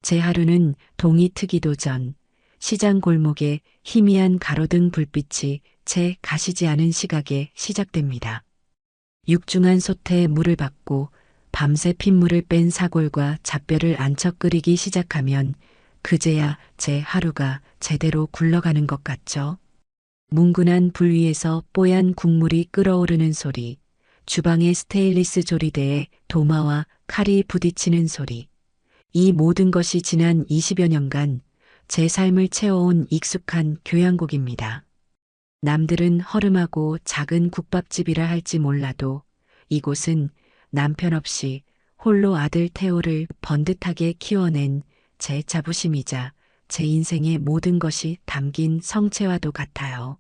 제 하루는 동이 트기도 전 시장 골목에 희미한 가로등 불빛이 채 가시지 않은 시각에 시작됩니다. 육중한 솥에 물을 받고 밤새 핏물을 뺀 사골과 잡뼈를 안쳐 끓이기 시작하면 그제야 제 하루가 제대로 굴러가는 것 같죠. 뭉근한 불 위에서 뽀얀 국물이 끓어오르는 소리, 주방의 스테인리스 조리대에 도마와 칼이 부딪히는 소리, 이 모든 것이 지난 20여 년간 제 삶을 채워온 익숙한 교양곡입니다. 남들은 허름하고 작은 국밥집이라 할지 몰라도 이곳은 남편 없이 홀로 아들 태호를 번듯하게 키워낸 제 자부심이자 제 인생의 모든 것이 담긴 성체와도 같아요.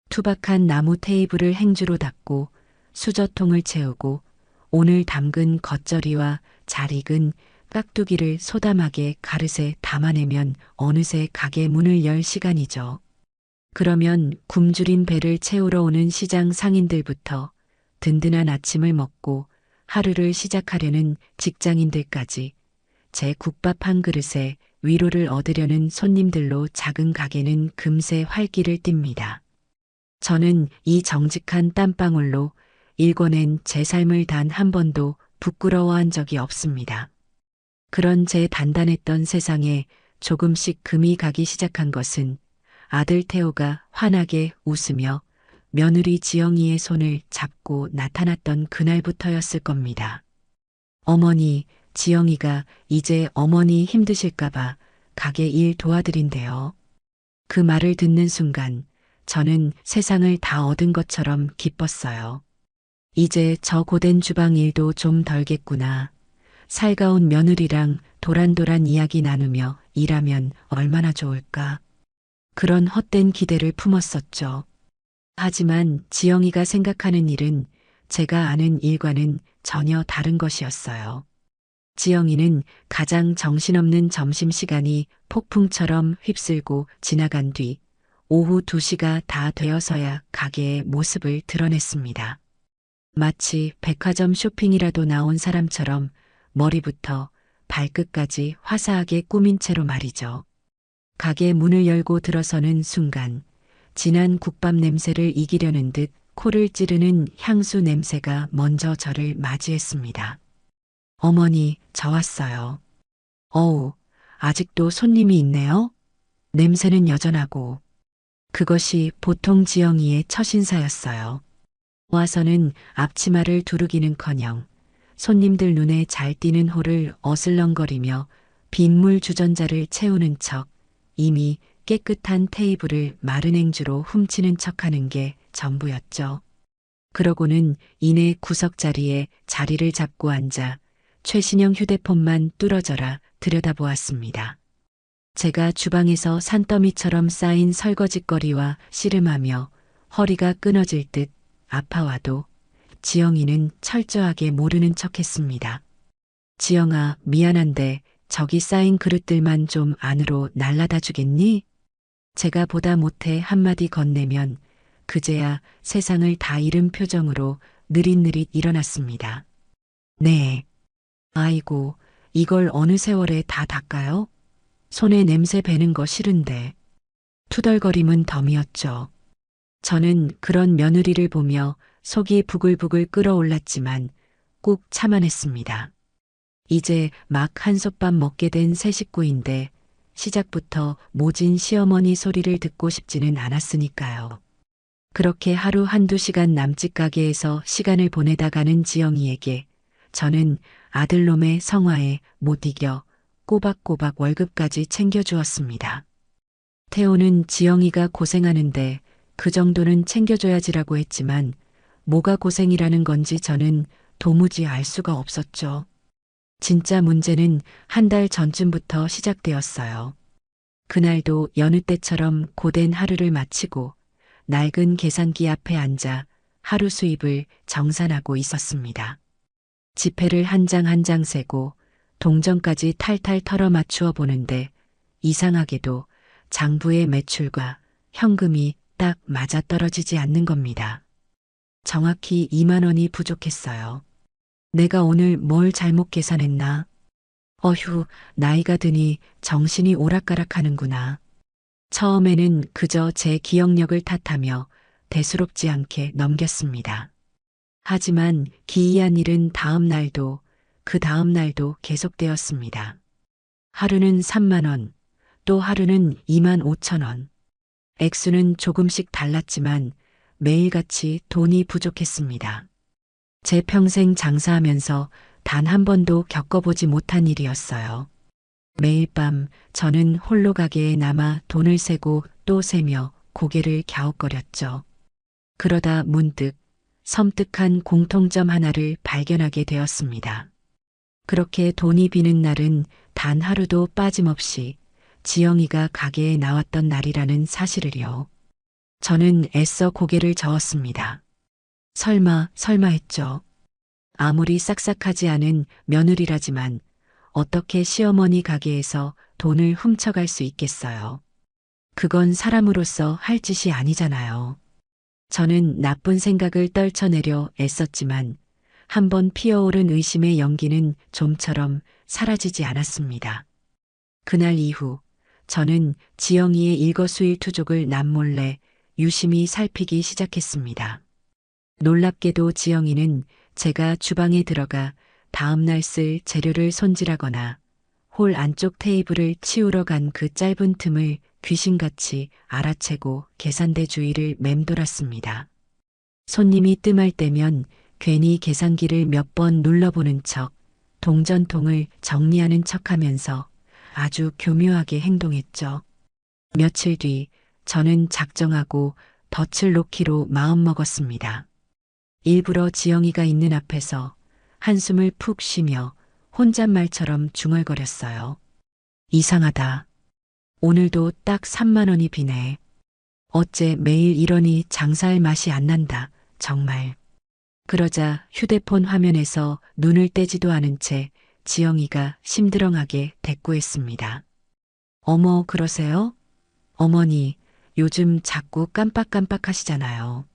투박한 나무 테이블을 행주로 닦고 수저통을 채우고 오늘 담근 겉절이와 잘 익은 깍두기를 소담하게 가릇에 담아내면 어느새 가게 문을 열 시간이죠. 그러면 굶주린 배를 채우러 오는 시장 상인들부터 든든한 아침을 먹고 하루를 시작하려는 직장인들까지 제 국밥 한 그릇에 위로를 얻으려는 손님들로 작은 가게는 금세 활기를 띱니다. 저는 이 정직한 땀방울로 일궈낸 제 삶을 단 한 번도 부끄러워한 적이 없습니다. 그런 제 단단했던 세상에 조금씩 금이 가기 시작한 것은 아들 태호가 환하게 웃으며 며느리 지영이의 손을 잡고 나타났던 그날부터였을 겁니다. 어머니, 지영이가 이제 어머니 힘드실까봐 가게 일 도와드린대요. 그 말을 듣는 순간 저는 세상을 다 얻은 것처럼 기뻤어요. 이제 저 고된 주방 일도 좀 덜겠구나. 살가운 며느리랑 도란도란 이야기 나누며 일하면 얼마나 좋을까. 그런 헛된 기대를 품었었죠. 하지만 지영이가 생각하는 일은 제가 아는 일과는 전혀 다른 것이었어요. 지영이는 가장 정신없는 점심시간이 폭풍처럼 휩쓸고 지나간 뒤 오후 2시가 다 되어서야 가게의 모습을 드러냈습니다. 마치 백화점 쇼핑이라도 나온 사람처럼 머리부터 발끝까지 화사하게 꾸민 채로 말이죠. 가게 문을 열고 들어서는 순간 진한 국밥 냄새를 이기려는 듯 코를 찌르는 향수 냄새가 먼저 저를 맞이했습니다. 어머니, 저 왔어요. 어우, 아직도 손님이 있네요? 냄새는 여전하고. 그것이 보통 지영이의 첫 인사였어요. 와서는 앞치마를 두르기는커녕 손님들 눈에 잘 띄는 홀을 어슬렁거리며 빗물 주전자를 채우는 척 이미 깨끗한 테이블을 마른 행주로 훔치는 척하는 게 전부였죠. 그러고는 이내 구석자리에 자리를 잡고 앉아 최신형 휴대폰만 뚫어져라 들여다보았습니다. 제가 주방에서 산더미처럼 쌓인 설거짓거리와 씨름하며 허리가 끊어질 듯 아파와도 지영이는 철저하게 모르는 척했습니다. 지영아, 미안한데 저기 쌓인 그릇들만 좀 안으로 날라다 주겠니? 제가 보다 못해 한마디 건네면 그제야 세상을 다 잃은 표정으로 느릿느릿 일어났습니다. 네. 아이고, 이걸 어느 세월에 다 닦아요? 손에 냄새 배는 거 싫은데. 투덜거림은 덤이었죠. 저는 그런 며느리를 보며 속이 부글부글 끓어올랐지만 꾹 참아냈습니다. 이제 막 한솥밥 먹게 된 새 식구인데 시작부터 모진 시어머니 소리를 듣고 싶지는 않았으니까요. 그렇게 하루 한두 시간 남짓 가게에서 시간을 보내다 가는 지영이에게 저는 아들놈의 성화에 못 이겨 꼬박꼬박 월급까지 챙겨주었습니다. 태호는 지영이가 고생하는데 그 정도는 챙겨줘야지라고 했지만 뭐가 고생이라는 건지 저는 도무지 알 수가 없었죠. 진짜 문제는 한 달 전쯤부터 시작되었어요. 그날도 여느 때처럼 고된 하루를 마치고 낡은 계산기 앞에 앉아 하루 수입을 정산하고 있었습니다. 지폐를 한 장 한 장 세고 동전까지 탈탈 털어 맞추어 보는데 이상하게도 장부의 매출과 현금이 딱 맞아떨어지지 않는 겁니다. 정확히 2만 원이 부족했어요. 내가 오늘 뭘 잘못 계산했나? 어휴, 나이가 드니 정신이 오락가락하는구나. 처음에는 그저 제 기억력을 탓하며 대수롭지 않게 넘겼습니다. 하지만 기이한 일은 다음 날도 그 다음 날도 계속되었습니다. 하루는 3만 원, 또 하루는 2만 5천 원. 액수는 조금씩 달랐지만 매일같이 돈이 부족했습니다. 제 평생 장사하면서 단 한 번도 겪어보지 못한 일이었어요. 매일 밤 저는 홀로 가게에 남아 돈을 세고 또 세며 고개를 갸웃거렸죠. 그러다 문득 섬뜩한 공통점 하나를 발견하게 되었습니다. 그렇게 돈이 비는 날은 단 하루도 빠짐없이 지영이가 가게에 나왔던 날이라는 사실을요. 저는 애써 고개를 저었습니다. 설마 했죠. 아무리 싹싹하지 않은 며느리라지만 어떻게 시어머니 가게에서 돈을 훔쳐갈 수 있겠어요. 그건 사람으로서 할 짓이 아니잖아요. 저는 나쁜 생각을 떨쳐내려 애썼지만 한번 피어오른 의심의 연기는 좀처럼 사라지지 않았습니다. 그날 이후 저는 지영이의 일거수일투족을 남몰래 유심히 살피기 시작했습니다. 놀랍게도 지영이는 제가 주방에 들어가 다음날 쓸 재료를 손질하거나 홀 안쪽 테이블을 치우러 간 그 짧은 틈을 귀신같이 알아채고 계산대 주위를 맴돌았습니다. 손님이 뜸할 때면 괜히 계산기를 몇 번 눌러보는 척, 동전통을 정리하는 척하면서 아주 교묘하게 행동했죠. 며칠 뒤 저는 작정하고 덫을 놓기로 마음먹었습니다. 일부러 지영이가 있는 앞에서 한숨을 푹 쉬며 혼잣말처럼 중얼거렸어요. 이상하다. 오늘도 딱 3만 원이 비네. 어째 매일 이러니 장사할 맛이 안 난다. 정말. 그러자 휴대폰 화면에서 눈을 떼지도 않은 채 지영이가 심드렁하게 대꾸했습니다. 어머, 그러세요? 어머니, 요즘 자꾸 깜빡깜빡 하시잖아요.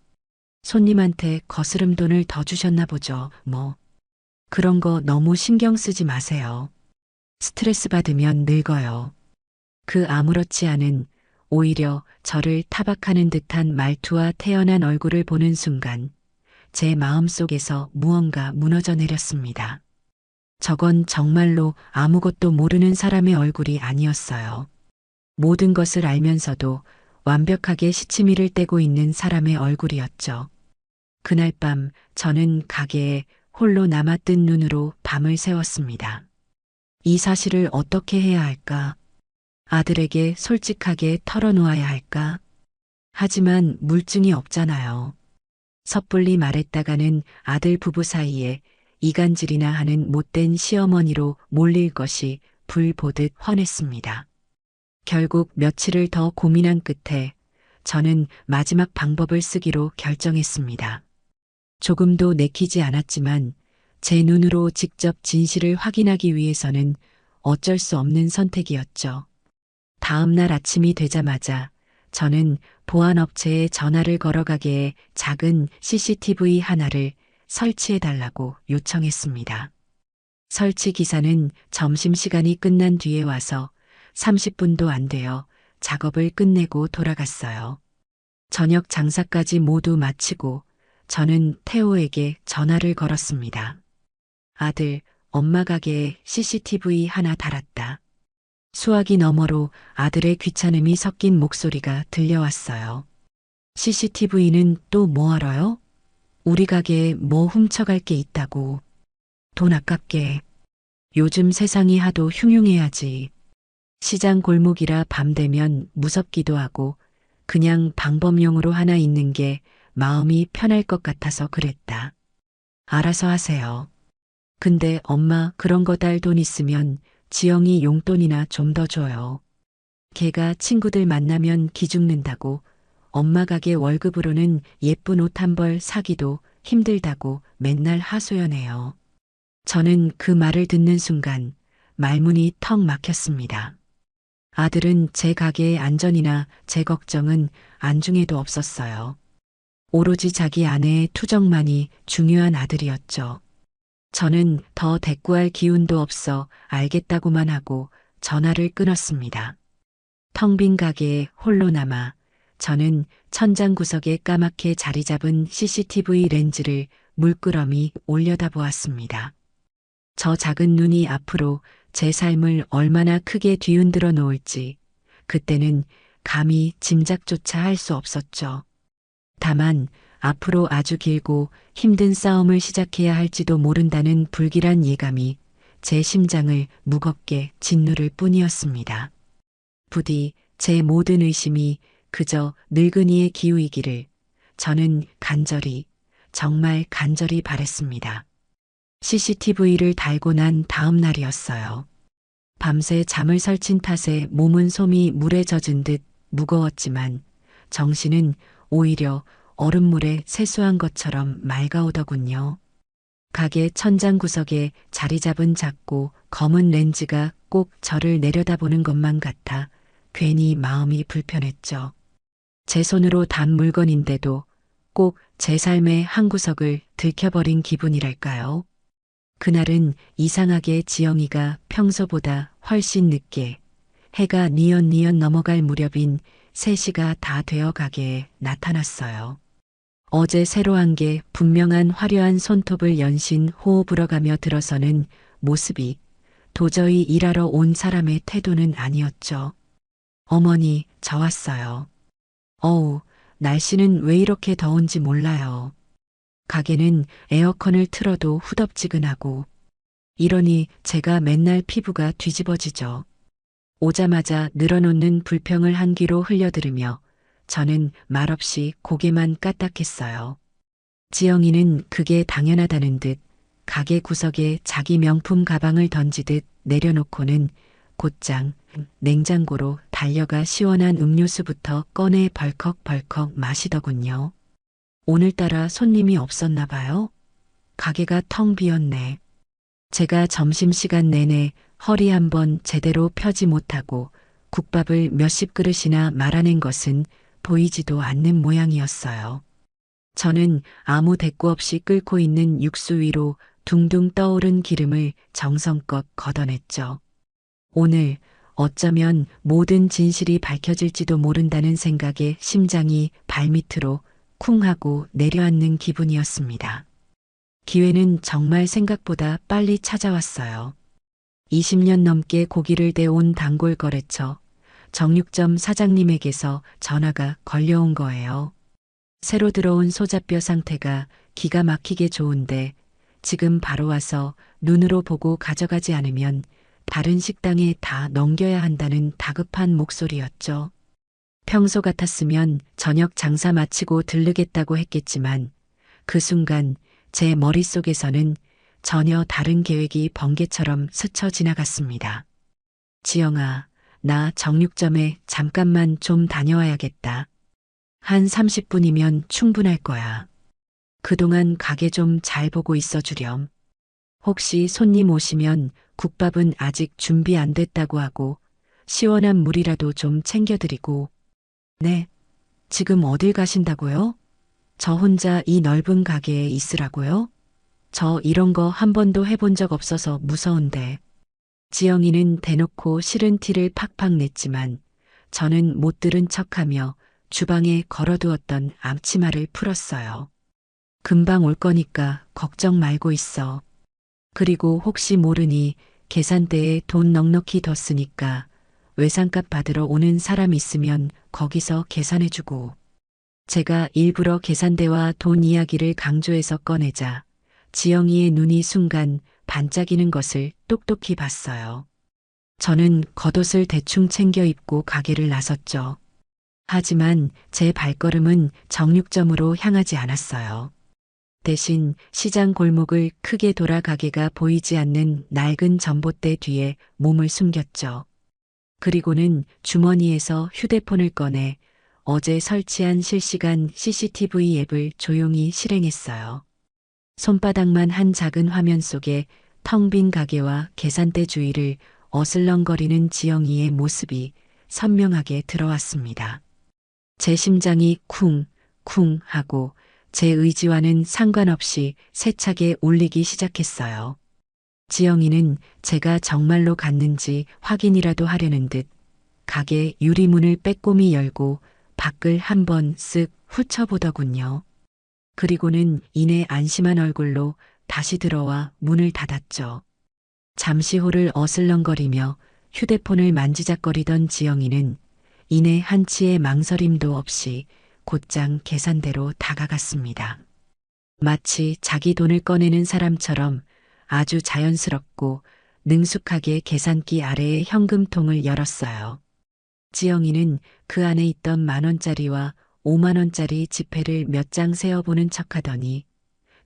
손님한테 거스름 돈을 더 주셨나 보죠, 뭐. 그런 거 너무 신경 쓰지 마세요. 스트레스 받으면 늙어요. 그 아무렇지 않은, 오히려 저를 타박하는 듯한 말투와 태연한 얼굴을 보는 순간 제 마음속에서 무언가 무너져 내렸습니다. 저건 정말로 아무것도 모르는 사람의 얼굴이 아니었어요. 모든 것을 알면서도 완벽하게 시치미를 떼고 있는 사람의 얼굴이었죠. 그날 밤 저는 가게에 홀로 남아뜬 눈으로 밤을 새웠습니다. 이 사실을 어떻게 해야 할까? 아들에게 솔직하게 털어놓아야 할까? 하지만 물증이 없잖아요. 섣불리 말했다가는 아들 부부 사이에 이간질이나 하는 못된 시어머니로 몰릴 것이 불 보듯 훤했습니다. 결국 며칠을 더 고민한 끝에 저는 마지막 방법을 쓰기로 결정했습니다. 조금도 내키지 않았지만 제 눈으로 직접 진실을 확인하기 위해서는 어쩔 수 없는 선택이었죠. 다음 날 아침이 되자마자 저는 보안업체에 전화를 걸어 가게에 작은 CCTV 하나를 설치해달라고 요청했습니다. 설치 기사는 점심시간이 끝난 뒤에 와서 30분도 안 되어 작업을 끝내고 돌아갔어요. 저녁 장사까지 모두 마치고 저는 태호에게 전화를 걸었습니다. 아들, 엄마 가게에 CCTV 하나 달았다. 수화기 너머로 아들의 귀찮음이 섞인 목소리가 들려왔어요. CCTV는 또 뭐하러요? 우리 가게에 뭐 훔쳐갈 게 있다고. 돈 아깝게. 요즘 세상이 하도 흉흉해야지. 시장 골목이라 밤 되면 무섭기도 하고 그냥 방범용으로 하나 있는 게 마음이 편할 것 같아서 그랬다. 알아서 하세요. 근데 엄마 그런 거 달 돈 있으면 지영이 용돈이나 좀 더 줘요. 걔가 친구들 만나면 기죽는다고 엄마 가게 월급으로는 예쁜 옷 한 벌 사기도 힘들다고 맨날 하소연해요. 저는 그 말을 듣는 순간 말문이 턱 막혔습니다. 아들은 제 가게의 안전이나 제 걱정은 안중에도 없었어요. 오로지 자기 아내의 투정만이 중요한 아들이었죠. 저는 더 대꾸할 기운도 없어 알겠다고만 하고 전화를 끊었습니다. 텅 빈 가게에 홀로 남아 저는 천장 구석에 까맣게 자리 잡은 CCTV 렌즈를 물끄러미 올려다보았습니다. 저 작은 눈이 앞으로 제 삶을 얼마나 크게 뒤흔들어 놓을지 그때는 감히 짐작조차 할 수 없었죠. 다만 앞으로 아주 길고 힘든 싸움을 시작해야 할지도 모른다는 불길한 예감이 제 심장을 무겁게 짓누를 뿐이었습니다. 부디 제 모든 의심이 그저 늙은이의 기우이기를 저는 간절히, 정말 간절히 바랬습니다. CCTV를 달고 난 다음 날이었어요. 밤새 잠을 설친 탓에 몸은 솜이 물에 젖은 듯 무거웠지만 정신은 오히려 얼음물에 세수한 것처럼 맑아오더군요. 가게 천장 구석에 자리 잡은 작고 검은 렌즈가 꼭 저를 내려다보는 것만 같아 괜히 마음이 불편했죠. 제 손으로 단 물건인데도 꼭 제 삶의 한 구석을 들켜버린 기분이랄까요. 그날은 이상하게 지영이가 평소보다 훨씬 늦게 해가 뉘엿뉘엿 넘어갈 무렵인 3시가 다 되어 가게에 나타났어요. 어제 새로 한 게 분명한 화려한 손톱을 연신 호호 불어가며 들어서는 모습이 도저히 일하러 온 사람의 태도는 아니었죠. 어머니, 저 왔어요. 어우, 날씨는 왜 이렇게 더운지 몰라요. 가게는 에어컨을 틀어도 후덥지근하고 이러니 제가 맨날 피부가 뒤집어지죠. 오자마자 늘어놓는 불평을 한 귀로 흘려들으며 저는 말없이 고개만 까딱했어요. 지영이는 그게 당연하다는 듯 가게 구석에 자기 명품 가방을 던지듯 내려놓고는 곧장 냉장고로 달려가 시원한 음료수부터 꺼내 벌컥벌컥 마시더군요. 오늘따라 손님이 없었나 봐요. 가게가 텅 비었네. 제가 점심시간 내내 허리 한번 제대로 펴지 못하고 국밥을 몇십 그릇이나 말아낸 것은 보이지도 않는 모양이었어요. 저는 아무 대꾸 없이 끓고 있는 육수 위로 둥둥 떠오른 기름을 정성껏 걷어냈죠. 오늘 어쩌면 모든 진실이 밝혀질지도 모른다는 생각에 심장이 발밑으로 쿵 하고 내려앉는 기분이었습니다. 기회는 정말 생각보다 빨리 찾아왔어요. 20년 넘게 고기를 대온 단골 거래처 정육점 사장님에게서 전화가 걸려온 거예요. 새로 들어온 소자뼈 상태가 기가 막히게 좋은데 지금 바로 와서 눈으로 보고 가져가지 않으면 다른 식당에 다 넘겨야 한다는 다급한 목소리였죠. 평소 같았으면 저녁 장사 마치고 들르겠다고 했겠지만 그 순간 제 머릿속에서는 전혀 다른 계획이 번개처럼 스쳐 지나갔습니다. 지영아, 나 정육점에 잠깐만 좀 다녀와야겠다. 한 30분이면 충분할 거야. 그동안 가게 좀 잘 보고 있어 주렴. 혹시 손님 오시면 국밥은 아직 준비 안 됐다고 하고 시원한 물이라도 좀 챙겨드리고. 네, 지금 어딜 가신다고요? 저 혼자 이 넓은 가게에 있으라고요? 저 이런 거 한 번도 해본 적 없어서 무서운데. 지영이는 대놓고 싫은 티를 팍팍 냈지만 저는 못 들은 척하며 주방에 걸어두었던 앞치마를 풀었어요. 금방 올 거니까 걱정 말고 있어. 그리고 혹시 모르니 계산대에 돈 넉넉히 뒀으니까 외상값 받으러 오는 사람 있으면 거기서 계산해주고. 제가 일부러 계산대와 돈 이야기를 강조해서 꺼내자 지영이의 눈이 순간 반짝이는 것을 똑똑히 봤어요. 저는 겉옷을 대충 챙겨 입고 가게를 나섰죠. 하지만 제 발걸음은 정육점으로 향하지 않았어요. 대신 시장 골목을 크게 돌아 가게가 보이지 않는 낡은 전봇대 뒤에 몸을 숨겼죠. 그리고는 주머니에서 휴대폰을 꺼내 어제 설치한 실시간 CCTV 앱을 조용히 실행했어요. 손바닥만 한 작은 화면 속에 텅 빈 가게와 계산대 주위를 어슬렁거리는 지영이의 모습이 선명하게 들어왔습니다. 제 심장이 쿵쿵 하고 제 의지와는 상관없이 세차게 울리기 시작했어요. 지영이는 제가 정말로 갔는지 확인이라도 하려는 듯 가게 유리문을 빼꼼히 열고 밖을 한번 쓱 훑어보더군요. 그리고는 이내 안심한 얼굴로 다시 들어와 문을 닫았죠. 잠시 후를 어슬렁거리며 휴대폰을 만지작거리던 지영이는 이내 한치의 망설임도 없이 곧장 계산대로 다가갔습니다. 마치 자기 돈을 꺼내는 사람처럼 아주 자연스럽고 능숙하게 계산기 아래의 현금통을 열었어요. 지영이는 그 안에 있던 10,000원짜리와 50,000원짜리 지폐를 몇 장 세어보는 척하더니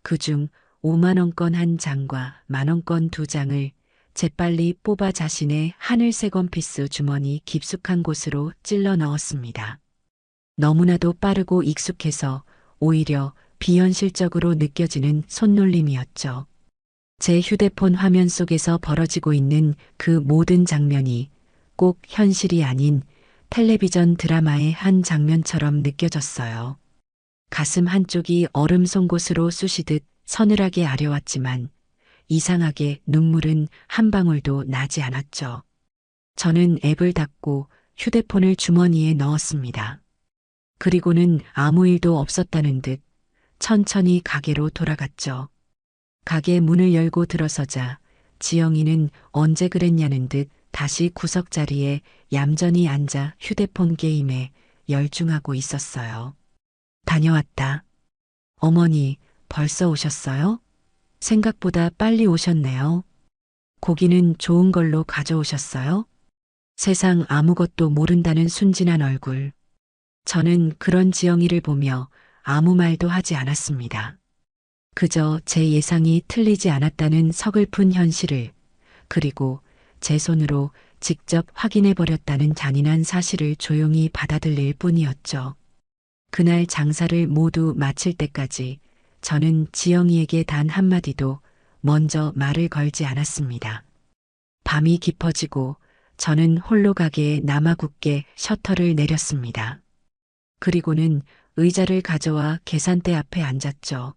그중 50,000원권 한 장과 10,000원권 두 장을 재빨리 뽑아 자신의 하늘색 원피스 주머니 깊숙한 곳으로 찔러 넣었습니다. 너무나도 빠르고 익숙해서 오히려 비현실적으로 느껴지는 손놀림이었죠. 제 휴대폰 화면 속에서 벌어지고 있는 그 모든 장면이 꼭 현실이 아닌 텔레비전 드라마의 한 장면처럼 느껴졌어요. 가슴 한쪽이 얼음 송곳으로 쑤시듯 서늘하게 아려왔지만 이상하게 눈물은 한 방울도 나지 않았죠. 저는 앱을 닫고 휴대폰을 주머니에 넣었습니다. 그리고는 아무 일도 없었다는 듯 천천히 가게로 돌아갔죠. 가게 문을 열고 들어서자 지영이는 언제 그랬냐는 듯 다시 구석자리에 얌전히 앉아 휴대폰 게임에 열중하고 있었어요. 다녀왔다. 어머니, 벌써 오셨어요? 생각보다 빨리 오셨네요. 고기는 좋은 걸로 가져오셨어요? 세상 아무것도 모른다는 순진한 얼굴. 저는 그런 지영이를 보며 아무 말도 하지 않았습니다. 그저 제 예상이 틀리지 않았다는 서글픈 현실을, 그리고 제 손으로 직접 확인해 버렸다는 잔인한 사실을 조용히 받아들일 뿐이었죠. 그날 장사를 모두 마칠 때까지 저는 지영이에게 단 한마디도 먼저 말을 걸지 않았습니다. 밤이 깊어지고 저는 홀로 가게에 남아 굳게 셔터를 내렸습니다. 그리고는 의자를 가져와 계산대 앞에 앉았죠.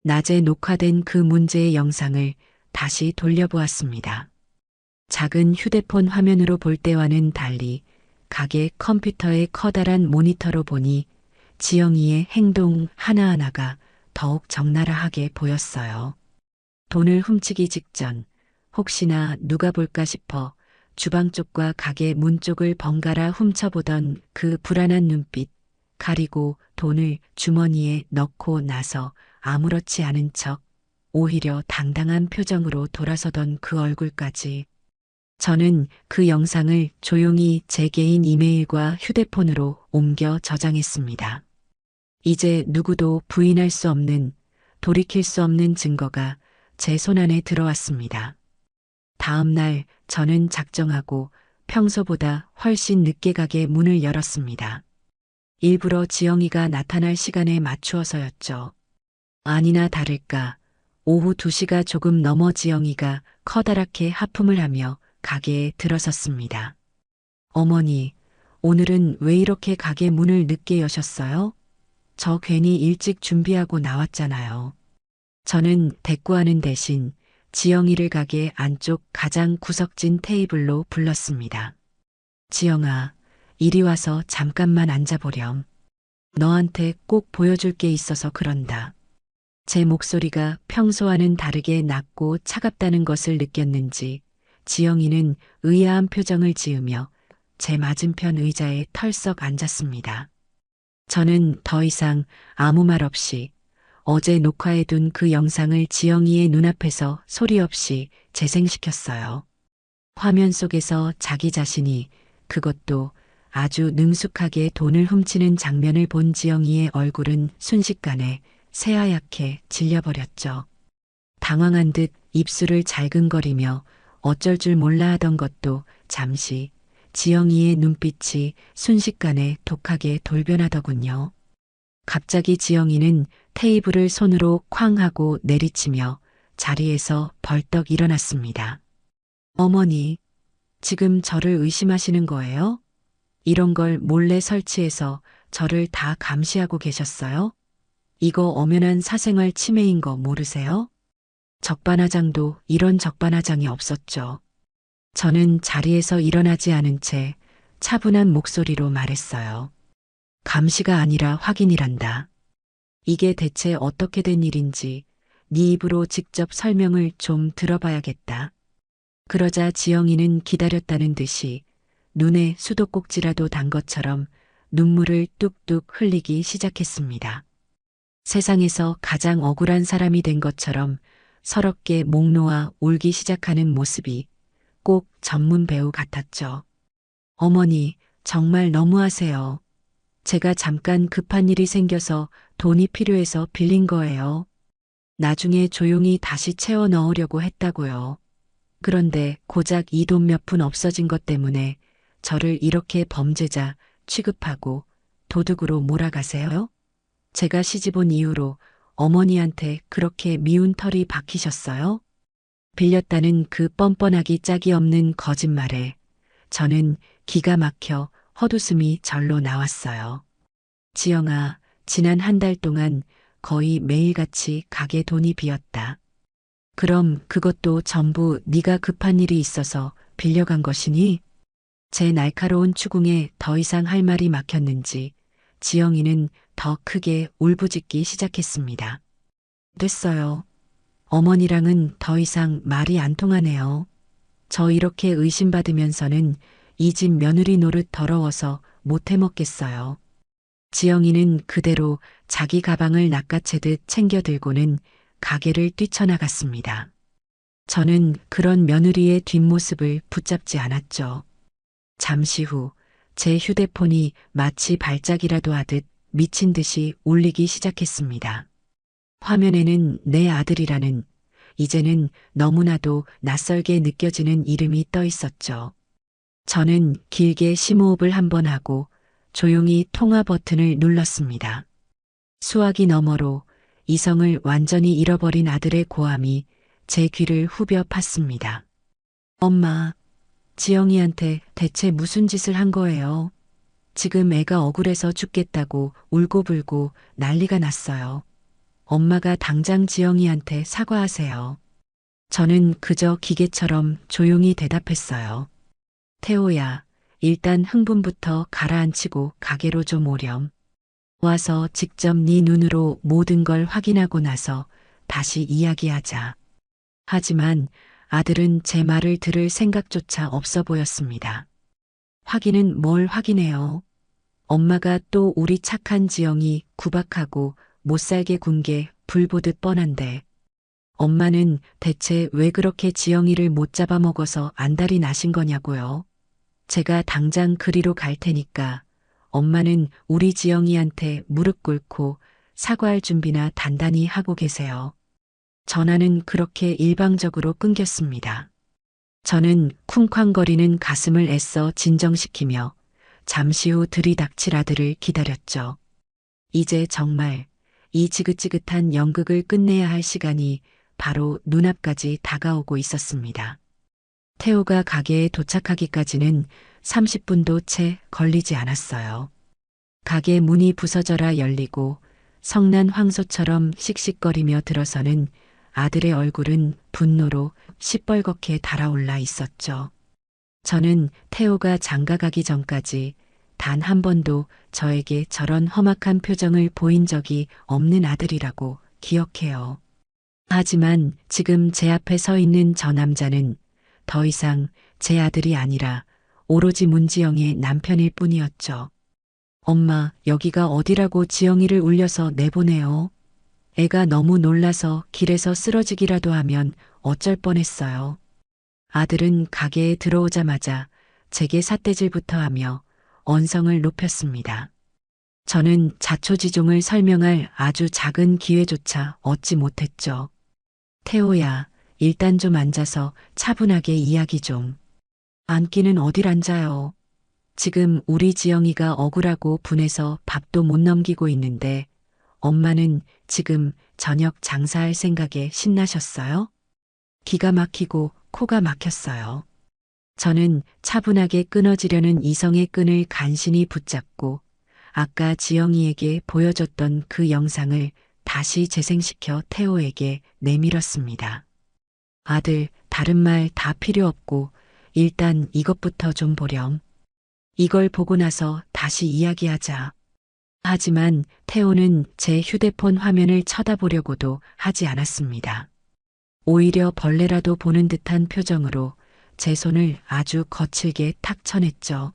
낮에 녹화된 그 문제의 영상을 다시 돌려보았습니다. 작은 휴대폰 화면으로 볼 때와는 달리 가게 컴퓨터의 커다란 모니터로 보니 지영이의 행동 하나하나가 더욱 적나라하게 보였어요. 돈을 훔치기 직전 혹시나 누가 볼까 싶어 주방 쪽과 가게 문 쪽을 번갈아 훔쳐보던 그 불안한 눈빛, 가리고 돈을 주머니에 넣고 나서 아무렇지 않은 척 오히려 당당한 표정으로 돌아서던 그 얼굴까지. 저는 그 영상을 조용히 제 개인 이메일과 휴대폰으로 옮겨 저장했습니다. 이제 누구도 부인할 수 없는, 돌이킬 수 없는 증거가 제 손안에 들어왔습니다. 다음 날 저는 작정하고 평소보다 훨씬 늦게 가게 문을 열었습니다. 일부러 지영이가 나타날 시간에 맞추어서였죠. 아니나 다를까 오후 2시가 조금 넘어 지영이가 커다랗게 하품을 하며 가게에 들어섰습니다. 어머니, 오늘은 왜 이렇게 가게 문을 늦게 여셨어요? 저 괜히 일찍 준비하고 나왔잖아요. 저는 대꾸하는 대신 지영이를 가게 안쪽 가장 구석진 테이블로 불렀습니다. 지영아, 이리 와서 잠깐만 앉아보렴. 너한테 꼭 보여줄 게 있어서 그런다. 제 목소리가 평소와는 다르게 낮고 차갑다는 것을 느꼈는지 지영이는 의아한 표정을 지으며 제 맞은편 의자에 털썩 앉았습니다. 저는 더 이상 아무 말 없이 어제 녹화해둔 그 영상을 지영이의 눈앞에서 소리 없이 재생시켰어요. 화면 속에서 자기 자신이, 그것도 아주 능숙하게 돈을 훔치는 장면을 본 지영이의 얼굴은 순식간에 새하얗게 질려버렸죠. 당황한 듯 입술을 잘근거리며 어쩔 줄 몰라 하던 것도 잠시 지영이의 눈빛이 순식간에 독하게 돌변하더군요. 갑자기 지영이는 테이블을 손으로 쾅 하고 내리치며 자리에서 벌떡 일어났습니다. 어머니, 지금 저를 의심하시는 거예요? 이런 걸 몰래 설치해서 저를 다 감시하고 계셨어요? 이거 엄연한 사생활 침해인 거 모르세요? 적반하장도 이런 적반하장이 없었죠. 저는 자리에서 일어나지 않은 채 차분한 목소리로 말했어요. 감시가 아니라 확인이란다. 이게 대체 어떻게 된 일인지 네 입으로 직접 설명을 좀 들어봐야겠다. 그러자 지영이는 기다렸다는 듯이 눈에 수도꼭지라도 단 것처럼 눈물을 뚝뚝 흘리기 시작했습니다. 세상에서 가장 억울한 사람이 된 것처럼 서럽게 목 놓아 울기 시작하는 모습이 꼭 전문 배우 같았죠. 어머니, 정말 너무하세요. 제가 잠깐 급한 일이 생겨서 돈이 필요해서 빌린 거예요. 나중에 조용히 다시 채워 넣으려고 했다고요. 그런데 고작 이 돈 몇 푼 없어진 것 때문에 저를 이렇게 범죄자 취급하고 도둑으로 몰아가세요? 제가 시집 온 이후로 어머니한테 그렇게 미운 털이 박히셨어요? 빌렸다는 그 뻔뻔하기 짝이 없는 거짓말에 저는 기가 막혀 헛웃음이 절로 나왔어요. 지영아, 지난 한 달 동안 거의 매일같이 가게 돈이 비었다. 그럼 그것도 전부 네가 급한 일이 있어서 빌려간 것이니? 제 날카로운 추궁에 더 이상 할 말이 막혔는지 지영이는 더 크게 울부짖기 시작했습니다. 됐어요. 어머니랑은 더 이상 말이 안 통하네요. 저 이렇게 의심받으면서는 이 집 며느리 노릇 더러워서 못 해먹겠어요. 지영이는 그대로 자기 가방을 낚아채듯 챙겨 들고는 가게를 뛰쳐나갔습니다. 저는 그런 며느리의 뒷모습을 붙잡지 않았죠. 잠시 후 제 휴대폰이 마치 발작이라도 하듯 미친 듯이 울리기 시작했습니다. 화면에는 내 아들이라는 이제는 너무나도 낯설게 느껴지는 이름이 떠 있었죠. 저는 길게 심호흡을 한번 하고 조용히 통화 버튼을 눌렀습니다. 수화기 너머로 이성을 완전히 잃어버린 아들의 고함이 제 귀를 후벼 팠습니다. 엄마, 지영이한테 대체 무슨 짓을 한 거예요? 지금 애가 억울해서 죽겠다고 울고불고 난리가 났어요. 엄마가 당장 지영이한테 사과하세요. 저는 그저 기계처럼 조용히 대답했어요. 태호야, 일단 흥분부터 가라앉히고 가게로 좀 오렴. 와서 직접 네 눈으로 모든 걸 확인하고 나서 다시 이야기하자. 하지만 아들은 제 말을 들을 생각조차 없어 보였습니다. 확인은 뭘 확인해요? 엄마가 또 우리 착한 지영이 구박하고 못살게 군 게 불보듯 뻔한데 엄마는 대체 왜 그렇게 지영이를 못 잡아먹어서 안달이 나신 거냐고요? 제가 당장 그리로 갈 테니까 엄마는 우리 지영이한테 무릎 꿇고 사과할 준비나 단단히 하고 계세요. 전화는 그렇게 일방적으로 끊겼습니다. 저는 쿵쾅거리는 가슴을 애써 진정시키며 잠시 후 들이닥칠 아들을 기다렸죠. 이제 정말 이 지긋지긋한 연극을 끝내야 할 시간이 바로 눈앞까지 다가오고 있었습니다. 태호가 가게에 도착하기까지는 30분도 채 걸리지 않았어요. 가게 문이 부서져라 열리고 성난 황소처럼 씩씩거리며 들어서는 아들의 얼굴은 분노로 시뻘겋게 달아올라 있었죠. 저는 태호가 장가가기 전까지 단 한 번도 저에게 저런 험악한 표정을 보인 적이 없는 아들이라고 기억해요. 하지만 지금 제 앞에 서 있는 저 남자는 더 이상 제 아들이 아니라 오로지 문지영의 남편일 뿐이었죠. 엄마, 여기가 어디라고 지영이를 울려서 내보내요. 애가 너무 놀라서 길에서 쓰러지기라도 하면 어쩔 뻔했어요. 아들은 가게에 들어오자마자 제게 삿대질부터 하며 언성을 높였습니다. 저는 자초지종을 설명할 아주 작은 기회조차 얻지 못했죠. 태호야, 일단 좀 앉아서 차분하게 이야기 좀. 앉기는 어딜 앉아요. 지금 우리 지영이가 억울하고 분해서 밥도 못 넘기고 있는데 엄마는 지금 저녁 장사할 생각에 신나셨어요? 기가 막히고 코가 막혔어요. 저는 차분하게 끊어지려는 이성의 끈을 간신히 붙잡고 아까 지영이에게 보여줬던 그 영상을 다시 재생시켜 태호에게 내밀었습니다. 아들, 다른 말 다 필요 없고 일단 이것부터 좀 보렴. 이걸 보고 나서 다시 이야기하자. 하지만 태호는 제 휴대폰 화면을 쳐다보려고도 하지 않았습니다. 오히려 벌레라도 보는 듯한 표정으로 제 손을 아주 거칠게 탁 쳐냈죠.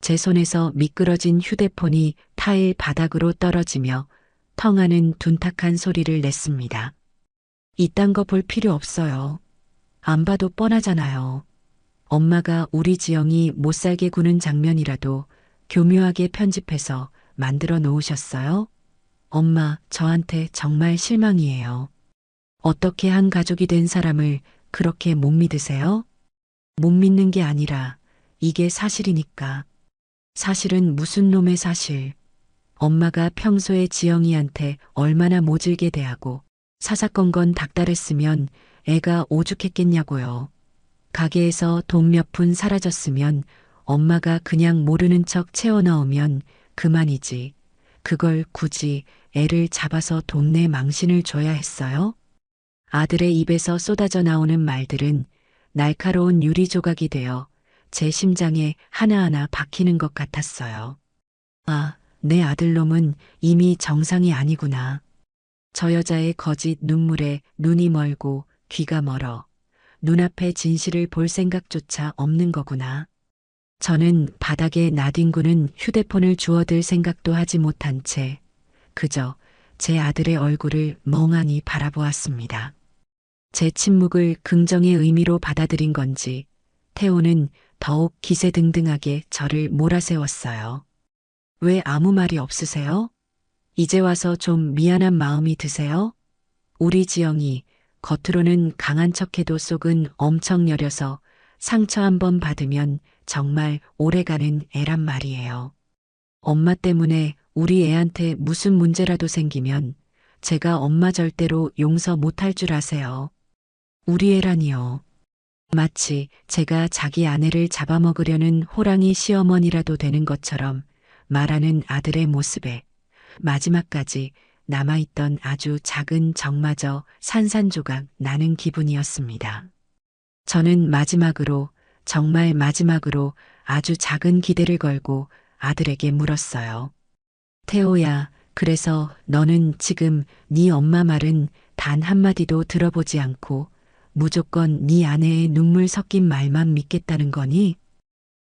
제 손에서 미끄러진 휴대폰이 타일 바닥으로 떨어지며 텅하는 둔탁한 소리를 냈습니다. 이딴 거 볼 필요 없어요. 안 봐도 뻔하잖아요. 엄마가 우리 지영이 못살게 구는 장면이라도 교묘하게 편집해서 만들어 놓으셨어요? 엄마, 저한테 정말 실망이에요. 어떻게 한 가족이 된 사람을 그렇게 못 믿으세요? 못 믿는 게 아니라 이게 사실이니까. 사실은 무슨 놈의 사실. 엄마가 평소에 지영이한테 얼마나 모질게 대하고 사사건건 닥달했으면 애가 오죽했겠냐고요. 가게에서 돈 몇 푼 사라졌으면 엄마가 그냥 모르는 척 채워 넣으면 그만이지. 그걸 굳이 애를 잡아서 돈내 망신을 줘야 했어요? 아들의 입에서 쏟아져 나오는 말들은 날카로운 유리 조각이 되어 제 심장에 하나하나 박히는 것 같았어요. 아, 내 아들놈은 이미 정상이 아니구나. 저 여자의 거짓 눈물에 눈이 멀고 귀가 멀어 눈앞에 진실을 볼 생각조차 없는 거구나. 저는 바닥에 나뒹구는 휴대폰을 주워들 생각도 하지 못한 채 그저 제 아들의 얼굴을 멍하니 바라보았습니다. 제 침묵을 긍정의 의미로 받아들인 건지 태호는 더욱 기세등등하게 저를 몰아세웠어요. 왜 아무 말이 없으세요? 이제 와서 좀 미안한 마음이 드세요? 우리 지영이 겉으로는 강한 척해도 속은 엄청 여려서 상처 한 번 받으면 정말 오래가는 애란 말이에요. 엄마 때문에 우리 애한테 무슨 문제라도 생기면 제가 엄마 절대로 용서 못할 줄 아세요. 우리 애라니요. 마치 제가 자기 아내를 잡아먹으려는 호랑이 시어머니라도 되는 것처럼 말하는 아들의 모습에 마지막까지 남아있던 아주 작은 정마저 산산조각 나는 기분이었습니다. 저는 마지막으로, 정말 마지막으로 아주 작은 기대를 걸고 아들에게 물었어요. 태호야, 그래서 너는 지금 네 엄마 말은 단 한마디도 들어보지 않고 무조건 네 아내의 눈물 섞인 말만 믿겠다는 거니?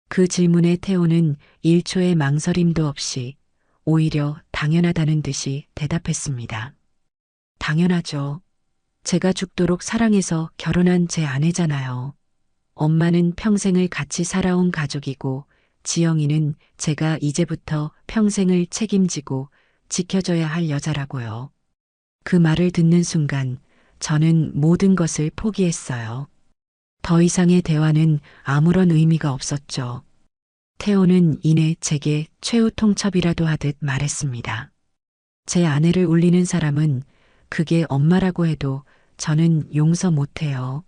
그 질문에 태호는 1초의 망설임도 없이 오히려 당연하다는 듯이 대답했습니다. 당연하죠. 제가 죽도록 사랑해서 결혼한 제 아내잖아요. 엄마는 평생을 같이 살아온 가족이고 지영이는 제가 이제부터 평생을 책임지고 지켜줘야 할 여자라고요. 그 말을 듣는 순간 저는 모든 것을 포기했어요. 더 이상의 대화는 아무런 의미가 없었죠. 태호는 이내 제게 최후 통첩이라도 하듯 말했습니다. 제 아내를 울리는 사람은 그게 엄마라고 해도 저는 용서 못해요.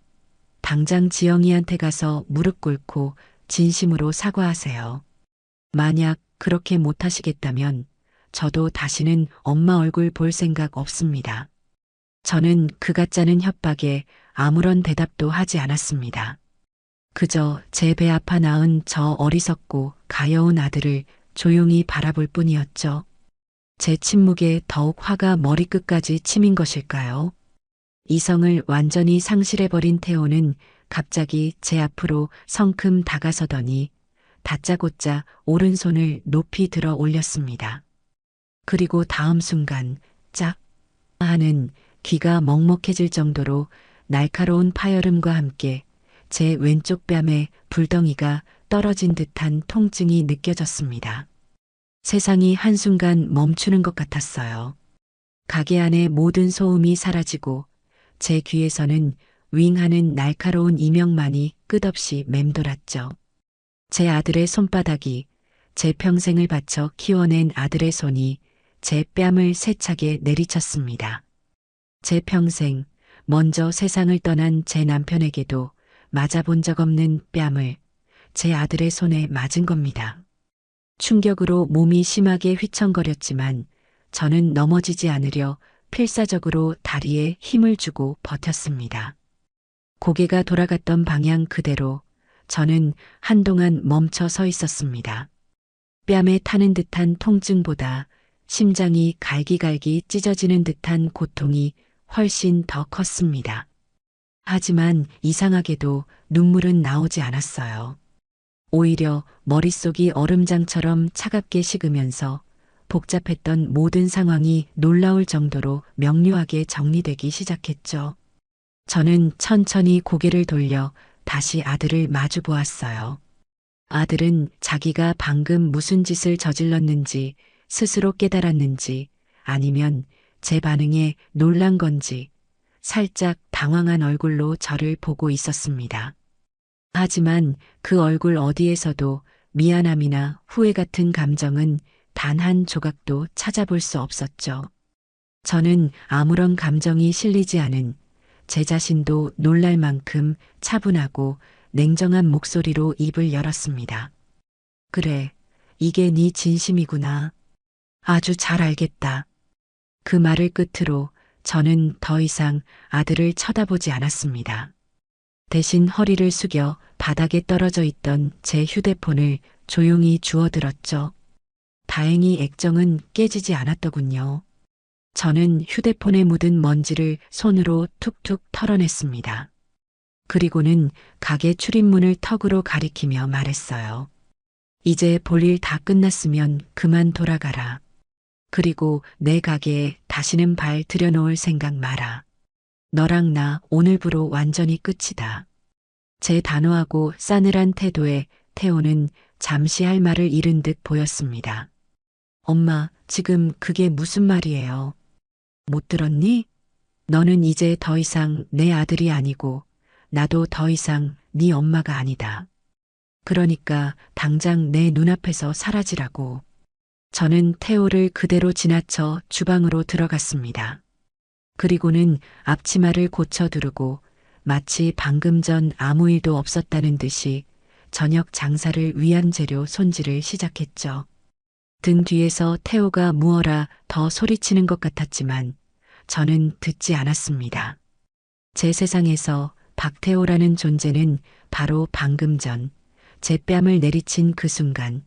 당장 지영이한테 가서 무릎 꿇고 진심으로 사과하세요. 만약 그렇게 못하시겠다면 저도 다시는 엄마 얼굴 볼 생각 없습니다. 저는 그 가짜는 협박에 아무런 대답도 하지 않았습니다. 그저 제 배 아파 낳은 저 어리석고 가여운 아들을 조용히 바라볼 뿐이었죠. 제 침묵에 더욱 화가 머리끝까지 치민 것일까요? 이성을 완전히 상실해버린 태호는 갑자기 제 앞으로 성큼 다가서더니 다짜고짜 오른손을 높이 들어 올렸습니다. 그리고 다음 순간 짝 하는 귀가 먹먹해질 정도로 날카로운 파열음과 함께 제 왼쪽 뺨에 불덩이가 떨어진 듯한 통증이 느껴졌습니다. 세상이 한순간 멈추는 것 같았어요. 가게 안의 모든 소음이 사라지고 제 귀에서는 윙하는 날카로운 이명만이 끝없이 맴돌았죠. 제 아들의 손바닥이 제 평생을 바쳐 키워낸 아들의 손이 제 뺨을 세차게 내리쳤습니다. 제 평생 먼저 세상을 떠난 제 남편에게도 맞아본 적 없는 뺨을 제 아들의 손에 맞은 겁니다. 충격으로 몸이 심하게 휘청거렸지만 저는 넘어지지 않으려 필사적으로 다리에 힘을 주고 버텼습니다. 고개가 돌아갔던 방향 그대로 저는 한동안 멈춰 서 있었습니다. 뺨에 타는 듯한 통증보다 심장이 갈기갈기 찢어지는 듯한 고통이 훨씬 더 컸습니다. 하지만 이상하게도 눈물은 나오지 않았어요. 오히려 머릿속이 얼음장처럼 차갑게 식으면서 복잡했던 모든 상황이 놀라울 정도로 명료하게 정리되기 시작했죠. 저는 천천히 고개를 돌려 다시 아들을 마주 보았어요. 아들은 자기가 방금 무슨 짓을 저질렀는지 스스로 깨달았는지 아니면 제 반응에 놀란 건지 살짝 당황한 얼굴로 저를 보고 있었습니다. 하지만 그 얼굴 어디에서도 미안함이나 후회 같은 감정은 단 한 조각도 찾아볼 수 없었죠. 저는 아무런 감정이 실리지 않은 제 자신도 놀랄 만큼 차분하고 냉정한 목소리로 입을 열었습니다. 그래, 이게 네 진심이구나. 아주 잘 알겠다. 그 말을 끝으로 저는 더 이상 아들을 쳐다보지 않았습니다. 대신 허리를 숙여 바닥에 떨어져 있던 제 휴대폰을 조용히 주워들었죠. 다행히 액정은 깨지지 않았더군요. 저는 휴대폰에 묻은 먼지를 손으로 툭툭 털어냈습니다. 그리고는 가게 출입문을 턱으로 가리키며 말했어요. 이제 볼일 다 끝났으면 그만 돌아가라. 그리고 내 가게에 다시는 발 들여놓을 생각 마라. 너랑 나 오늘부로 완전히 끝이다. 제 단호하고 싸늘한 태도에 태호는 잠시 할 말을 잃은 듯 보였습니다. 엄마, 지금 그게 무슨 말이에요? 못 들었니? 너는 이제 더 이상 내 아들이 아니고 나도 더 이상 네 엄마가 아니다. 그러니까 당장 내 눈앞에서 사라지라고. 저는 태호를 그대로 지나쳐 주방으로 들어갔습니다. 그리고는 앞치마를 고쳐 두르고 마치 방금 전 아무 일도 없었다는 듯이 저녁 장사를 위한 재료 손질을 시작했죠. 등 뒤에서 태호가 무어라 더 소리치는 것 같았지만 저는 듣지 않았습니다. 제 세상에서 박태호라는 존재는 바로 방금 전 제 뺨을 내리친 그 순간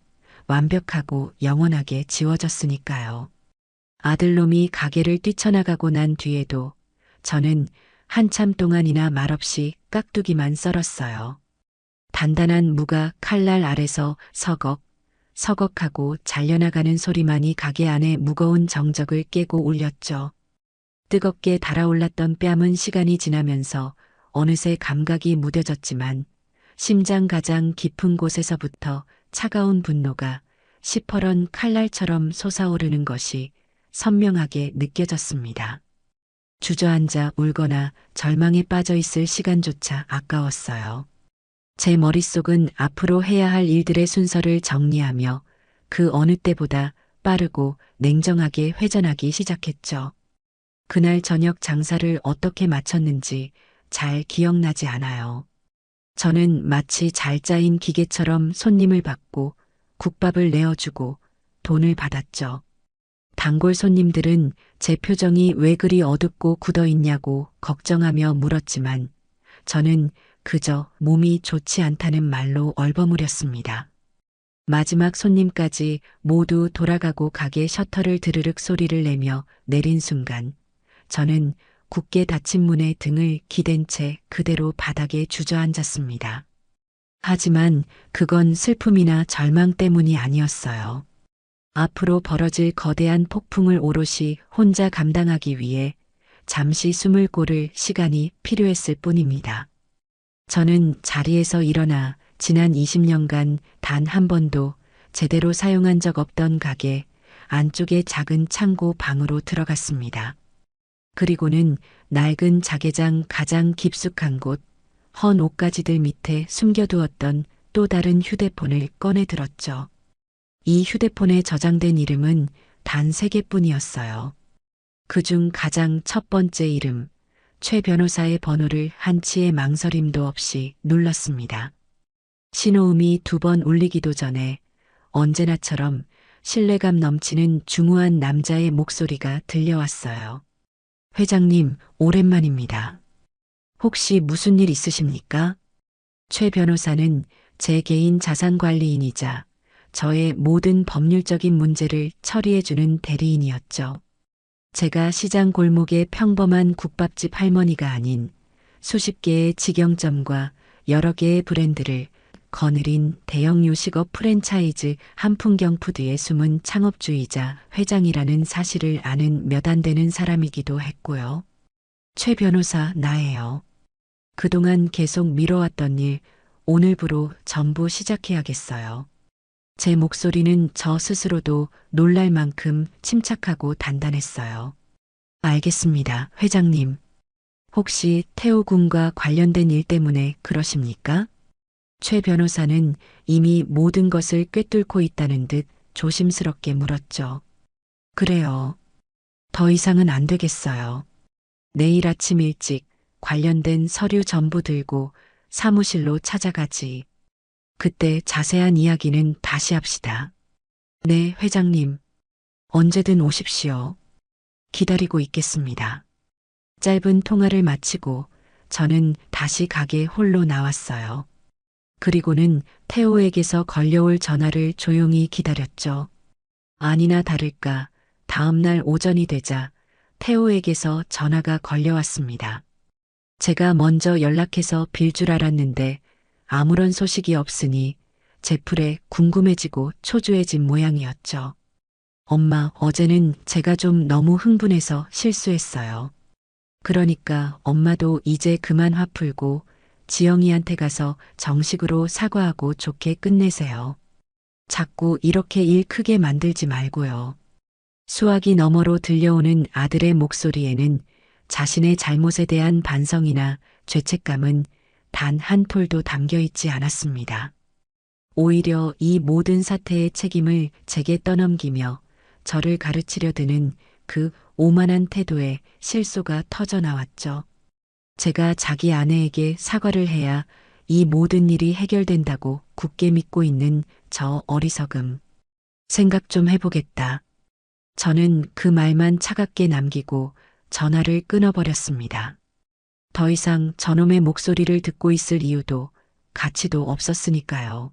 완벽하고 영원하게 지워졌으니까요. 아들놈이 가게를 뛰쳐나가고 난 뒤에도 저는 한참 동안이나 말없이 깍두기만 썰었어요. 단단한 무가 칼날 아래서 서걱, 서걱하고 잘려나가는 소리만이 가게 안에 무거운 정적을 깨고 울렸죠. 뜨겁게 달아올랐던 뺨은 시간이 지나면서 어느새 감각이 무뎌졌지만 심장 가장 깊은 곳에서부터 차가운 분노가 시퍼런 칼날처럼 솟아오르는 것이 선명하게 느껴졌습니다. 주저앉아 울거나 절망에 빠져 있을 시간조차 아까웠어요. 제 머릿속은 앞으로 해야 할 일들의 순서를 정리하며 그 어느 때보다 빠르고 냉정하게 회전하기 시작했죠. 그날 저녁 장사를 어떻게 마쳤는지 잘 기억나지 않아요. 저는 마치 잘 짜인 기계처럼 손님을 받고 국밥을 내어주고 돈을 받았죠. 단골 손님들은 제 표정이 왜 그리 어둡고 굳어 있냐고 걱정하며 물었지만 저는 그저 몸이 좋지 않다는 말로 얼버무렸습니다. 마지막 손님까지 모두 돌아가고 가게 셔터를 드르륵 소리를 내며 내린 순간 저는 굳게 닫힌 문에 등을 기댄 채 그대로 바닥에 주저앉았습니다. 하지만 그건 슬픔이나 절망 때문이 아니었어요. 앞으로 벌어질 거대한 폭풍을 오롯이 혼자 감당하기 위해 잠시 숨을 고를 시간이 필요했을 뿐입니다. 저는 자리에서 일어나 지난 20년간 단 한 번도 제대로 사용한 적 없던 가게 안쪽의 작은 창고 방으로 들어갔습니다. 그리고는 낡은 자개장 가장 깊숙한 곳, 헌 옷가지들 밑에 숨겨두었던 또 다른 휴대폰을 꺼내 들었죠. 이 휴대폰에 저장된 이름은 단 3개뿐이었어요. 그중 가장 첫 번째 이름, 최 변호사의 번호를 한치의 망설임도 없이 눌렀습니다. 신호음이 2번 울리기도 전에 언제나처럼 신뢰감 넘치는 중후한 남자의 목소리가 들려왔어요. 회장님, 오랜만입니다. 혹시 무슨 일 있으십니까? 최 변호사는 제 개인 자산관리인이자 저의 모든 법률적인 문제를 처리해주는 대리인이었죠. 제가 시장 골목의 평범한 국밥집 할머니가 아닌 수십 개의 직영점과 여러 개의 브랜드를 거느린 대형 요식업 프랜차이즈 한풍경푸드의 숨은 창업주이자 회장이라는 사실을 아는 몇 안 되는 사람이기도 했고요. 최 변호사, 나예요. 그동안 계속 미뤄왔던 일, 오늘부로 전부 시작해야겠어요. 제 목소리는 저 스스로도 놀랄 만큼 침착하고 단단했어요. 알겠습니다, 회장님. 혹시 태호 군과 관련된 일 때문에 그러십니까? 최 변호사는 이미 모든 것을 꿰뚫고 있다는 듯 조심스럽게 물었죠. 그래요. 더 이상은 안 되겠어요. 내일 아침 일찍 관련된 서류 전부 들고 사무실로 찾아가지. 그때 자세한 이야기는 다시 합시다. 네, 회장님. 언제든 오십시오. 기다리고 있겠습니다. 짧은 통화를 마치고 저는 다시 가게 홀로 나왔어요. 그리고는 태호에게서 걸려올 전화를 조용히 기다렸죠. 아니나 다를까 다음날 오전이 되자 태호에게서 전화가 걸려왔습니다. 제가 먼저 연락해서 빌 줄 알았는데 아무런 소식이 없으니 제 풀에 궁금해지고 초조해진 모양이었죠. 엄마, 어제는 제가 좀 너무 흥분해서 실수했어요. 그러니까 엄마도 이제 그만 화 풀고 지영이한테 가서 정식으로 사과하고 좋게 끝내세요. 자꾸 이렇게 일 크게 만들지 말고요. 수화기 너머로 들려오는 아들의 목소리에는 자신의 잘못에 대한 반성이나 죄책감은 단 한 톨도 담겨 있지 않았습니다. 오히려 이 모든 사태의 책임을 제게 떠넘기며 저를 가르치려 드는 그 오만한 태도에 실소가 터져 나왔죠. 제가 자기 아내에게 사과를 해야 이 모든 일이 해결된다고 굳게 믿고 있는 저 어리석음. 생각 좀 해보겠다. 저는 그 말만 차갑게 남기고 전화를 끊어버렸습니다. 더 이상 저놈의 목소리를 듣고 있을 이유도 가치도 없었으니까요.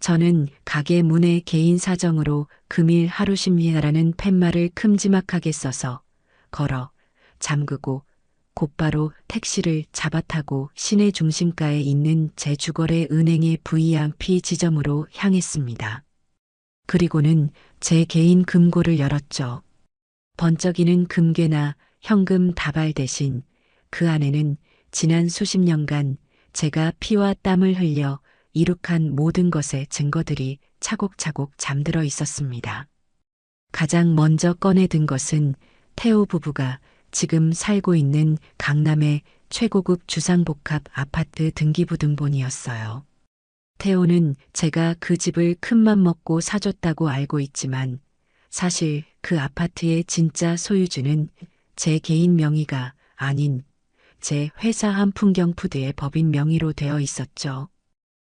저는 가게 문에 개인 사정으로 금일 하루 심리하라는 팻말을 큼지막하게 써서 걸어 잠그고 곧바로 택시를 잡아타고 시내 중심가에 있는 제 주거래 은행의 VIP 지점으로 향했습니다. 그리고는 제 개인 금고를 열었죠. 번쩍이는 금괴나 현금 다발 대신 그 안에는 지난 수십 년간 제가 피와 땀을 흘려 이룩한 모든 것의 증거들이 차곡차곡 잠들어 있었습니다. 가장 먼저 꺼내든 것은 태호 부부가 지금 살고 있는 강남의 최고급 주상복합 아파트 등기부등본이었어요. 태호는 제가 그 집을 큰맘 먹고 사줬다고 알고 있지만 사실 그 아파트의 진짜 소유주는 제 개인 명의가 아닌 제 회사 한풍경푸드의 법인 명의로 되어 있었죠.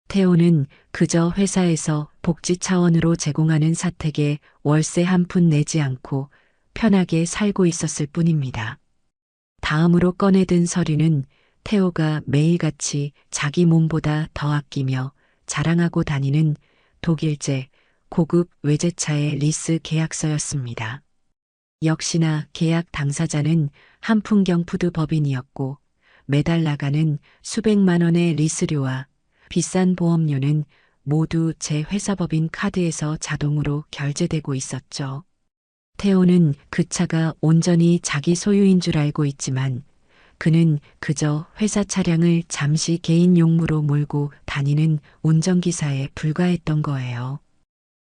태호는 그저 회사에서 복지 차원으로 제공하는 사택에 월세 한 푼 내지 않고 편하게 살고 있었을 뿐입니다. 다음으로 꺼내든 서류는 태호가 매일같이 자기 몸보다 더 아끼며 자랑하고 다니는 독일제 고급 외제차의 리스 계약서였습니다. 역시나 계약 당사자는 한풍경푸드 법인이었고 매달 나가는 수백만 원의 리스료와 비싼 보험료는 모두 제 회사 법인 카드에서 자동으로 결제되고 있었죠. 태호는 그 차가 온전히 자기 소유인 줄 알고 있지만 그는 그저 회사 차량을 잠시 개인 용무로 몰고 다니는 운전기사에 불과했던 거예요.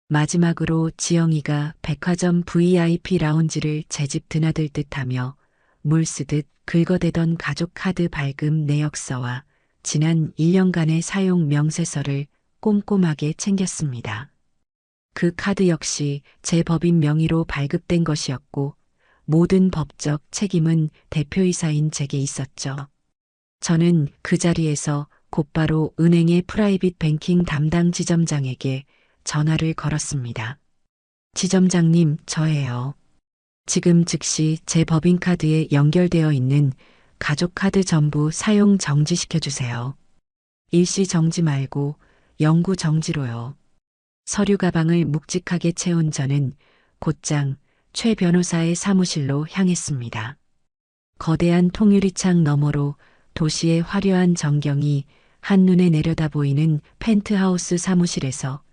마지막으로 지영이가 백화점 VIP 라운지를 제 집 드나들 듯하며 물 쓰듯 긁어대던 가족 카드 발급 내역서와 지난 1년간의 사용 명세서를 꼼꼼하게 챙겼습니다. 그 카드 역시 제 법인 명의로 발급된 것이었고 모든 법적 책임은 대표이사인 제게 있었죠. 저는 그 자리에서 곧바로 은행의 프라이빗 뱅킹 담당 지점장에게 전화를 걸었습니다. 지점장님, 저예요. 지금 즉시 제 법인카드에 연결되어 있는 가족카드 전부 사용 정지시켜 주세요. 일시 정지 말고 영구 정지로요. 서류 가방을 묵직하게 채운 저는 곧장 최 변호사의 사무실로 향했습니다. 거대한 통유리창 너머로 도시의 화려한 전경이 한눈에 내려다 보이는 펜트하우스 사무실에서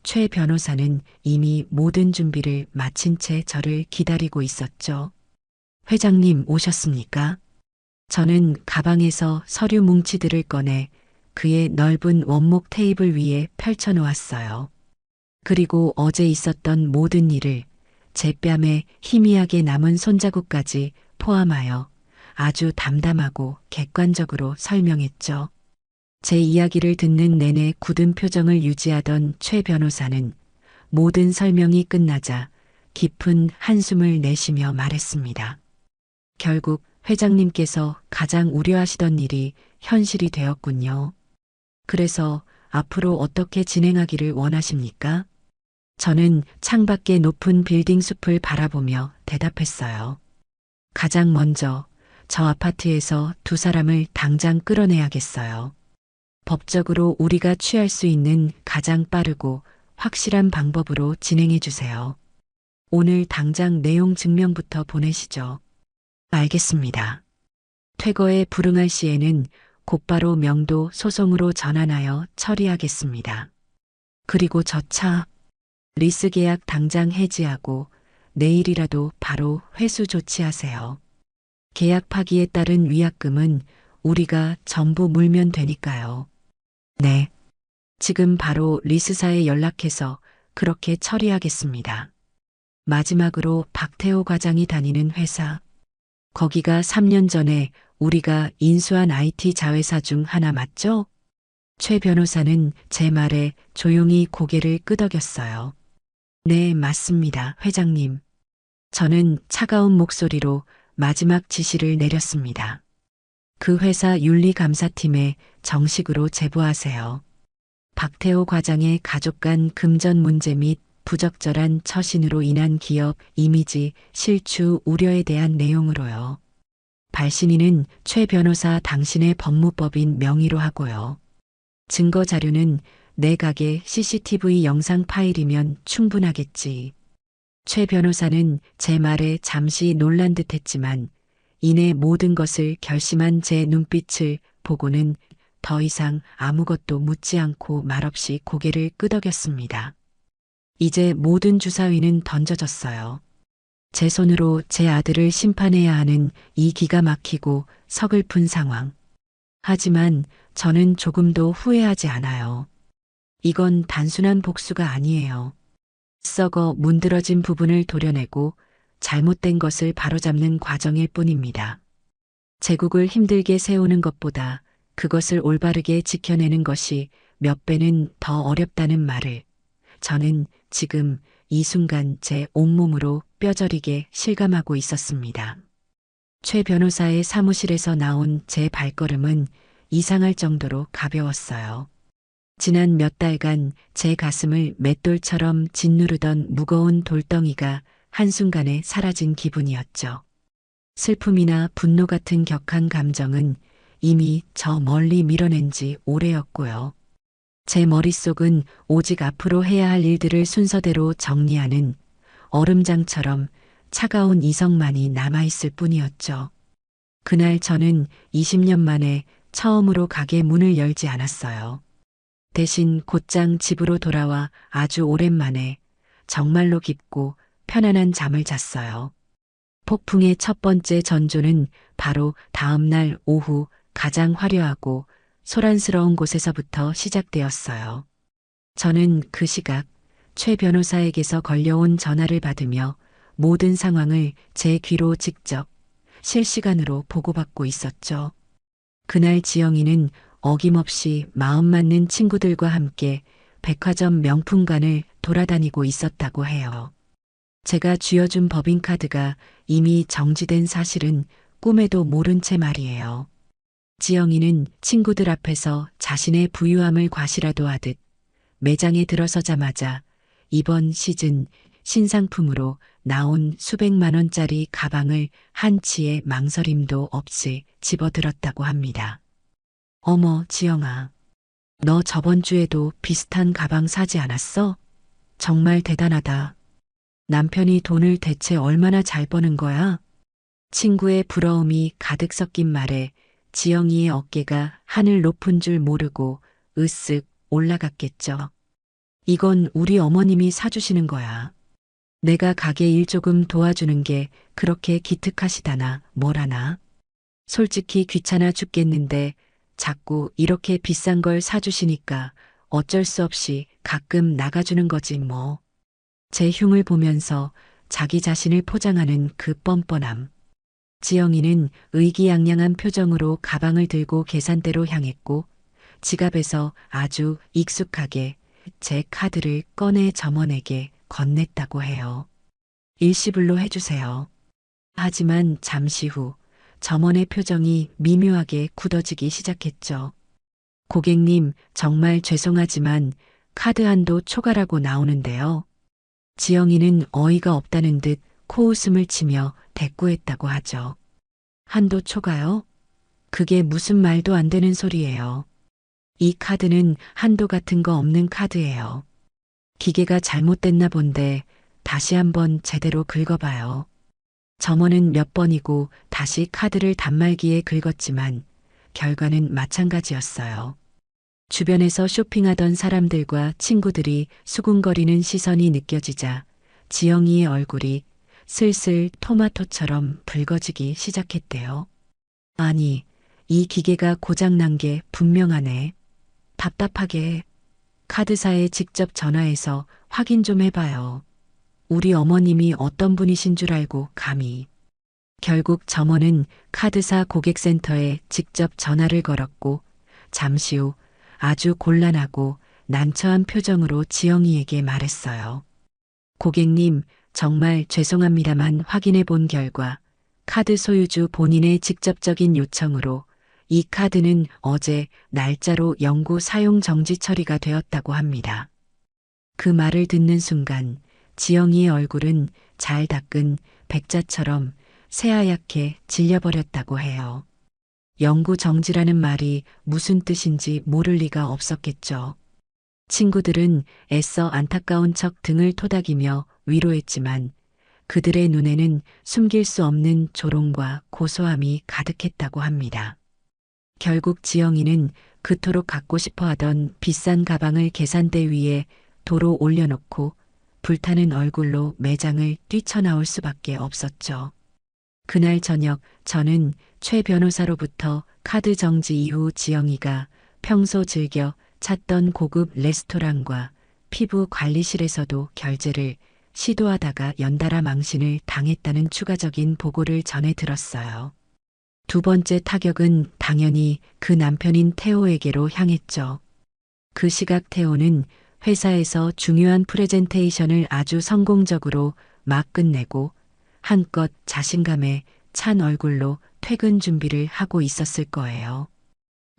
최 변호사는 이미 모든 준비를 마친 채 저를 기다리고 있었죠. 회장님 오셨습니까? 저는 가방에서 서류 뭉치들을 꺼내 그의 넓은 원목 테이블 위에 펼쳐 놓았어요. 그리고 어제 있었던 모든 일을 제 뺨에 희미하게 남은 손자국까지 포함하여 아주 담담하고 객관적으로 설명했죠. 제 이야기를 듣는 내내 굳은 표정을 유지하던 최 변호사는 모든 설명이 끝나자 깊은 한숨을 내쉬며 말했습니다. 결국 회장님께서 가장 우려하시던 일이 현실이 되었군요. 그래서 앞으로 어떻게 진행하기를 원하십니까? 저는 창밖의 높은 빌딩 숲을 바라보며 대답했어요. 가장 먼저 저 아파트에서 두 사람을 당장 끌어내야겠어요. 법적으로 우리가 취할 수 있는 가장 빠르고 확실한 방법으로 진행해 주세요. 오늘 당장 내용 증명부터 보내시죠. 알겠습니다. 퇴거에 불응할 시에는 곧바로 명도 소송으로 전환하여 처리하겠습니다. 그리고 저 차, 리스 계약 당장 해지하고 내일이라도 바로 회수 조치하세요. 계약 파기에 따른 위약금은 우리가 전부 물면 되니까요. 네. 지금 바로 리스사에 연락해서 그렇게 처리하겠습니다. 마지막으로 박태호 과장이 다니는 회사. 거기가 3년 전에 우리가 인수한 IT 자회사 중 하나 맞죠? 최 변호사는 제 말에 조용히 고개를 끄덕였어요. 네, 맞습니다, 회장님. 저는 차가운 목소리로 마지막 지시를 내렸습니다. 그 회사 윤리감사팀에 정식으로 제보하세요. 박태호 과장의 가족 간 금전 문제 및 부적절한 처신으로 인한 기업 이미지 실추 우려에 대한 내용으로요. 발신인은 최 변호사 당신의 법무법인 명의로 하고요. 증거 자료는 내 가게 CCTV 영상 파일이면 충분하겠지. 최 변호사는 제 말에 잠시 놀란 듯 했지만 이내 모든 것을 결심한 제 눈빛을 보고는 더 이상 아무것도 묻지 않고 말없이 고개를 끄덕였습니다. 이제 모든 주사위는 던져졌어요. 제 손으로 제 아들을 심판해야 하는 이 기가 막히고 서글픈 상황. 하지만 저는 조금도 후회하지 않아요. 이건 단순한 복수가 아니에요. 썩어 문드러진 부분을 도려내고 잘못된 것을 바로잡는 과정일 뿐입니다. 제국을 힘들게 세우는 것보다 그것을 올바르게 지켜내는 것이 몇 배는 더 어렵다는 말을 저는 지금 이 순간 제 온몸으로 뼈저리게 실감하고 있었습니다. 최 변호사의 사무실에서 나온 제 발걸음은 이상할 정도로 가벼웠어요. 지난 몇 달간 제 가슴을 맷돌처럼 짓누르던 무거운 돌덩이가 한순간에 사라진 기분이었죠. 슬픔이나 분노 같은 격한 감정은 이미 저 멀리 밀어낸 지 오래였고요. 제 머릿속은 오직 앞으로 해야 할 일들을 순서대로 정리하는 얼음장처럼 차가운 이성만이 남아있을 뿐이었죠. 그날 저는 20년 만에 처음으로 가게 문을 열지 않았어요. 대신 곧장 집으로 돌아와 아주 오랜만에 정말로 깊고 편안한 잠을 잤어요. 폭풍의 첫 번째 전조는 바로 다음 날 오후 가장 화려하고 소란스러운 곳에서부터 시작되었어요. 저는 그 시각 최 변호사에게서 걸려온 전화를 받으며 모든 상황을 제 귀로 직접 실시간으로 보고받고 있었죠. 그날 지영이는 어김없이 마음 맞는 친구들과 함께 백화점 명품관을 돌아다니고 있었다고 해요. 제가 쥐어준 법인카드가 이미 정지된 사실은 꿈에도 모른 채 말이에요. 지영이는 친구들 앞에서 자신의 부유함을 과시라도 하듯 매장에 들어서자마자 이번 시즌 신상품으로 나온 수백만 원짜리 가방을 한치의 망설임도 없이 집어들었다고 합니다. 어머, 지영아. 너 저번 주에도 비슷한 가방 사지 않았어? 정말 대단하다. 남편이 돈을 대체 얼마나 잘 버는 거야? 친구의 부러움이 가득 섞인 말에 지영이의 어깨가 하늘 높은 줄 모르고 으쓱 올라갔겠죠. 이건 우리 어머님이 사주시는 거야. 내가 가게 일 조금 도와주는 게 그렇게 기특하시다나 뭐라나. 솔직히 귀찮아 죽겠는데 자꾸 이렇게 비싼 걸 사주시니까 어쩔 수 없이 가끔 나가주는 거지 뭐. 제 흉을 보면서 자기 자신을 포장하는 그 뻔뻔함. 지영이는 의기양양한 표정으로 가방을 들고 계산대로 향했고 지갑에서 아주 익숙하게 제 카드를 꺼내 점원에게 건넸다고 해요. 일시불로 해주세요. 하지만 잠시 후 점원의 표정이 미묘하게 굳어지기 시작했죠. 고객님, 정말 죄송하지만 카드 한도 초과라고 나오는데요. 지영이는 어이가 없다는 듯 코웃음을 치며 대꾸했다고 하죠. 한도 초과요? 그게 무슨 말도 안 되는 소리예요. 이 카드는 한도 같은 거 없는 카드예요. 기계가 잘못됐나 본데 다시 한번 제대로 긁어봐요. 점원은 몇 번이고 다시 카드를 단말기에 긁었지만 결과는 마찬가지였어요. 주변에서 쇼핑하던 사람들과 친구들이 수군거리는 시선이 느껴지자 지영이의 얼굴이 슬슬 토마토처럼 붉어지기 시작했대요. 아니, 이 기계가 고장난 게 분명하네. 답답하게 카드사에 직접 전화해서 확인 좀 해봐요. 우리 어머님이 어떤 분이신 줄 알고 감히. 결국 점원은 카드사 고객센터에 직접 전화를 걸었고 잠시 후 아주 곤란하고 난처한 표정으로 지영이에게 말했어요. 고객님, 정말 죄송합니다만 확인해 본 결과 카드 소유주 본인의 직접적인 요청으로 이 카드는 어제 날짜로 영구 사용 정지 처리가 되었다고 합니다. 그 말을 듣는 순간 지영이의 얼굴은 잘 닦은 백자처럼 새하얗게 질려버렸다고 해요. 영구 정지라는 말이 무슨 뜻인지 모를 리가 없었겠죠. 친구들은 애써 안타까운 척 등을 토닥이며 위로했지만 그들의 눈에는 숨길 수 없는 조롱과 고소함이 가득했다고 합니다. 결국 지영이는 그토록 갖고 싶어 하던 비싼 가방을 계산대 위에 도로 올려놓고 불타는 얼굴로 매장을 뛰쳐나올 수밖에 없었죠. 그날 저녁 저는 최 변호사로부터 카드 정지 이후 지영이가 평소 즐겨 찾던 고급 레스토랑과 피부 관리실에서도 결제를 시도하다가 연달아 망신을 당했다는 추가적인 보고를 전해 들었어요. 두 번째 타격은 당연히 그 남편인 태호에게로 향했죠. 그 시각 태호는 회사에서 중요한 프레젠테이션을 아주 성공적으로 막 끝내고 한껏 자신감에 찬 얼굴로 퇴근 준비를 하고 있었을 거예요.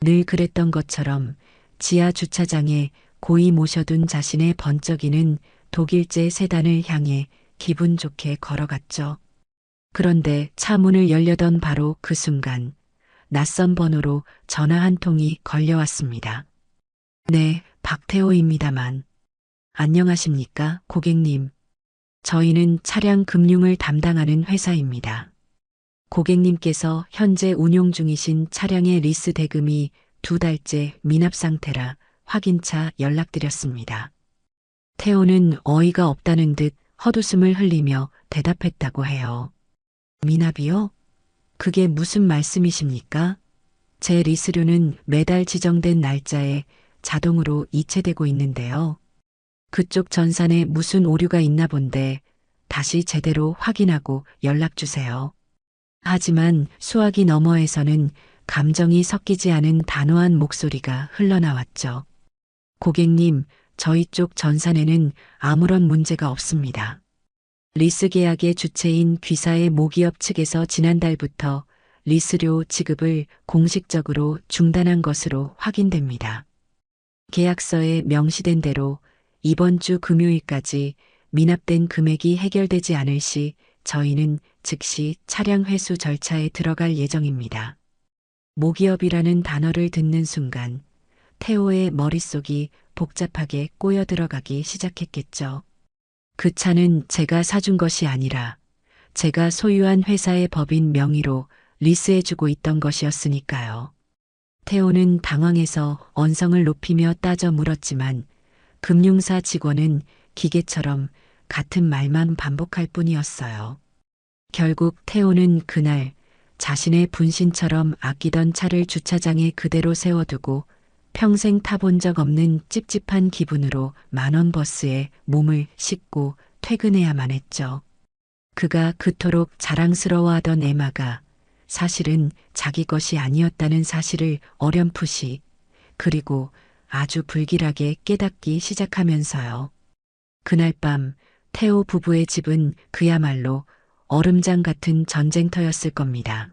늘 그랬던 것처럼 지하 주차장에 고이 모셔둔 자신의 번쩍이는 독일제 세단을 향해 기분 좋게 걸어갔죠. 그런데 차 문을 열려던 바로 그 순간 낯선 번호로 전화 한 통이 걸려왔습니다. 네, 박태호입니다만. 안녕하십니까, 고객님. 저희는 차량 금융을 담당하는 회사입니다. 고객님께서 현재 운용 중이신 차량의 리스 대금이 2달째 미납 상태라 확인차 연락드렸습니다. 태호는 어이가 없다는 듯 헛웃음을 흘리며 대답했다고 해요. 미납이요? 그게 무슨 말씀이십니까? 제 리스료는 매달 지정된 날짜에 자동으로 이체되고 있는데요. 그쪽 전산에 무슨 오류가 있나 본데 다시 제대로 확인하고 연락 주세요. 하지만 수화기 너머에서는 감정이 섞이지 않은 단호한 목소리가 흘러나왔죠. 고객님, 저희 쪽 전산에는 아무런 문제가 없습니다. 리스 계약의 주체인 귀사의 모기업 측에서 지난달부터 리스료 지급을 공식적으로 중단한 것으로 확인됩니다. 계약서에 명시된 대로 이번 주 금요일까지 미납된 금액이 해결되지 않을 시 저희는 즉시 차량 회수 절차에 들어갈 예정입니다. 모기업이라는 단어를 듣는 순간 태호의 머릿속이 복잡하게 꼬여 들어가기 시작했겠죠. 그 차는 제가 사준 것이 아니라 제가 소유한 회사의 법인 명의로 리스해주고 있던 것이었으니까요. 태호는 당황해서 언성을 높이며 따져 물었지만 금융사 직원은 기계처럼 같은 말만 반복할 뿐이었어요. 결국 태호는 그날 자신의 분신처럼 아끼던 차를 주차장에 그대로 세워두고 평생 타본 적 없는 찝찝한 기분으로 만원 버스에 몸을 싣고 퇴근해야만 했죠. 그가 그토록 자랑스러워하던 에마가 사실은 자기 것이 아니었다는 사실을 어렴풋이 그리고 아주 불길하게 깨닫기 시작하면서요. 그날 밤 태호 부부의 집은 그야말로 얼음장 같은 전쟁터였을 겁니다.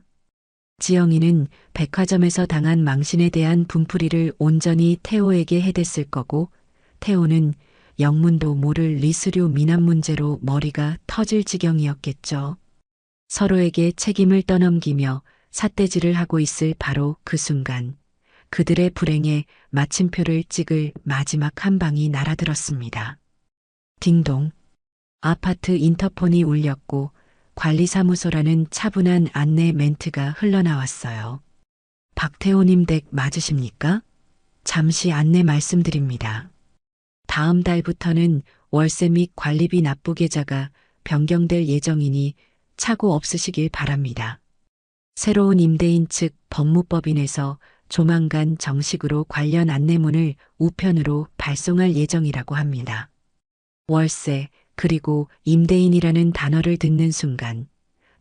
지영이는 백화점에서 당한 망신에 대한 분풀이를 온전히 태호에게 해댔을 거고 태호는 영문도 모를 리스료 미납 문제로 머리가 터질 지경이었겠죠. 서로에게 책임을 떠넘기며 삿대질을 하고 있을 바로 그 순간 그들의 불행에 마침표를 찍을 마지막 한 방이 날아들었습니다. 딩동. 아파트 인터폰이 울렸고 관리사무소라는 차분한 안내 멘트가 흘러나왔어요. 박태호님 댁 맞으십니까? 잠시 안내 말씀드립니다. 다음 달부터는 월세 및 관리비 납부 계좌가 변경될 예정이니 착오 없으시길 바랍니다. 새로운 임대인 측 법무법인에서 조만간 정식으로 관련 안내문을 우편으로 발송할 예정이라고 합니다. 월세 그리고 임대인이라는 단어를 듣는 순간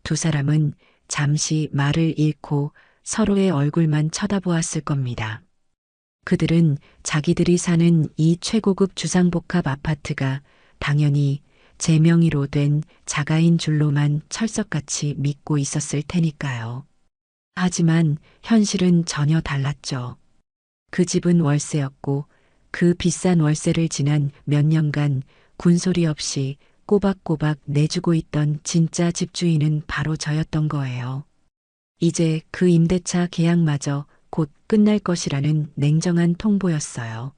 두 사람은 잠시 말을 잃고 서로의 얼굴만 쳐다보았을 겁니다. 그들은 자기들이 사는 이 최고급 주상복합 아파트가 당연히 제 명의로 된 자가인 줄로만 철석같이 믿고 있었을 테니까요. 하지만 현실은 전혀 달랐죠. 그 집은 월세였고 그 비싼 월세를 지난 몇 년간 군소리 없이 꼬박꼬박 내주고 있던 진짜 집주인은 바로 저였던 거예요. 이제 그 임대차 계약마저 곧 끝날 것이라는 냉정한 통보였어요.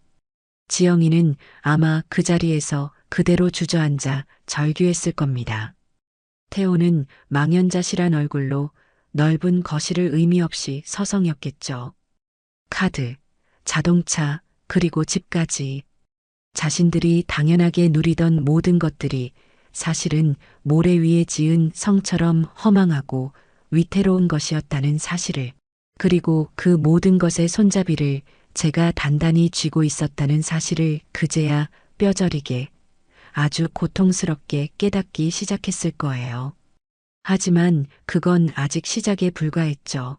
지영이는 아마 그 자리에서 그대로 주저앉아 절규했을 겁니다. 태호는 망연자실한 얼굴로 넓은 거실을 의미 없이 서성였겠죠. 카드, 자동차, 그리고 집까지. 자신들이 당연하게 누리던 모든 것들이 사실은 모래 위에 지은 성처럼 허망하고 위태로운 것이었다는 사실을, 그리고 그 모든 것의 손잡이를 제가 단단히 쥐고 있었다는 사실을 그제야 뼈저리게 아주 고통스럽게 깨닫기 시작했을 거예요. 하지만 그건 아직 시작에 불과했죠.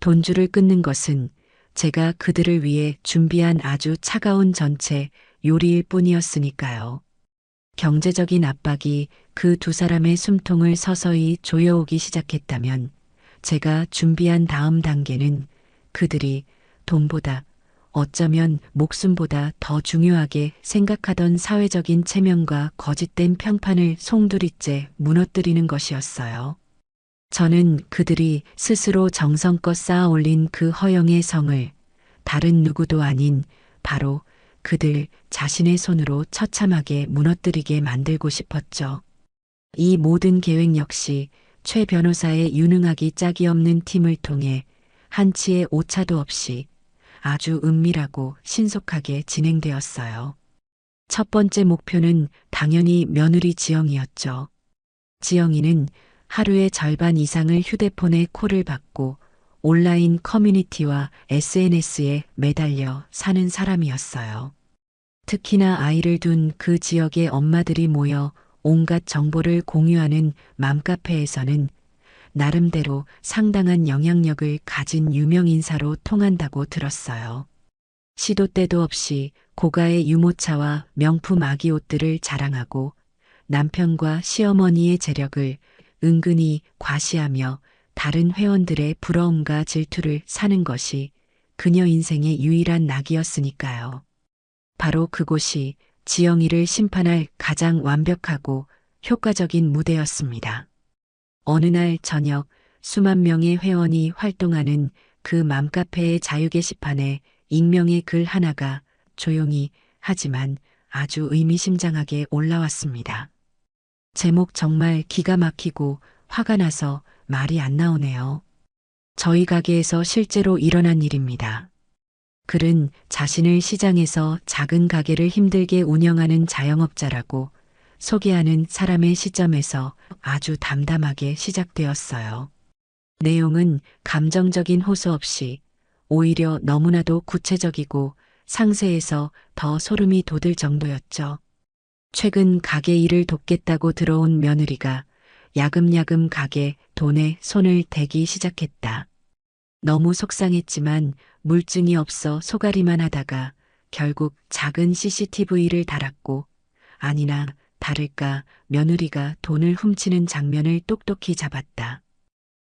돈줄을 끊는 것은 제가 그들을 위해 준비한 아주 차가운 전체 요리일 뿐이었으니까요. 경제적인 압박이 그 두 사람의 숨통을 서서히 조여오기 시작했다면 제가 준비한 다음 단계는 그들이 돈보다 어쩌면 목숨보다 더 중요하게 생각하던 사회적인 체면과 거짓된 평판을 송두리째 무너뜨리는 것이었어요. 저는 그들이 스스로 정성껏 쌓아 올린 그 허영의 성을 다른 누구도 아닌 바로 그들 자신의 손으로 처참하게 무너뜨리게 만들고 싶었죠. 이 모든 계획 역시 최 변호사의 유능하기 짝이 없는 팀을 통해 한치의 오차도 없이 아주 은밀하고 신속하게 진행되었어요. 첫 번째 목표는 당연히 며느리 지영이었죠. 지영이는 하루의 절반 이상을 휴대폰에 콜을 받고 온라인 커뮤니티와 SNS에 매달려 사는 사람이었어요. 특히나 아이를 둔 그 지역의 엄마들이 모여 온갖 정보를 공유하는 맘카페에서는 나름대로 상당한 영향력을 가진 유명 인사로 통한다고 들었어요. 시도 때도 없이 고가의 유모차와 명품 아기 옷들을 자랑하고 남편과 시어머니의 재력을 은근히 과시하며 다른 회원들의 부러움과 질투를 사는 것이 그녀 인생의 유일한 낙이었으니까요. 바로 그곳이 지영이를 심판할 가장 완벽하고 효과적인 무대였습니다. 어느 날 저녁 수만 명의 회원이 활동하는 그 맘카페의 자유 게시판에 익명의 글 하나가 조용히 하지만 아주 의미심장하게 올라왔습니다. 제목 정말 기가 막히고 화가 나서 말이 안 나오네요. 저희 가게에서 실제로 일어난 일입니다. 글은 자신을 시장에서 작은 가게를 힘들게 운영하는 자영업자라고 소개하는 사람의 시점에서 아주 담담하게 시작되었어요. 내용은 감정적인 호소 없이 오히려 너무나도 구체적이고 상세해서 더 소름이 돋을 정도였죠. 최근 가게 일을 돕겠다고 들어온 며느리가 야금야금 가게 돈에 손을 대기 시작했다. 너무 속상했지만 물증이 없어 소가리만 하다가 결국 작은 CCTV를 달았고 아니나 다를까 며느리가 돈을 훔치는 장면을 똑똑히 잡았다.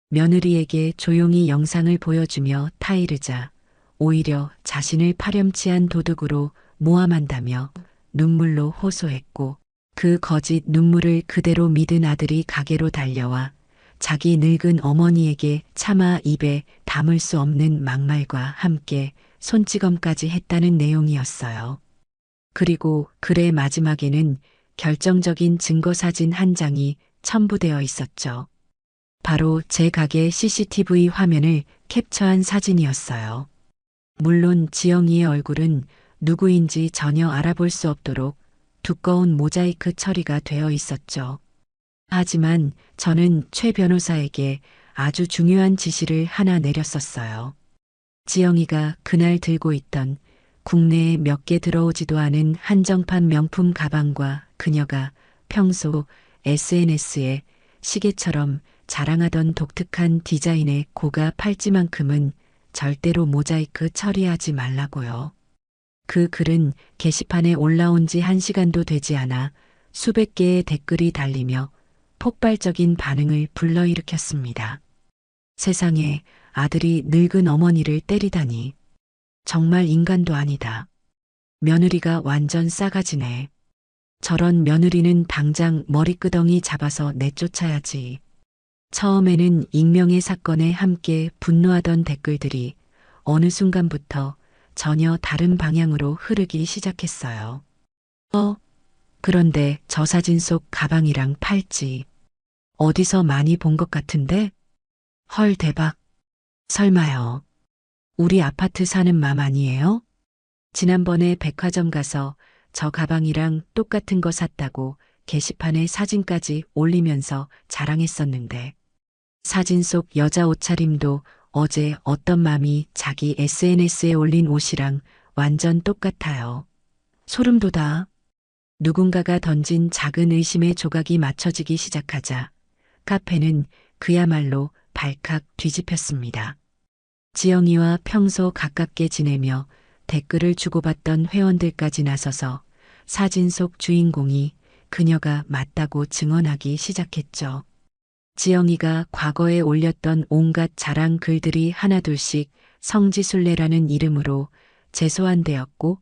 며느리에게 조용히 영상을 보여주며 타이르자 오히려 자신을 파렴치한 도둑으로 모함한다며 눈물로 호소했고 그 거짓 눈물을 그대로 믿은 아들이 가게로 달려와 자기 늙은 어머니에게 차마 입에 담을 수 없는 막말과 함께 손찌검까지 했다는 내용이었어요. 그리고 글의 마지막에는 결정적인 증거 사진 한 장이 첨부되어 있었죠. 바로 제 가게 CCTV 화면을 캡처한 사진이었어요. 물론 지영이의 얼굴은 누구인지 전혀 알아볼 수 없도록 두꺼운 모자이크 처리가 되어 있었죠. 하지만 저는 최 변호사에게 아주 중요한 지시를 하나 내렸었어요. 지영이가 그날 들고 있던 국내에 몇 개 들어오지도 않은 한정판 명품 가방과 그녀가 평소 SNS에 시계처럼 자랑하던 독특한 디자인의 고가 팔찌만큼은 절대로 모자이크 처리하지 말라고요. 그 글은 게시판에 올라온 지 1시간도 되지 않아 수백 개의 댓글이 달리며 폭발적인 반응을 불러일으켰습니다. 세상에 아들이 늙은 어머니를 때리다니. 정말 인간도 아니다. 며느리가 완전 싸가지네. 저런 며느리는 당장 머리끄덩이 잡아서 내쫓아야지. 처음에는 익명의 사건에 함께 분노하던 댓글들이 어느 순간부터 전혀 다른 방향으로 흐르기 시작했어요. 그런데 저 사진 속 가방이랑 팔찌. 어디서 많이 본 것 같은데? 헐 대박. 설마요. 우리 아파트 사는 맘 아니에요? 지난번에 백화점 가서 저 가방이랑 똑같은 거 샀다고 게시판에 사진까지 올리면서 자랑했었는데 사진 속 여자 옷차림도 어제 어떤 맘이 자기 SNS에 올린 옷이랑 완전 똑같아요. 소름 돋아. 누군가가 던진 작은 의심의 조각이 맞춰지기 시작하자 카페는 그야말로 발칵 뒤집혔습니다. 지영이와 평소 가깝게 지내며 댓글을 주고받던 회원들까지 나서서 사진 속 주인공이 그녀가 맞다고 증언하기 시작했죠. 지영이가 과거에 올렸던 온갖 자랑 글들이 하나둘씩 성지순례라는 이름으로 재소환되었고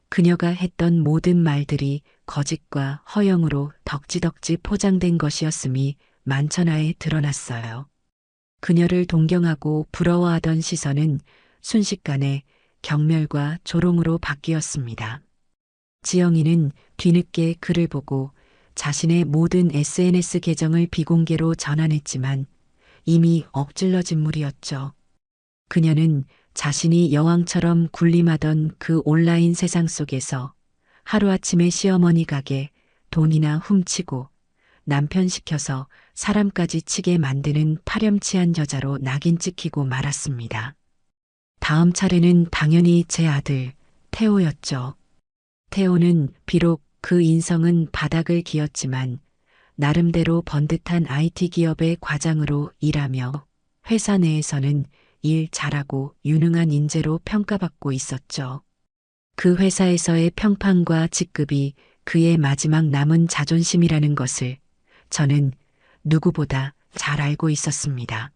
그녀가 했던 모든 말들이 거짓과 허영으로 덕지덕지 포장된 것이었음이 만천하에 드러났어요. 그녀를 동경하고 부러워하던 시선은 순식간에 경멸과 조롱으로 바뀌었습니다. 지영이는 뒤늦게 글을 보고 자신의 모든 SNS 계정을 비공개로 전환했지만 이미 엎질러진 물이었죠. 그녀는 자신이 여왕처럼 군림하던 그 온라인 세상 속에서 하루아침에 시어머니 가게 돈이나 훔치고 남편 시켜서 사람까지 치게 만드는 파렴치한 여자로 낙인 찍히고 말았습니다. 다음 차례는 당연히 제 아들 태호였죠. 태호는 비록 그 인성은 바닥을 기었지만 나름대로 번듯한 IT 기업의 과장으로 일하며 회사 내에서는 일 잘하고 유능한 인재로 평가받고 있었죠. 그 회사에서의 평판과 직급이 그의 마지막 남은 자존심이라는 것을 저는 누구보다 잘 알고 있었습니다.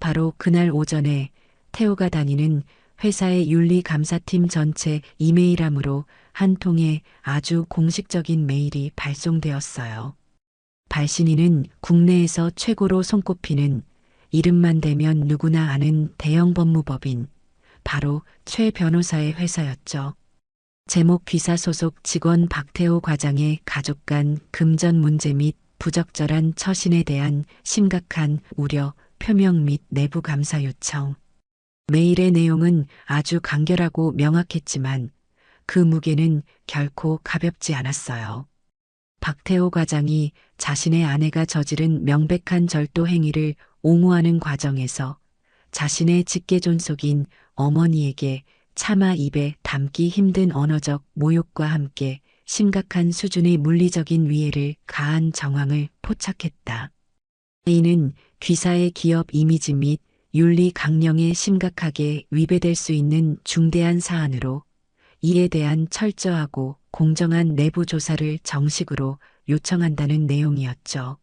바로 그날 오전에 태호가 다니는 회사의 윤리감사팀 전체 이메일함으로 한 통의 아주 공식적인 메일이 발송되었어요. 발신인은 국내에서 최고로 손꼽히는 이름만 대면 누구나 아는 대형 법무법인 바로 최 변호사의 회사였죠. 제목 귀사 소속 직원 박태호 과장의 가족 간 금전 문제 및 부적절한 처신에 대한 심각한 우려 표명 및 내부 감사 요청. 메일의 내용은 아주 간결하고 명확했지만 그 무게는 결코 가볍지 않았어요. 박태호 과장이 자신의 아내가 저지른 명백한 절도 행위를 옹호하는 과정에서 자신의 직계존속인 어머니에게 차마 입에 담기 힘든 언어적 모욕과 함께 심각한 수준의 물리적인 위해를 가한 정황을 포착했다. 이는 귀사의 기업 이미지 및 윤리 강령에 심각하게 위배될 수 있는 중대한 사안으로 이에 대한 철저하고 공정한 내부 조사를 정식으로 요청한다는 내용이었죠.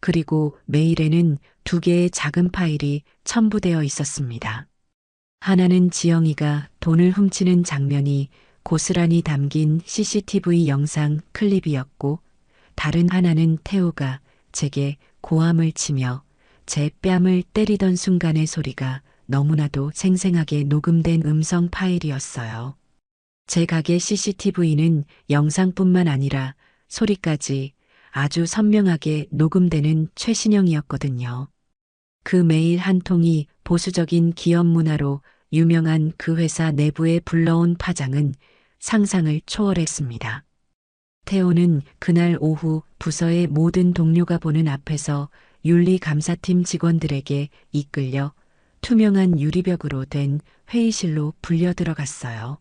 그리고 메일에는 두 개의 작은 파일이 첨부되어 있었습니다. 하나는 지영이가 돈을 훔치는 장면이 고스란히 담긴 CCTV 영상 클립이었고, 다른 하나는 태호가 제게 고함을 치며 제 뺨을 때리던 순간의 소리가 너무나도 생생하게 녹음된 음성 파일이었어요. 제 가게 CCTV는 영상뿐만 아니라 소리까지 아주 선명하게 녹음되는 최신형이었거든요. 그 메일 한 통이 보수적인 기업 문화로 유명한 그 회사 내부에 불러온 파장은 상상을 초월했습니다. 태호는 그날 오후 부서의 모든 동료가 보는 앞에서 윤리감사팀 직원들에게 이끌려 투명한 유리벽으로 된 회의실로 불려 들어갔어요.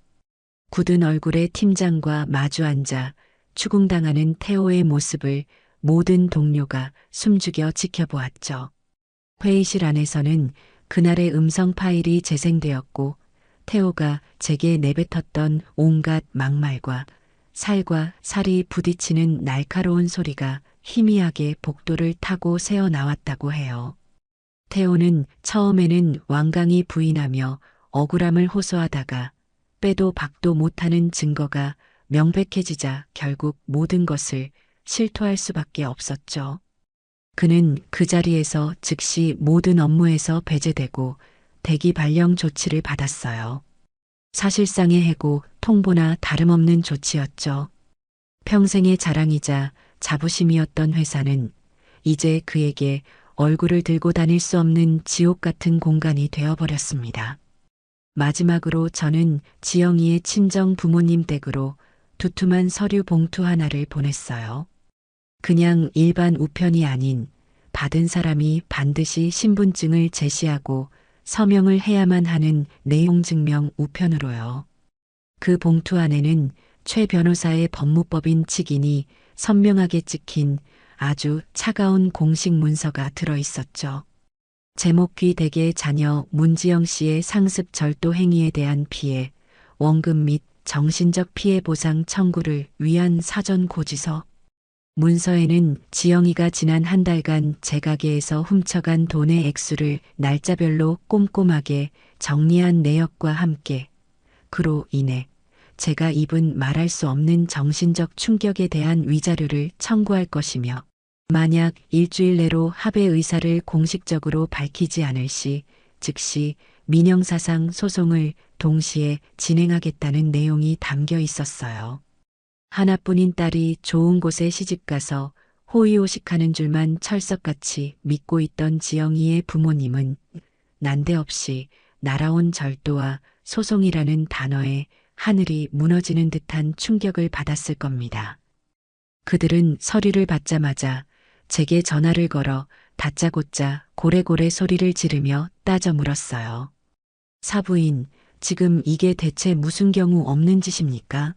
굳은 얼굴의 팀장과 마주 앉아 추궁당하는 태호의 모습을 모든 동료가 숨죽여 지켜보았죠. 회의실 안에서는 그날의 음성 파일이 재생되었고, 태호가 제게 내뱉었던 온갖 막말과 살과 살이 부딪히는 날카로운 소리가 희미하게 복도를 타고 새어 나왔다고 해요. 태호는 처음에는 완강히 부인하며 억울함을 호소하다가 빼도 박도 못하는 증거가 명백해지자 결국 모든 것을 실토할 수밖에 없었죠. 그는 그 자리에서 즉시 모든 업무에서 배제되고 대기 발령 조치를 받았어요. 사실상의 해고, 통보나 다름없는 조치였죠. 평생의 자랑이자 자부심이었던 회사는 이제 그에게 얼굴을 들고 다닐 수 없는 지옥 같은 공간이 되어버렸습니다. 마지막으로 저는 지영이의 친정 부모님 댁으로 두툼한 서류 봉투 하나를 보냈어요. 그냥 일반 우편이 아닌 받은 사람이 반드시 신분증을 제시하고 서명을 해야만 하는 내용 증명 우편으로요. 그 봉투 안에는 최 변호사의 법무법인 직인이 선명하게 찍힌 아주 차가운 공식 문서가 들어 있었죠. 제목귀 댁의 자녀 문지영 씨의 상습 절도 행위에 대한 피해, 원금 및 정신적 피해 보상 청구를 위한 사전 고지서. 문서에는 지영이가 지난 한 달간 제 가게에서 훔쳐간 돈의 액수를 날짜별로 꼼꼼하게 정리한 내역과 함께 그로 인해 제가 입은 말할 수 없는 정신적 충격에 대한 위자료를 청구할 것이며, 만약 일주일 내로 합의 의사를 공식적으로 밝히지 않을 시 즉시 민형사상 소송을 동시에 진행하겠다는 내용이 담겨 있었어요. 하나뿐인 딸이 좋은 곳에 시집가서 호의호식하는 줄만 철석같이 믿고 있던 지영이의 부모님은 난데없이 날아온 절도와 소송이라는 단어에 하늘이 무너지는 듯한 충격을 받았을 겁니다. 그들은 서류를 받자마자 제게 전화를 걸어 다짜고짜 고래고래 소리를 지르며 따져 물었어요. 사부인, 지금 이게 대체 무슨 경우 없는 짓입니까?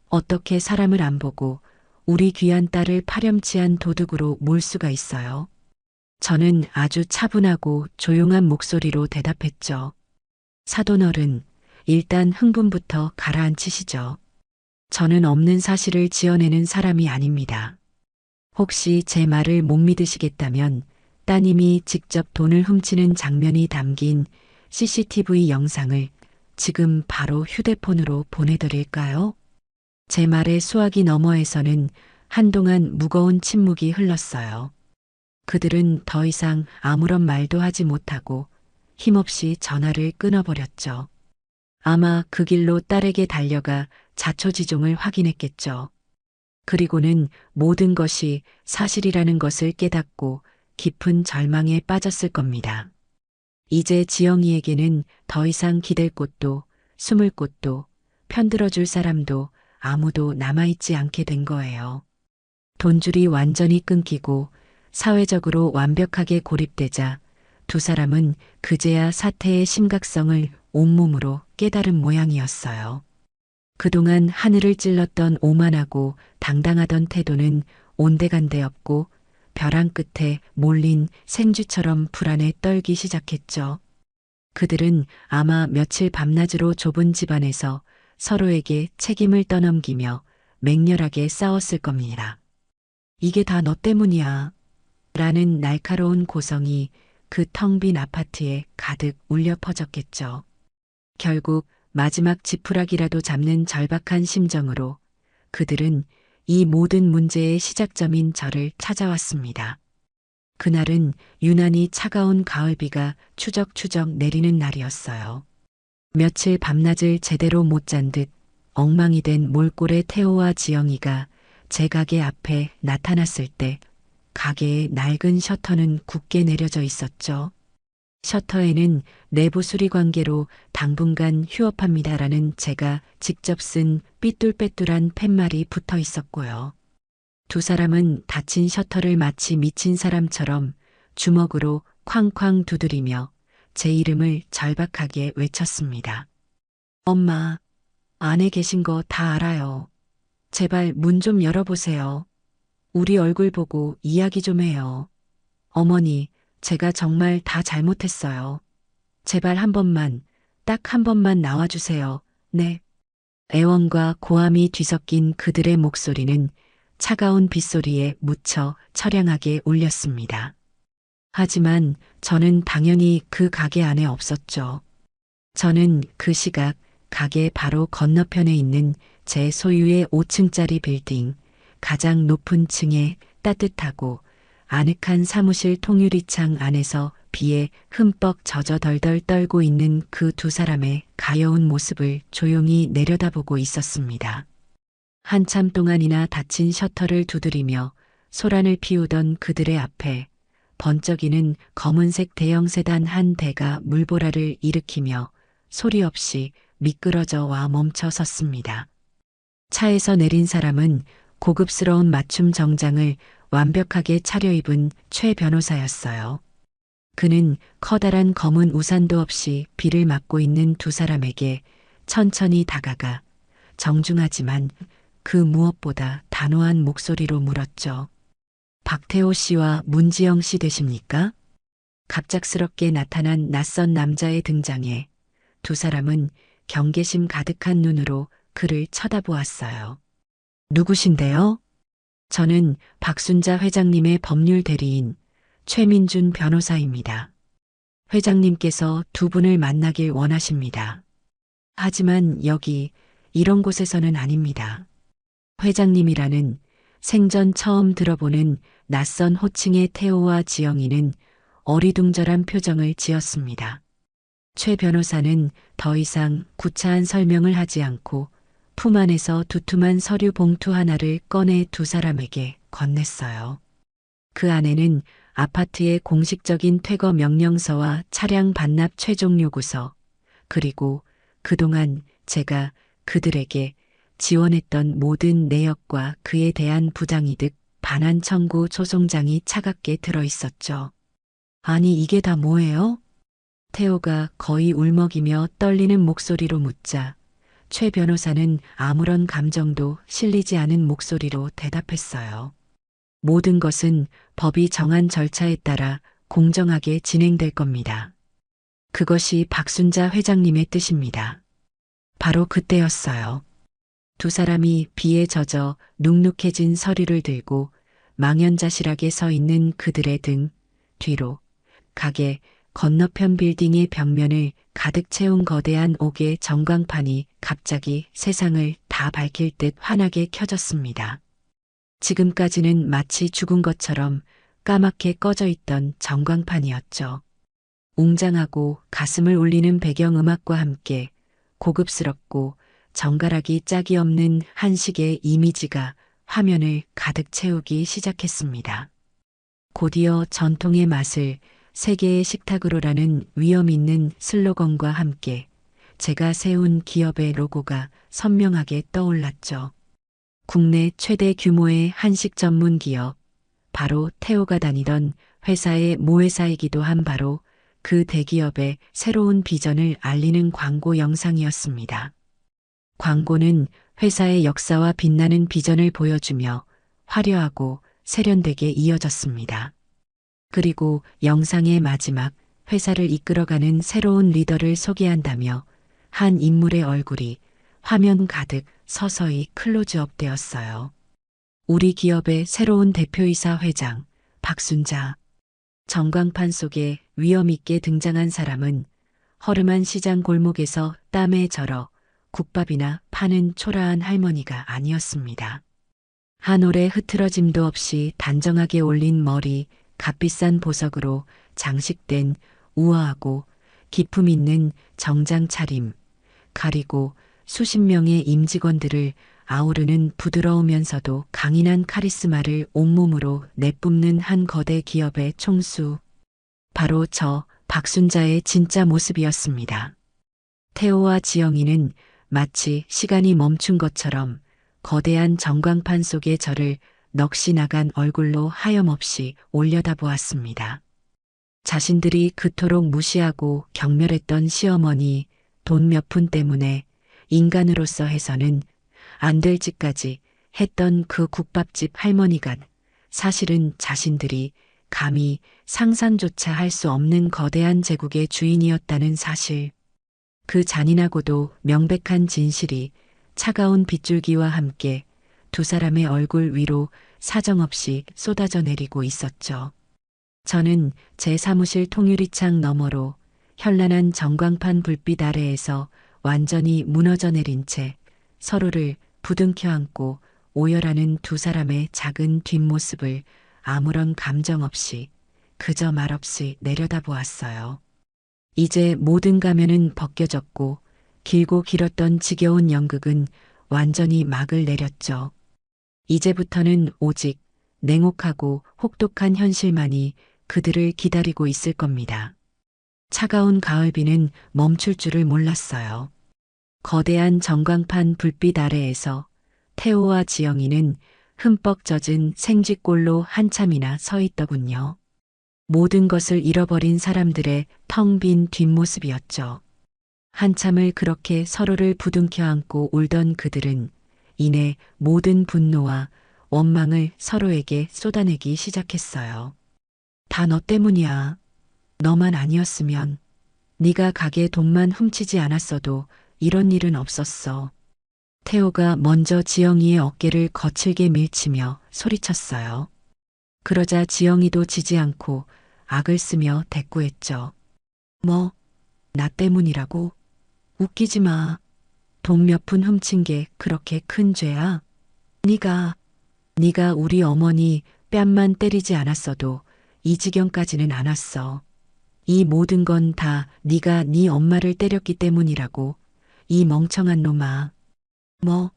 어떻게 사람을 안 보고 우리 귀한 딸을 파렴치한 도둑으로 몰 수가 있어요? 저는 아주 차분하고 조용한 목소리로 대답했죠. 사돈어른, 일단 흥분부터 가라앉히시죠. 저는 없는 사실을 지어내는 사람이 아닙니다. 혹시 제 말을 못 믿으시겠다면 따님이 직접 돈을 훔치는 장면이 담긴 CCTV 영상을 지금 바로 휴대폰으로 보내드릴까요? 제 말의 수화기 너머에서는 한동안 무거운 침묵이 흘렀어요. 그들은 더 이상 아무런 말도 하지 못하고 힘없이 전화를 끊어버렸죠. 아마 그 길로 딸에게 달려가 자초지종을 확인했겠죠. 그리고는 모든 것이 사실이라는 것을 깨닫고 깊은 절망에 빠졌을 겁니다. 이제 지영이에게는 더 이상 기댈 곳도 숨을 곳도 편들어줄 사람도 아무도 남아있지 않게 된 거예요. 돈줄이 완전히 끊기고 사회적으로 완벽하게 고립되자 두 사람은 그제야 사태의 심각성을 온몸으로 깨달은 모양이었어요. 그동안 하늘을 찔렀던 오만하고 당당하던 태도는 온데간데 없고 벼랑 끝에 몰린 생쥐처럼 불안에 떨기 시작했죠. 그들은 아마 며칠 밤낮으로 좁은 집안에서 서로에게 책임을 떠넘기며 맹렬하게 싸웠을 겁니다. 이게 다 너 때문이야. 라는 날카로운 고성이 그 텅 빈 아파트에 가득 울려 퍼졌겠죠. 결국 마지막 지푸라기라도 잡는 절박한 심정으로 그들은 이 모든 문제의 시작점인 저를 찾아왔습니다. 그날은 유난히 차가운 가을비가 추적추적 내리는 날이었어요. 며칠 밤낮을 제대로 못 잔 듯 엉망이 된 몰골의 태호와 지영이가 제 가게 앞에 나타났을 때 가게의 낡은 셔터는 굳게 내려져 있었죠. 셔터에는 내부 수리 관계로 당분간 휴업합니다라는 제가 직접 쓴 삐뚤빼뚤한 팻말이 붙어 있었고요. 두 사람은 닫힌 셔터를 마치 미친 사람처럼 주먹으로 쾅쾅 두드리며 제 이름을 절박하게 외쳤습니다. 엄마, 안에 계신 거 다 알아요. 제발 문 좀 열어보세요. 우리 얼굴 보고 이야기 좀 해요. 어머니, 제가 정말 다 잘못했어요. 제발 한 번만, 딱 한 번만 나와주세요. 네. 애원과 고함이 뒤섞인 그들의 목소리는 차가운 빗소리에 묻혀 처량하게 울렸습니다. 하지만 저는 당연히 그 가게 안에 없었죠. 저는 그 시각 가게 바로 건너편에 있는 제 소유의 5층짜리 빌딩, 가장 높은 층에 따뜻하고 아늑한 사무실 통유리창 안에서 비에 흠뻑 젖어 덜덜 떨고 있는 그 두 사람의 가여운 모습을 조용히 내려다보고 있었습니다. 한참 동안이나 닫힌 셔터를 두드리며 소란을 피우던 그들의 앞에 번쩍이는 검은색 대형 세단 한 대가 물보라를 일으키며 소리 없이 미끄러져 와 멈춰 섰습니다. 차에서 내린 사람은 고급스러운 맞춤 정장을 완벽하게 차려입은 최 변호사였어요. 그는 커다란 검은 우산도 없이 비를 맞고 있는 두 사람에게 천천히 다가가 정중하지만 그 무엇보다 단호한 목소리로 물었죠. 박태호 씨와 문지영 씨 되십니까? 갑작스럽게 나타난 낯선 남자의 등장에 두 사람은 경계심 가득한 눈으로 그를 쳐다보았어요. 누구신데요? 저는 박순자 회장님의 법률 대리인 최민준 변호사입니다. 회장님께서 두 분을 만나길 원하십니다. 하지만 여기 이런 곳에서는 아닙니다. 회장님이라는 생전 처음 들어보는 낯선 호칭의 태호와 지영이는 어리둥절한 표정을 지었습니다. 최 변호사는 더 이상 구차한 설명을 하지 않고 품 안에서 두툼한 서류 봉투 하나를 꺼내 두 사람에게 건넸어요. 그 안에는 아파트의 공식적인 퇴거 명령서와 차량 반납 최종 요구서, 그리고 그동안 제가 그들에게 지원했던 모든 내역과 그에 대한 부장이득 반환 청구 소송장이 차갑게 들어 있었죠. 아니, 이게 다 뭐예요? 태호가 거의 울먹이며 떨리는 목소리로 묻자 최 변호사는 아무런 감정도 실리지 않은 목소리로 대답했어요. 모든 것은 법이 정한 절차에 따라 공정하게 진행될 겁니다. 그것이 박순자 회장님의 뜻입니다. 바로 그때였어요. 두 사람이 비에 젖어 눅눅해진 서류를 들고 망연자실하게 서 있는 그들의 등 뒤로 가게 건너편 빌딩의 벽면을 가득 채운 거대한 옥의 전광판이 갑자기 세상을 다 밝힐 듯 환하게 켜졌습니다. 지금까지는 마치 죽은 것처럼 까맣게 꺼져 있던 전광판이었죠. 웅장하고 가슴을 울리는 배경음악과 함께 고급스럽고 정갈하기 짝이 없는 한식의 이미지가 화면을 가득 채우기 시작했습니다. 곧이어 전통의 맛을 세계의 식탁으로라는 위험 있는 슬로건과 함께 제가 세운 기업의 로고가 선명하게 떠올랐죠. 국내 최대 규모의 한식 전문 기업, 바로 태호가 다니던 회사의 모회사이기도 한 바로 그 대기업의 새로운 비전을 알리는 광고 영상이었습니다. 광고는 회사의 역사와 빛나는 비전을 보여주며 화려하고 세련되게 이어졌습니다. 그리고 영상의 마지막 회사를 이끌어가는 새로운 리더를 소개한다며 한 인물의 얼굴이 화면 가득 서서히 클로즈업 되었어요. 우리 기업의 새로운 대표이사 회장 박순자. 전광판 속에 위험 있게 등장한 사람은 허름한 시장 골목에서 땀에 절어 국밥이나 파는 초라한 할머니가 아니었습니다. 한 올의 흐트러짐도 없이 단정하게 올린 머리, 값비싼 보석으로 장식된 우아하고 기품 있는 정장 차림, 가리고 수십 명의 임직원들을 아우르는 부드러우면서도 강인한 카리스마를 온몸으로 내뿜는 한 거대 기업의 총수. 바로 저 박순자의 진짜 모습이었습니다. 태호와 지영이는 마치 시간이 멈춘 것처럼 거대한 전광판 속의 저를 넋이 나간 얼굴로 하염없이 올려다보았습니다. 자신들이 그토록 무시하고 경멸했던 시어머니, 돈 몇 푼 때문에 인간으로서 해서는 안 될 짓까지 했던 그 국밥집 할머니가 사실은 자신들이 감히 상상조차 할 수 없는 거대한 제국의 주인이었다는 사실. 그 잔인하고도 명백한 진실이 차가운 빗줄기와 함께 두 사람의 얼굴 위로 사정없이 쏟아져 내리고 있었죠. 저는 제 사무실 통유리창 너머로 현란한 전광판 불빛 아래에서 완전히 무너져 내린 채 서로를 부둥켜 안고 오열하는 두 사람의 작은 뒷모습을 아무런 감정 없이 그저 말없이 내려다보았어요. 이제 모든 가면은 벗겨졌고 길고 길었던 지겨운 연극은 완전히 막을 내렸죠. 이제부터는 오직 냉혹하고 혹독한 현실만이 그들을 기다리고 있을 겁니다. 차가운 가을비는 멈출 줄을 몰랐어요. 거대한 전광판 불빛 아래에서 태호와 지영이는 흠뻑 젖은 생쥐꼴로 한참이나 서 있더군요. 모든 것을 잃어버린 사람들의 텅 빈 뒷모습이었죠. 한참을 그렇게 서로를 부둥켜 안고 울던 그들은 이내 모든 분노와 원망을 서로에게 쏟아내기 시작했어요. 다 너 때문이야. 너만 아니었으면, 네가 가게 돈만 훔치지 않았어도 이런 일은 없었어. 태호가 먼저 지영이의 어깨를 거칠게 밀치며 소리쳤어요. 그러자 지영이도 지지 않고 악을 쓰며 대꾸했죠. 뭐, 나 때문이라고? 웃기지 마. 돈 몇 푼 훔친 게 그렇게 큰 죄야? 네가 우리 어머니 뺨만 때리지 않았어도 이 지경까지는 안 왔어. 이 모든 건 다 네가 네 엄마를 때렸기 때문이라고. 이 멍청한 놈아. 뭐,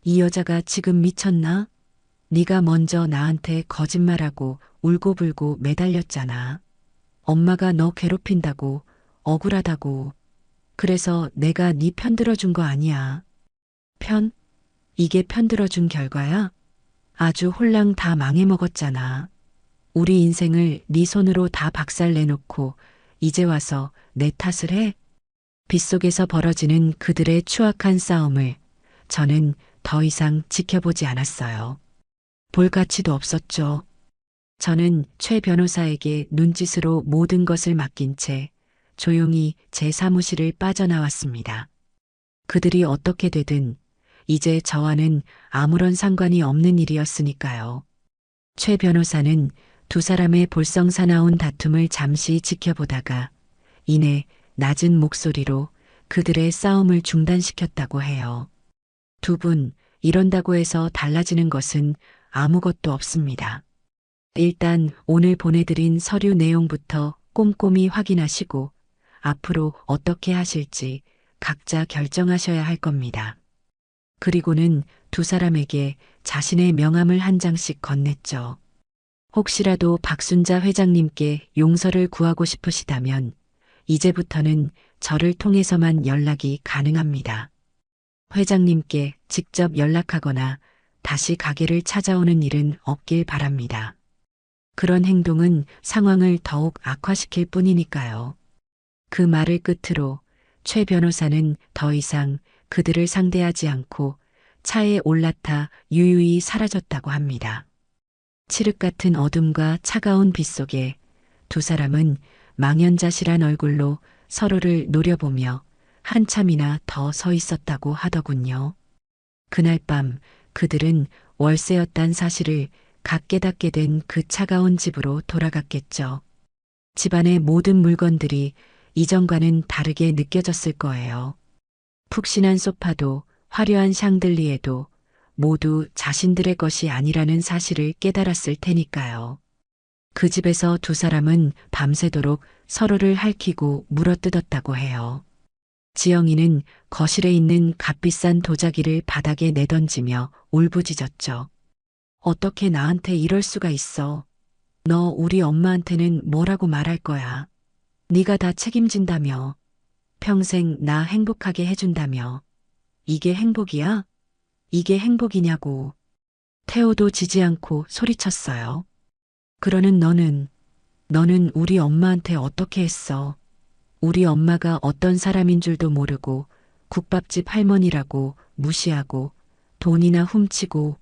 이 여자가 지금 미쳤나? 네가 먼저 나한테 거짓말하고 울고불고 매달렸잖아. 엄마가 너 괴롭힌다고, 억울하다고. 그래서 내가 네 편 들어준 거 아니야. 편? 이게 편 들어준 결과야? 아주 홀랑 다 망해먹었잖아. 우리 인생을 네 손으로 다 박살내놓고 이제 와서 내 탓을 해? 빗속에서 벌어지는 그들의 추악한 싸움을 저는 더 이상 지켜보지 않았어요. 볼 가치도 없었죠. 저는 최 변호사에게 눈짓으로 모든 것을 맡긴 채 조용히 제 사무실을 빠져나왔습니다. 그들이 어떻게 되든 이제 저와는 아무런 상관이 없는 일이었으니까요. 최 변호사는 두 사람의 볼썽사나운 다툼을 잠시 지켜보다가 이내 낮은 목소리로 그들의 싸움을 중단시켰다고 해요. 두 분, 이런다고 해서 달라지는 것은 아무것도 없습니다. 일단 오늘 보내드린 서류 내용부터 꼼꼼히 확인하시고 앞으로 어떻게 하실지 각자 결정하셔야 할 겁니다. 그리고는 두 사람에게 자신의 명함을 한 장씩 건넸죠. 혹시라도 박순자 회장님께 용서를 구하고 싶으시다면 이제부터는 저를 통해서만 연락이 가능합니다. 회장님께 직접 연락하거나 다시 가게를 찾아오는 일은 없길 바랍니다. 그런 행동은 상황을 더욱 악화시킬 뿐이니까요. 그 말을 끝으로 최 변호사는 더 이상 그들을 상대하지 않고 차에 올라타 유유히 사라졌다고 합니다. 칠흑 같은 어둠과 차가운 빛 속에 두 사람은 망연자실한 얼굴로 서로를 노려보며 한참이나 더 서 있었다고 하더군요. 그날 밤 그들은 월세였단 사실을 각 깨닫게 된 그 차가운 집으로 돌아갔겠죠. 집안의 모든 물건들이 이전과는 다르게 느껴졌을 거예요. 푹신한 소파도 화려한 샹들리에도 모두 자신들의 것이 아니라는 사실을 깨달았을 테니까요. 그 집에서 두 사람은 밤새도록 서로를 핥히고 물어뜯었다고 해요. 지영이는 거실에 있는 값비싼 도자기를 바닥에 내던지며 울부짖었죠. 어떻게 나한테 이럴 수가 있어. 너 우리 엄마한테는 뭐라고 말할 거야. 네가 다 책임진다며. 평생 나 행복하게 해준다며. 이게 행복이야? 이게 행복이냐고. 태호도 지지 않고 소리쳤어요. 그러는 너는 우리 엄마한테 어떻게 했어? 우리 엄마가 어떤 사람인 줄도 모르고 국밥집 할머니라고 무시하고 돈이나 훔치고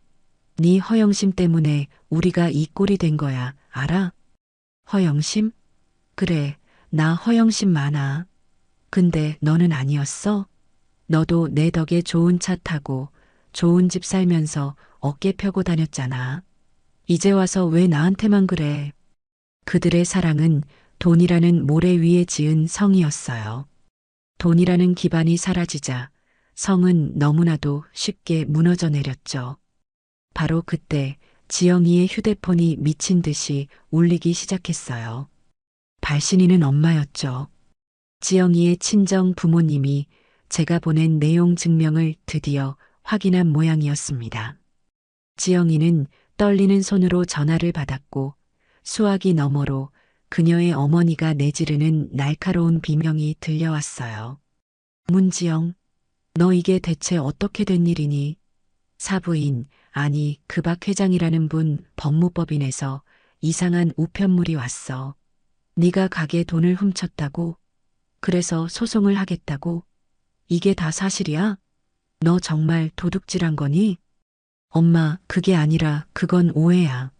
네 허영심 때문에 우리가 이 꼴이 된 거야. 알아? 허영심? 그래, 나 허영심 많아. 근데 너는 아니었어? 너도 내 덕에 좋은 차 타고 좋은 집 살면서 어깨 펴고 다녔잖아. 이제 와서 왜 나한테만 그래? 그들의 사랑은 돈이라는 모래 위에 지은 성이었어요. 돈이라는 기반이 사라지자 성은 너무나도 쉽게 무너져 내렸죠. 바로 그때 지영이의 휴대폰이 미친 듯이 울리기 시작했어요. 발신인은 엄마였죠. 지영이의 친정 부모님이 제가 보낸 내용 증명을 드디어 확인한 모양이었습니다. 지영이는 떨리는 손으로 전화를 받았고 수화기 너머로 그녀의 어머니가 내지르는 날카로운 비명이 들려왔어요. 문지영, 너 이게 대체 어떻게 된 일이니? 사부인, 아니 그 박 회장이라는 분 법무법인에서 이상한 우편물이 왔어. 네가 가게 돈을 훔쳤다고? 그래서 소송을 하겠다고? 이게 다 사실이야? 너 정말 도둑질한 거니? 엄마, 그게 아니라 그건 오해야.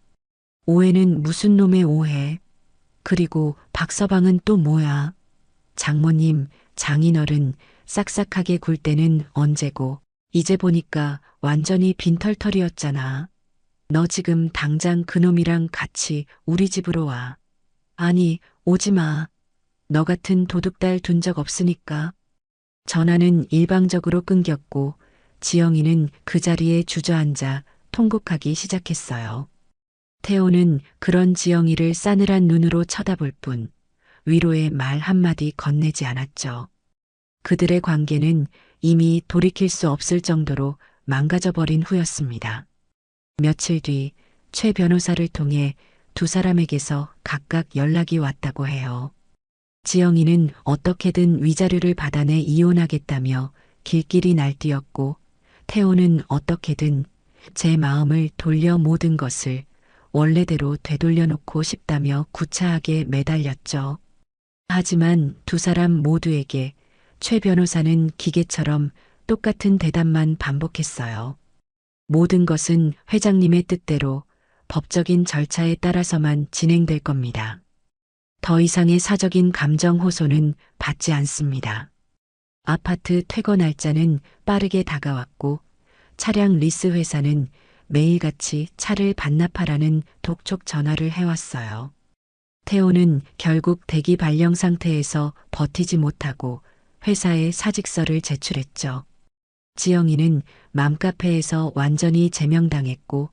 오해는 무슨 놈의 오해? 그리고 박서방은 또 뭐야? 장모님, 장인어른 싹싹하게 굴 때는 언제고 이제 보니까 완전히 빈털털이었잖아. 너 지금 당장 그놈이랑 같이 우리 집으로 와. 아니, 오지 마. 너 같은 도둑딸 둔 적 없으니까. 전화는 일방적으로 끊겼고 지영이는 그 자리에 주저앉아 통곡하기 시작했어요. 태호는 그런 지영이를 싸늘한 눈으로 쳐다볼 뿐 위로의 말 한마디 건네지 않았죠. 그들의 관계는 이미 돌이킬 수 없을 정도로 망가져버린 후였습니다. 며칠 뒤 최 변호사를 통해 두 사람에게서 각각 연락이 왔다고 해요. 지영이는 어떻게든 위자료를 받아내 이혼하겠다며 길길이 날뛰었고 태호는 어떻게든 제 마음을 돌려 모든 것을 원래대로 되돌려놓고 싶다며 구차하게 매달렸죠. 하지만 두 사람 모두에게 최 변호사는 기계처럼 똑같은 대답만 반복했어요. 모든 것은 회장님의 뜻대로 법적인 절차에 따라서만 진행될 겁니다. 더 이상의 사적인 감정 호소는 받지 않습니다. 아파트 퇴거 날짜는 빠르게 다가왔고 차량 리스 회사는 매일같이 차를 반납하라는 독촉 전화를 해왔어요. 태호는 결국 대기 발령 상태에서 버티지 못하고 회사에 사직서를 제출했죠. 지영이는 맘카페에서 완전히 제명당했고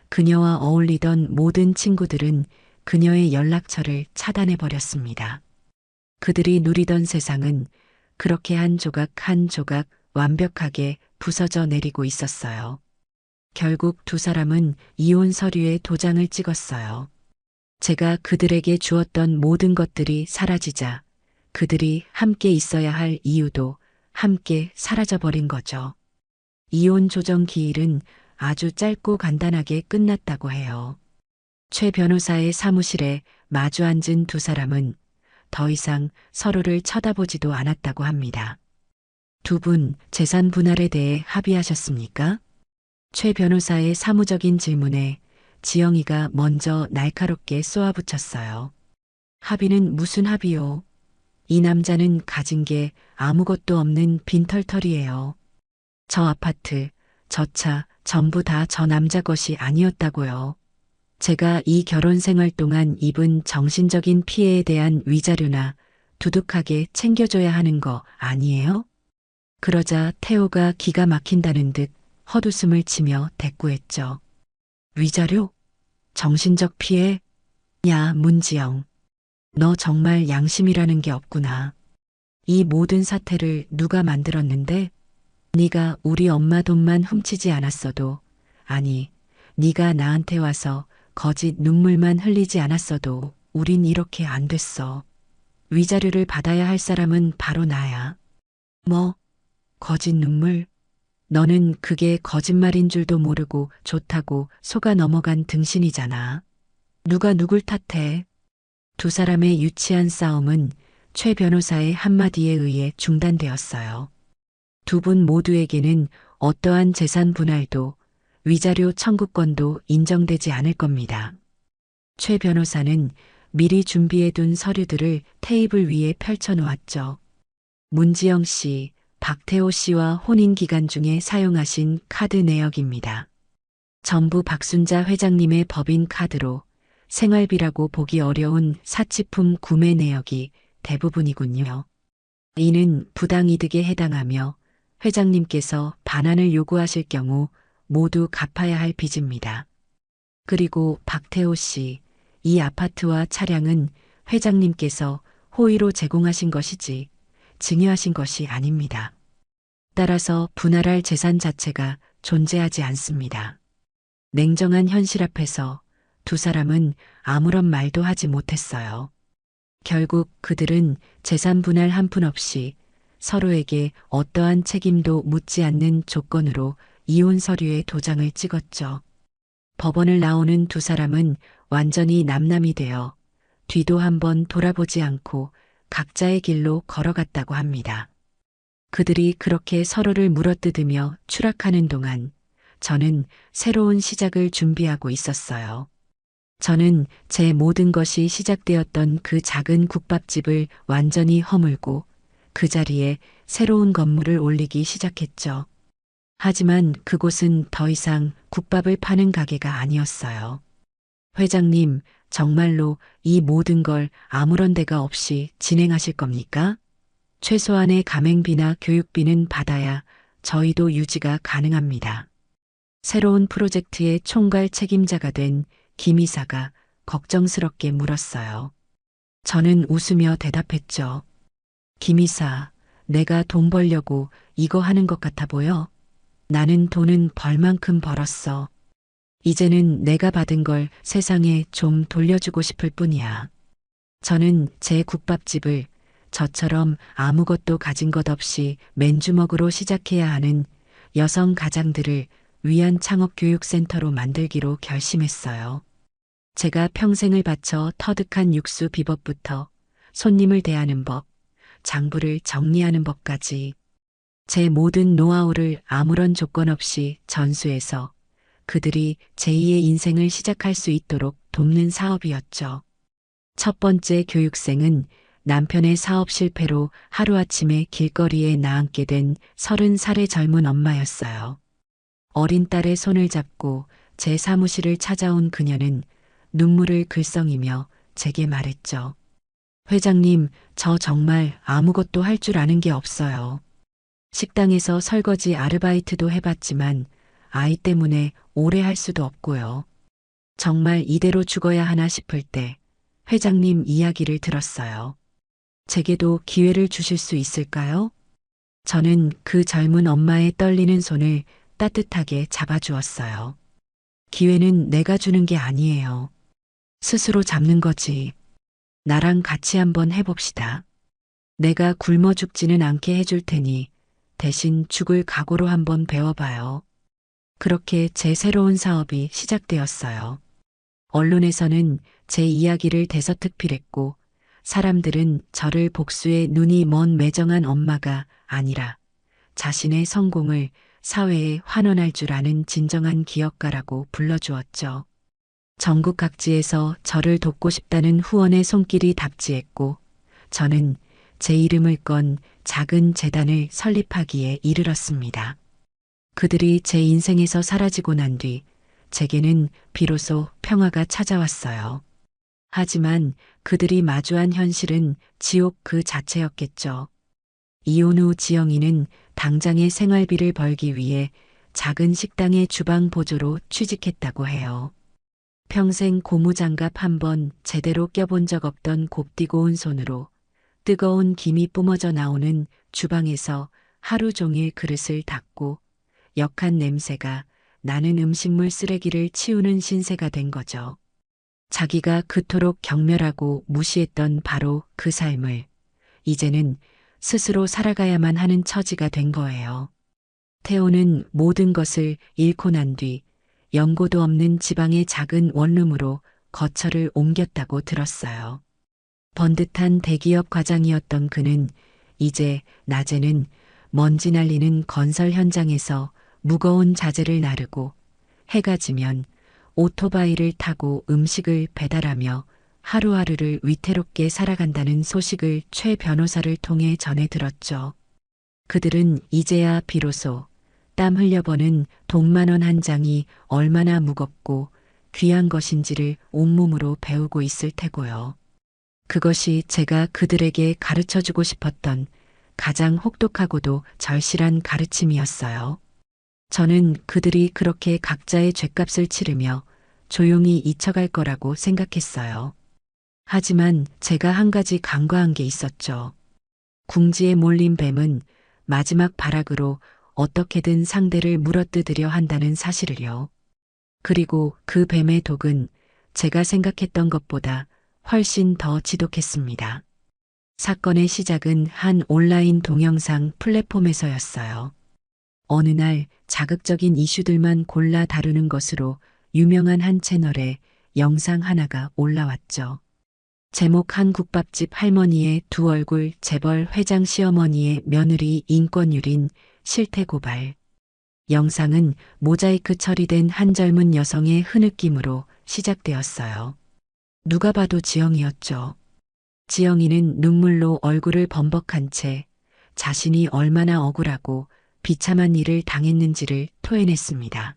그녀와 어울리던 모든 친구들은 그녀의 연락처를 차단해버렸습니다. 그들이 누리던 세상은 그렇게 한 조각 한 조각 완벽하게 부서져 내리고 있었어요. 결국 두 사람은 이혼 서류에 도장을 찍었어요. 제가 그들에게 주었던 모든 것들이 사라지자 그들이 함께 있어야 할 이유도 함께 사라져버린 거죠. 이혼 조정 기일은 아주 짧고 간단하게 끝났다고 해요. 최 변호사의 사무실에 마주 앉은 두 사람은 더 이상 서로를 쳐다보지도 않았다고 합니다. 두 분 재산 분할에 대해 합의하셨습니까? 최 변호사의 사무적인 질문에 지영이가 먼저 날카롭게 쏘아붙였어요. 합의는 무슨 합의요? 이 남자는 가진 게 아무것도 없는 빈털털이에요. 저 아파트, 저 차, 전부 다 저 남자 것이 아니었다고요. 제가 이 결혼 생활 동안 입은 정신적인 피해에 대한 위자료나 두둑하게 챙겨줘야 하는 거 아니에요? 그러자 태호가 기가 막힌다는 듯 헛웃음을 치며 대꾸했죠. 위자료? 정신적 피해? 야, 문지영. 너 정말 양심이라는 게 없구나. 이 모든 사태를 누가 만들었는데? 네가 우리 엄마 돈만 훔치지 않았어도, 아니, 네가 나한테 와서 거짓 눈물만 흘리지 않았어도 우린 이렇게 안 됐어. 위자료를 받아야 할 사람은 바로 나야. 뭐? 거짓 눈물? 너는 그게 거짓말인 줄도 모르고 좋다고 속아 넘어간 등신이잖아. 누가 누굴 탓해? 두 사람의 유치한 싸움은 최 변호사의 한마디에 의해 중단되었어요. 두 분 모두에게는 어떠한 재산 분할도 위자료 청구권도 인정되지 않을 겁니다. 최 변호사는 미리 준비해둔 서류들을 테이블 위에 펼쳐놓았죠. 문지영 씨, 박태호 씨와 혼인 기간 중에 사용하신 카드 내역입니다. 전부 박순자 회장님의 법인 카드로 생활비라고 보기 어려운 사치품 구매 내역이 대부분이군요. 이는 부당이득에 해당하며 회장님께서 반환을 요구하실 경우 모두 갚아야 할 빚입니다. 그리고 박태호 씨, 이 아파트와 차량은 회장님께서 호의로 제공하신 것이지 증여하신 것이 아닙니다. 따라서 분할할 재산 자체가 존재하지 않습니다. 냉정한 현실 앞에서 두 사람은 아무런 말도 하지 못했어요. 결국 그들은 재산 분할 한 푼 없이 서로에게 어떠한 책임도 묻지 않는 조건으로 이혼 서류에 도장을 찍었죠. 법원을 나오는 두 사람은 완전히 남남이 되어 뒤도 한번 돌아보지 않고 각자의 길로 걸어갔다고 합니다. 그들이 그렇게 서로를 물어뜯으며 추락하는 동안 저는 새로운 시작을 준비하고 있었어요. 저는 제 모든 것이 시작되었던 그 작은 국밥집을 완전히 허물고 그 자리에 새로운 건물을 올리기 시작했죠. 하지만 그곳은 더 이상 국밥을 파는 가게가 아니었어요. 회장님, 정말로 이 모든 걸 아무런 대가 없이 진행하실 겁니까? 최소한의 가맹비나 교육비는 받아야 저희도 유지가 가능합니다. 새로운 프로젝트의 총괄 책임자가 된 김 이사가 걱정스럽게 물었어요. 저는 웃으며 대답했죠. 김 이사, 내가 돈 벌려고 이거 하는 것 같아 보여? 나는 돈은 벌 만큼 벌었어. 이제는 내가 받은 걸 세상에 좀 돌려주고 싶을 뿐이야. 저는 제 국밥집을 저처럼 아무것도 가진 것 없이 맨주먹으로 시작해야 하는 여성 가장들을 위한 창업교육센터로 만들기로 결심했어요. 제가 평생을 바쳐 터득한 육수 비법부터 손님을 대하는 법, 장부를 정리하는 법까지 제 모든 노하우를 아무런 조건 없이 전수해서 그들이 제2의 인생을 시작할 수 있도록 돕는 사업이었죠. 첫 번째 교육생은 남편의 사업 실패로 하루아침에 길거리에 나앉게 된 30살의 젊은 엄마였어요. 어린 딸의 손을 잡고 제 사무실을 찾아온 그녀는 눈물을 글썽이며 제게 말했죠. 회장님, 저 정말 아무것도 할 줄 아는 게 없어요. 식당에서 설거지 아르바이트도 해봤지만 아이 때문에 오래 할 수도 없고요. 정말 이대로 죽어야 하나 싶을 때 회장님 이야기를 들었어요. 제게도 기회를 주실 수 있을까요? 저는 그 젊은 엄마의 떨리는 손을 따뜻하게 잡아주었어요. 기회는 내가 주는 게 아니에요. 스스로 잡는 거지. 나랑 같이 한번 해봅시다. 내가 굶어 죽지는 않게 해줄 테니 대신 죽을 각오로 한번 배워봐요. 그렇게 제 새로운 사업이 시작되었어요. 언론에서는 제 이야기를 대서특필했고 사람들은 저를 복수의 눈이 먼 매정한 엄마가 아니라 자신의 성공을 사회에 환원할 줄 아는 진정한 기업가라고 불러주었죠. 전국 각지에서 저를 돕고 싶다는 후원의 손길이 답지했고 저는 제 이름을 건 작은 재단을 설립하기에 이르렀습니다. 그들이 제 인생에서 사라지고 난 뒤 제게는 비로소 평화가 찾아왔어요. 하지만 그들이 마주한 현실은 지옥 그 자체였겠죠. 이혼 후 지영이는 당장의 생활비를 벌기 위해 작은 식당의 주방 보조로 취직했다고 해요. 평생 고무장갑 한 번 제대로 껴본 적 없던 곱디고 온 손으로 뜨거운 김이 뿜어져 나오는 주방에서 하루 종일 그릇을 닦고 역한 냄새가 나는 음식물 쓰레기를 치우는 신세가 된 거죠. 자기가 그토록 경멸하고 무시했던 바로 그 삶을 이제는 스스로 살아가야만 하는 처지가 된 거예요. 태호는 모든 것을 잃고 난 뒤 연고도 없는 지방의 작은 원룸으로 거처를 옮겼다고 들었어요. 번듯한 대기업 과장이었던 그는 이제 낮에는 먼지 날리는 건설 현장에서 무거운 자재를 나르고 해가 지면 오토바이를 타고 음식을 배달하며 하루하루를 위태롭게 살아간다는 소식을 최 변호사를 통해 전해 들었죠. 그들은 이제야 비로소 땀 흘려버는 돈만원 한 장이 얼마나 무겁고 귀한 것인지를 온몸으로 배우고 있을 테고요. 그것이 제가 그들에게 가르쳐주고 싶었던 가장 혹독하고도 절실한 가르침이었어요. 저는 그들이 그렇게 각자의 죗값을 치르며 조용히 잊혀갈 거라고 생각했어요. 하지만 제가 한 가지 간과한 게 있었죠. 궁지에 몰린 뱀은 마지막 발악으로 어떻게든 상대를 물어뜯으려 한다는 사실을요. 그리고 그 뱀의 독은 제가 생각했던 것보다 훨씬 더 지독했습니다. 사건의 시작은 한 온라인 동영상 플랫폼에서였어요. 어느 날 자극적인 이슈들만 골라 다루는 것으로 유명한 한 채널에 영상 하나가 올라왔죠. 제목 한 국밥집 할머니의 두 얼굴 재벌 회장 시어머니의 며느리 인권유린 실태 고발. 영상은 모자이크 처리된 한 젊은 여성의 흐느낌으로 시작되었어요. 누가 봐도 지영이었죠. 지영이는 눈물로 얼굴을 범벅한 채 자신이 얼마나 억울하고 비참한 일을 당했는지를 토해냈습니다.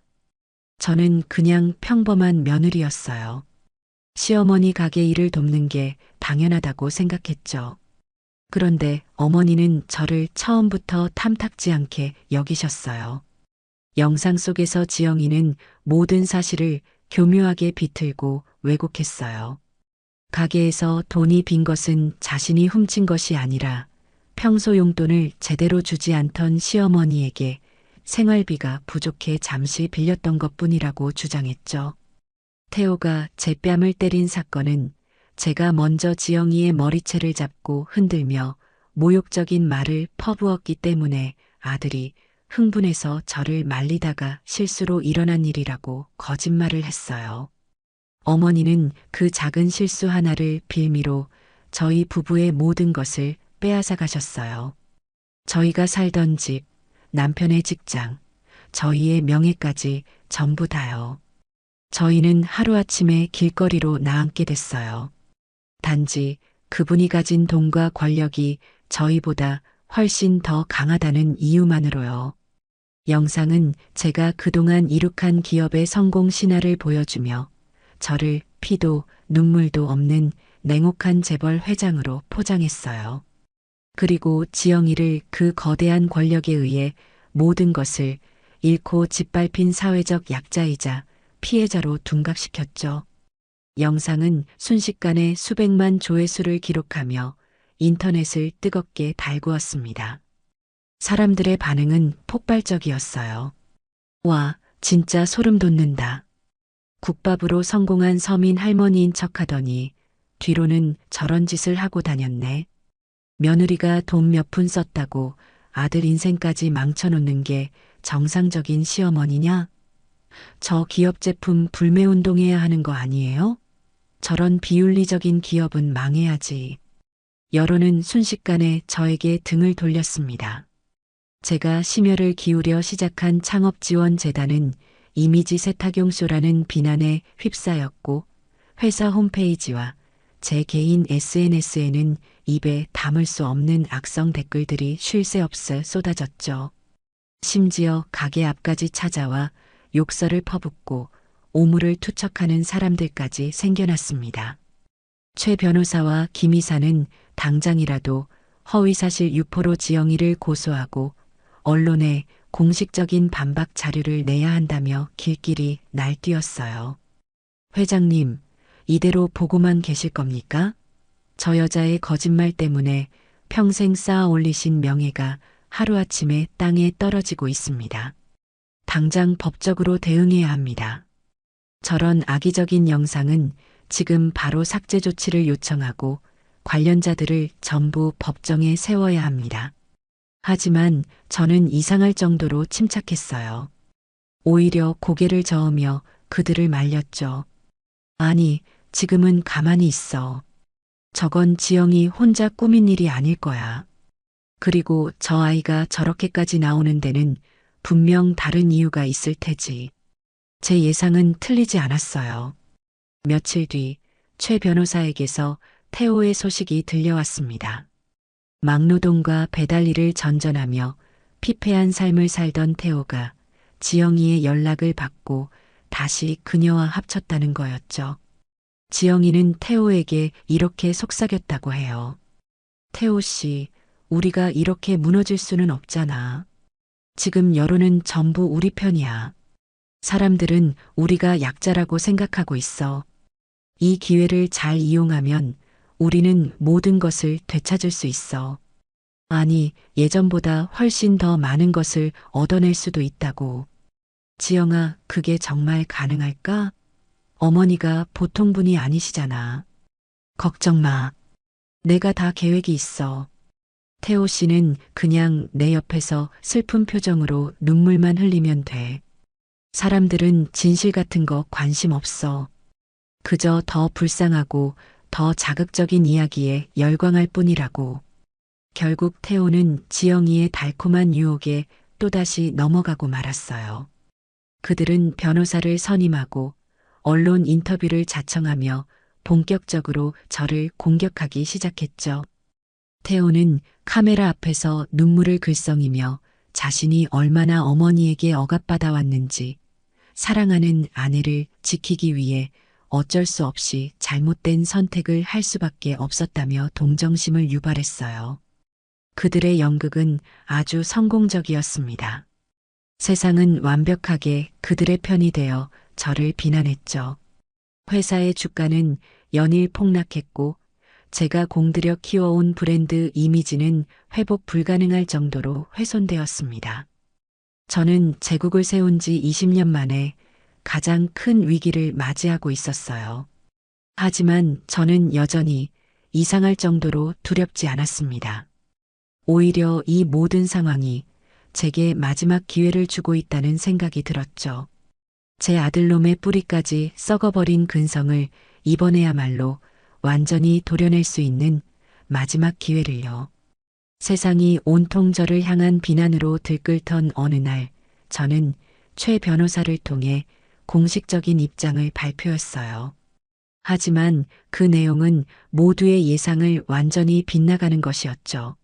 저는 그냥 평범한 며느리였어요. 시어머니 가게 일을 돕는 게 당연하다고 생각했죠. 그런데 어머니는 저를 처음부터 탐탁지 않게 여기셨어요. 영상 속에서 지영이는 모든 사실을 교묘하게 비틀고 왜곡했어요. 가게에서 돈이 빈 것은 자신이 훔친 것이 아니라 평소 용돈을 제대로 주지 않던 시어머니에게 생활비가 부족해 잠시 빌렸던 것뿐이라고 주장했죠. 태호가 제 뺨을 때린 사건은 제가 먼저 지영이의 머리채를 잡고 흔들며 모욕적인 말을 퍼부었기 때문에 아들이 흥분해서 저를 말리다가 실수로 일어난 일이라고 거짓말을 했어요. 어머니는 그 작은 실수 하나를 빌미로 저희 부부의 모든 것을 빼앗아 가셨어요. 저희가 살던 집, 남편의 직장, 저희의 명예까지 전부 다요. 저희는 하루아침에 길거리로 나앉게 됐어요. 단지 그분이 가진 돈과 권력이 저희보다 훨씬 더 강하다는 이유만으로요. 영상은 제가 그동안 이룩한 기업의 성공 신화를 보여주며 저를 피도 눈물도 없는 냉혹한 재벌 회장으로 포장했어요. 그리고 지영이를 그 거대한 권력에 의해 모든 것을 잃고 짓밟힌 사회적 약자이자 피해자로 둔갑시켰죠. 영상은 순식간에 수백만 조회수를 기록하며 인터넷을 뜨겁게 달구었습니다. 사람들의 반응은 폭발적이었어요. 와, 진짜 소름 돋는다. 국밥으로 성공한 서민 할머니인 척하더니 뒤로는 저런 짓을 하고 다녔네. 며느리가 돈 몇 푼 썼다고 아들 인생까지 망쳐놓는 게 정상적인 시어머니냐? 저 기업 제품 불매운동해야 하는 거 아니에요? 저런 비윤리적인 기업은 망해야지. 여론은 순식간에 저에게 등을 돌렸습니다. 제가 심혈을 기울여 시작한 창업지원재단은 이미지 세탁용쇼라는 비난에 휩싸였고 회사 홈페이지와 제 개인 SNS에는 입에 담을 수 없는 악성 댓글들이 쉴 새 없어 쏟아졌죠. 심지어 가게 앞까지 찾아와 욕설을 퍼붓고 오물을 투척하는 사람들까지 생겨났습니다. 최 변호사와 김 이사는 당장이라도 허위사실 유포로 지영이를 고소하고 언론에 공식적인 반박 자료를 내야 한다며 길길이 날뛰었어요. 회장님, 이대로 보고만 계실 겁니까? 저 여자의 거짓말 때문에 평생 쌓아 올리신 명예가 하루아침에 땅에 떨어지고 있습니다. 당장 법적으로 대응해야 합니다. 저런 악의적인 영상은 지금 바로 삭제 조치를 요청하고 관련자들을 전부 법정에 세워야 합니다. 하지만 저는 이상할 정도로 침착했어요. 오히려 고개를 저으며 그들을 말렸죠. 아니, 지금은 가만히 있어. 저건 지영이 혼자 꾸민 일이 아닐 거야. 그리고 저 아이가 저렇게까지 나오는 데는 분명 다른 이유가 있을 테지. 제 예상은 틀리지 않았어요. 며칠 뒤 최 변호사에게서 태호의 소식이 들려왔습니다. 막노동과 배달 일을 전전하며 피폐한 삶을 살던 태호가 지영이의 연락을 받고 다시 그녀와 합쳤다는 거였죠. 지영이는 태호에게 이렇게 속삭였다고 해요. 태호 씨, 우리가 이렇게 무너질 수는 없잖아. 지금 여론은 전부 우리 편이야. 사람들은 우리가 약자라고 생각하고 있어. 이 기회를 잘 이용하면 우리는 모든 것을 되찾을 수 있어. 아니, 예전보다 훨씬 더 많은 것을 얻어낼 수도 있다고. 지영아, 그게 정말 가능할까? 어머니가 보통 분이 아니시잖아. 걱정 마. 내가 다 계획이 있어. 태호 씨는 그냥 내 옆에서 슬픈 표정으로 눈물만 흘리면 돼. 사람들은 진실 같은 거 관심 없어. 그저 더 불쌍하고 더 자극적인 이야기에 열광할 뿐이라고. 결국 태호는 지영이의 달콤한 유혹에 또다시 넘어가고 말았어요. 그들은 변호사를 선임하고 언론 인터뷰를 자청하며 본격적으로 저를 공격하기 시작했죠. 태호는 카메라 앞에서 눈물을 글썽이며 자신이 얼마나 어머니에게 억압받아 왔는지, 사랑하는 아내를 지키기 위해 어쩔 수 없이 잘못된 선택을 할 수밖에 없었다며 동정심을 유발했어요. 그들의 연극은 아주 성공적이었습니다. 세상은 완벽하게 그들의 편이 되어 저를 비난했죠. 회사의 주가는 연일 폭락했고 제가 공들여 키워온 브랜드 이미지는 회복 불가능할 정도로 훼손되었습니다. 저는 제국을 세운 지 20년 만에 가장 큰 위기를 맞이하고 있었어요. 하지만 저는 여전히 이상할 정도로 두렵지 않았습니다. 오히려 이 모든 상황이 제게 마지막 기회를 주고 있다는 생각이 들었죠. 제 아들놈의 뿌리까지 썩어버린 근성을 이번에야말로 완전히 도려낼 수 있는 마지막 기회를요. 세상이 온통 저를 향한 비난으로 들끓던 어느 날, 저는 최 변호사를 통해 공식적인 입장을 발표했어요. 하지만 그 내용은 모두의 예상을 완전히 빗나가는 것이었죠.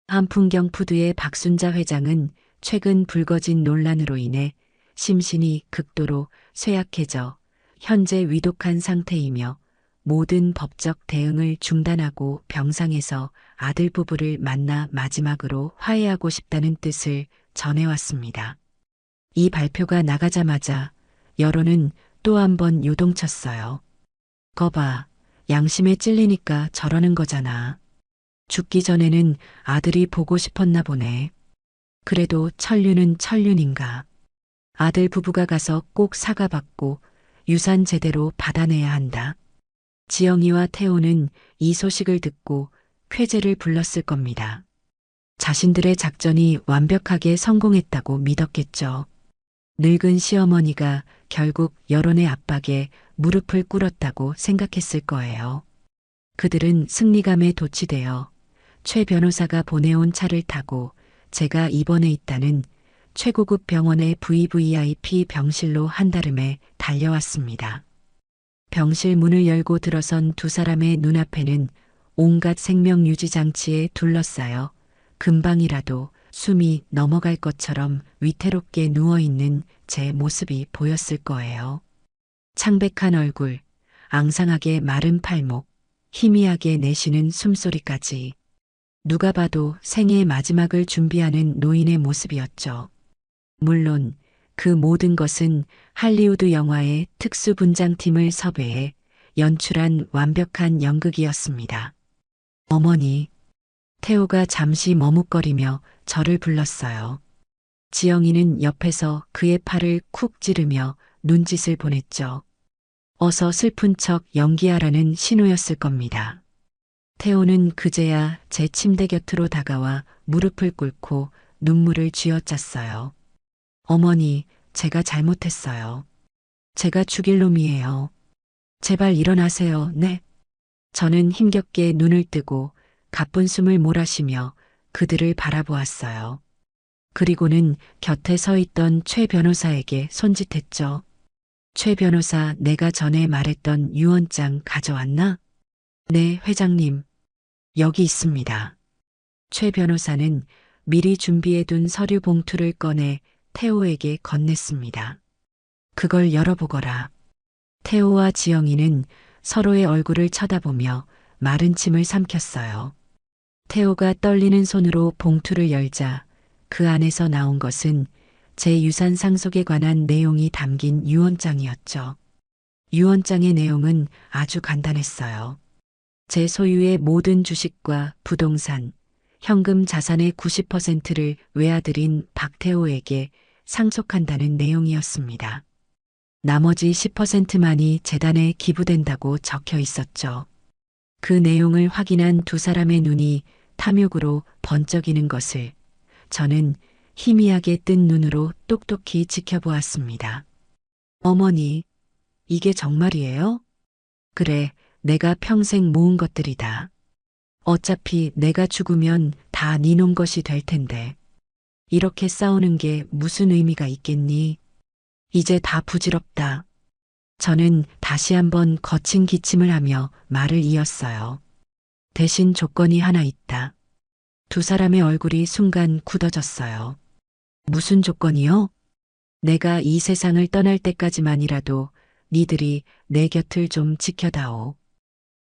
한풍경 푸드의 박순자 회장은 최근 불거진 논란으로 인해 심신이 극도로 쇠약해져 현재 위독한 상태이며 모든 법적 대응을 중단하고 병상에서 아들 부부를 만나 마지막으로 화해하고 싶다는 뜻을 전해왔습니다. 이 발표가 나가자마자 여론은 또 한 번 요동쳤어요. 거봐, 양심에 찔리니까 저러는 거잖아. 죽기 전에는 아들이 보고 싶었나 보네. 그래도 천륜은 천륜인가. 아들 부부가 가서 꼭 사과받고 유산 제대로 받아내야 한다. 지영이와 태호는 이 소식을 듣고 쾌재를 불렀을 겁니다. 자신들의 작전이 완벽하게 성공했다고 믿었겠죠. 늙은 시어머니가 결국 여론의 압박에 무릎을 꿇었다고 생각했을 거예요. 그들은 승리감에 도취되어 최 변호사가 보내온 차를 타고 제가 입원해 있다는 최고급 병원의 VVIP 병실로 한달음에 달려왔습니다. 병실 문을 열고 들어선 두 사람의 눈앞에는 온갖 생명 유지 장치에 둘러싸여 금방이라도 숨이 넘어갈 것처럼 위태롭게 누워있는 제 모습이 보였을 거예요. 창백한 얼굴, 앙상하게 마른 팔목, 희미하게 내쉬는 숨소리까지. 누가 봐도 생애의 마지막을 준비하는 노인의 모습이었죠. 물론 그 모든 것은 할리우드 영화의 특수분장팀을 섭외해 연출한 완벽한 연극이었습니다. 어머니, 태호가 잠시 머뭇거리며 저를 불렀어요. 지영이는 옆에서 그의 팔을 쿡 찌르며 눈짓을 보냈죠. 어서 슬픈 척 연기하라는 신호였을 겁니다. 태호는 그제야 제 침대 곁으로 다가와 무릎을 꿇고 눈물을 쥐어짰어요. 어머니, 제가 잘못했어요. 제가 죽일 놈이에요. 제발 일어나세요, 네. 저는 힘겹게 눈을 뜨고 가쁜 숨을 몰아쉬며 그들을 바라보았어요. 그리고는 곁에 서 있던 최 변호사에게 손짓했죠. 최 변호사, 내가 전에 말했던 유언장 가져왔나? 네, 회장님. 여기 있습니다. 최 변호사는 미리 준비해둔 서류 봉투를 꺼내 태호에게 건넸습니다. 그걸 열어보거라. 태호와 지영이는 서로의 얼굴을 쳐다보며 마른 침을 삼켰어요. 태호가 떨리는 손으로 봉투를 열자 그 안에서 나온 것은 제 유산 상속에 관한 내용이 담긴 유언장이었죠. 유언장의 내용은 아주 간단했어요. 제 소유의 모든 주식과 부동산, 현금 자산의 90%를 외아들인 박태호에게 상속한다는 내용이었습니다. 나머지 10%만이 재단에 기부된다고 적혀 있었죠. 그 내용을 확인한 두 사람의 눈이 탐욕으로 번쩍이는 것을 저는 희미하게 뜬 눈으로 똑똑히 지켜보았습니다. 어머니, 이게 정말이에요? 그래, 내가 평생 모은 것들이다. 어차피 내가 죽으면 다 네 놈 것이 될 텐데. 이렇게 싸우는 게 무슨 의미가 있겠니? 이제 다 부질없다. 저는 다시 한번 거친 기침을 하며 말을 이었어요. 대신 조건이 하나 있다. 두 사람의 얼굴이 순간 굳어졌어요. 무슨 조건이요? 내가 이 세상을 떠날 때까지만이라도 니들이 내 곁을 좀 지켜다오.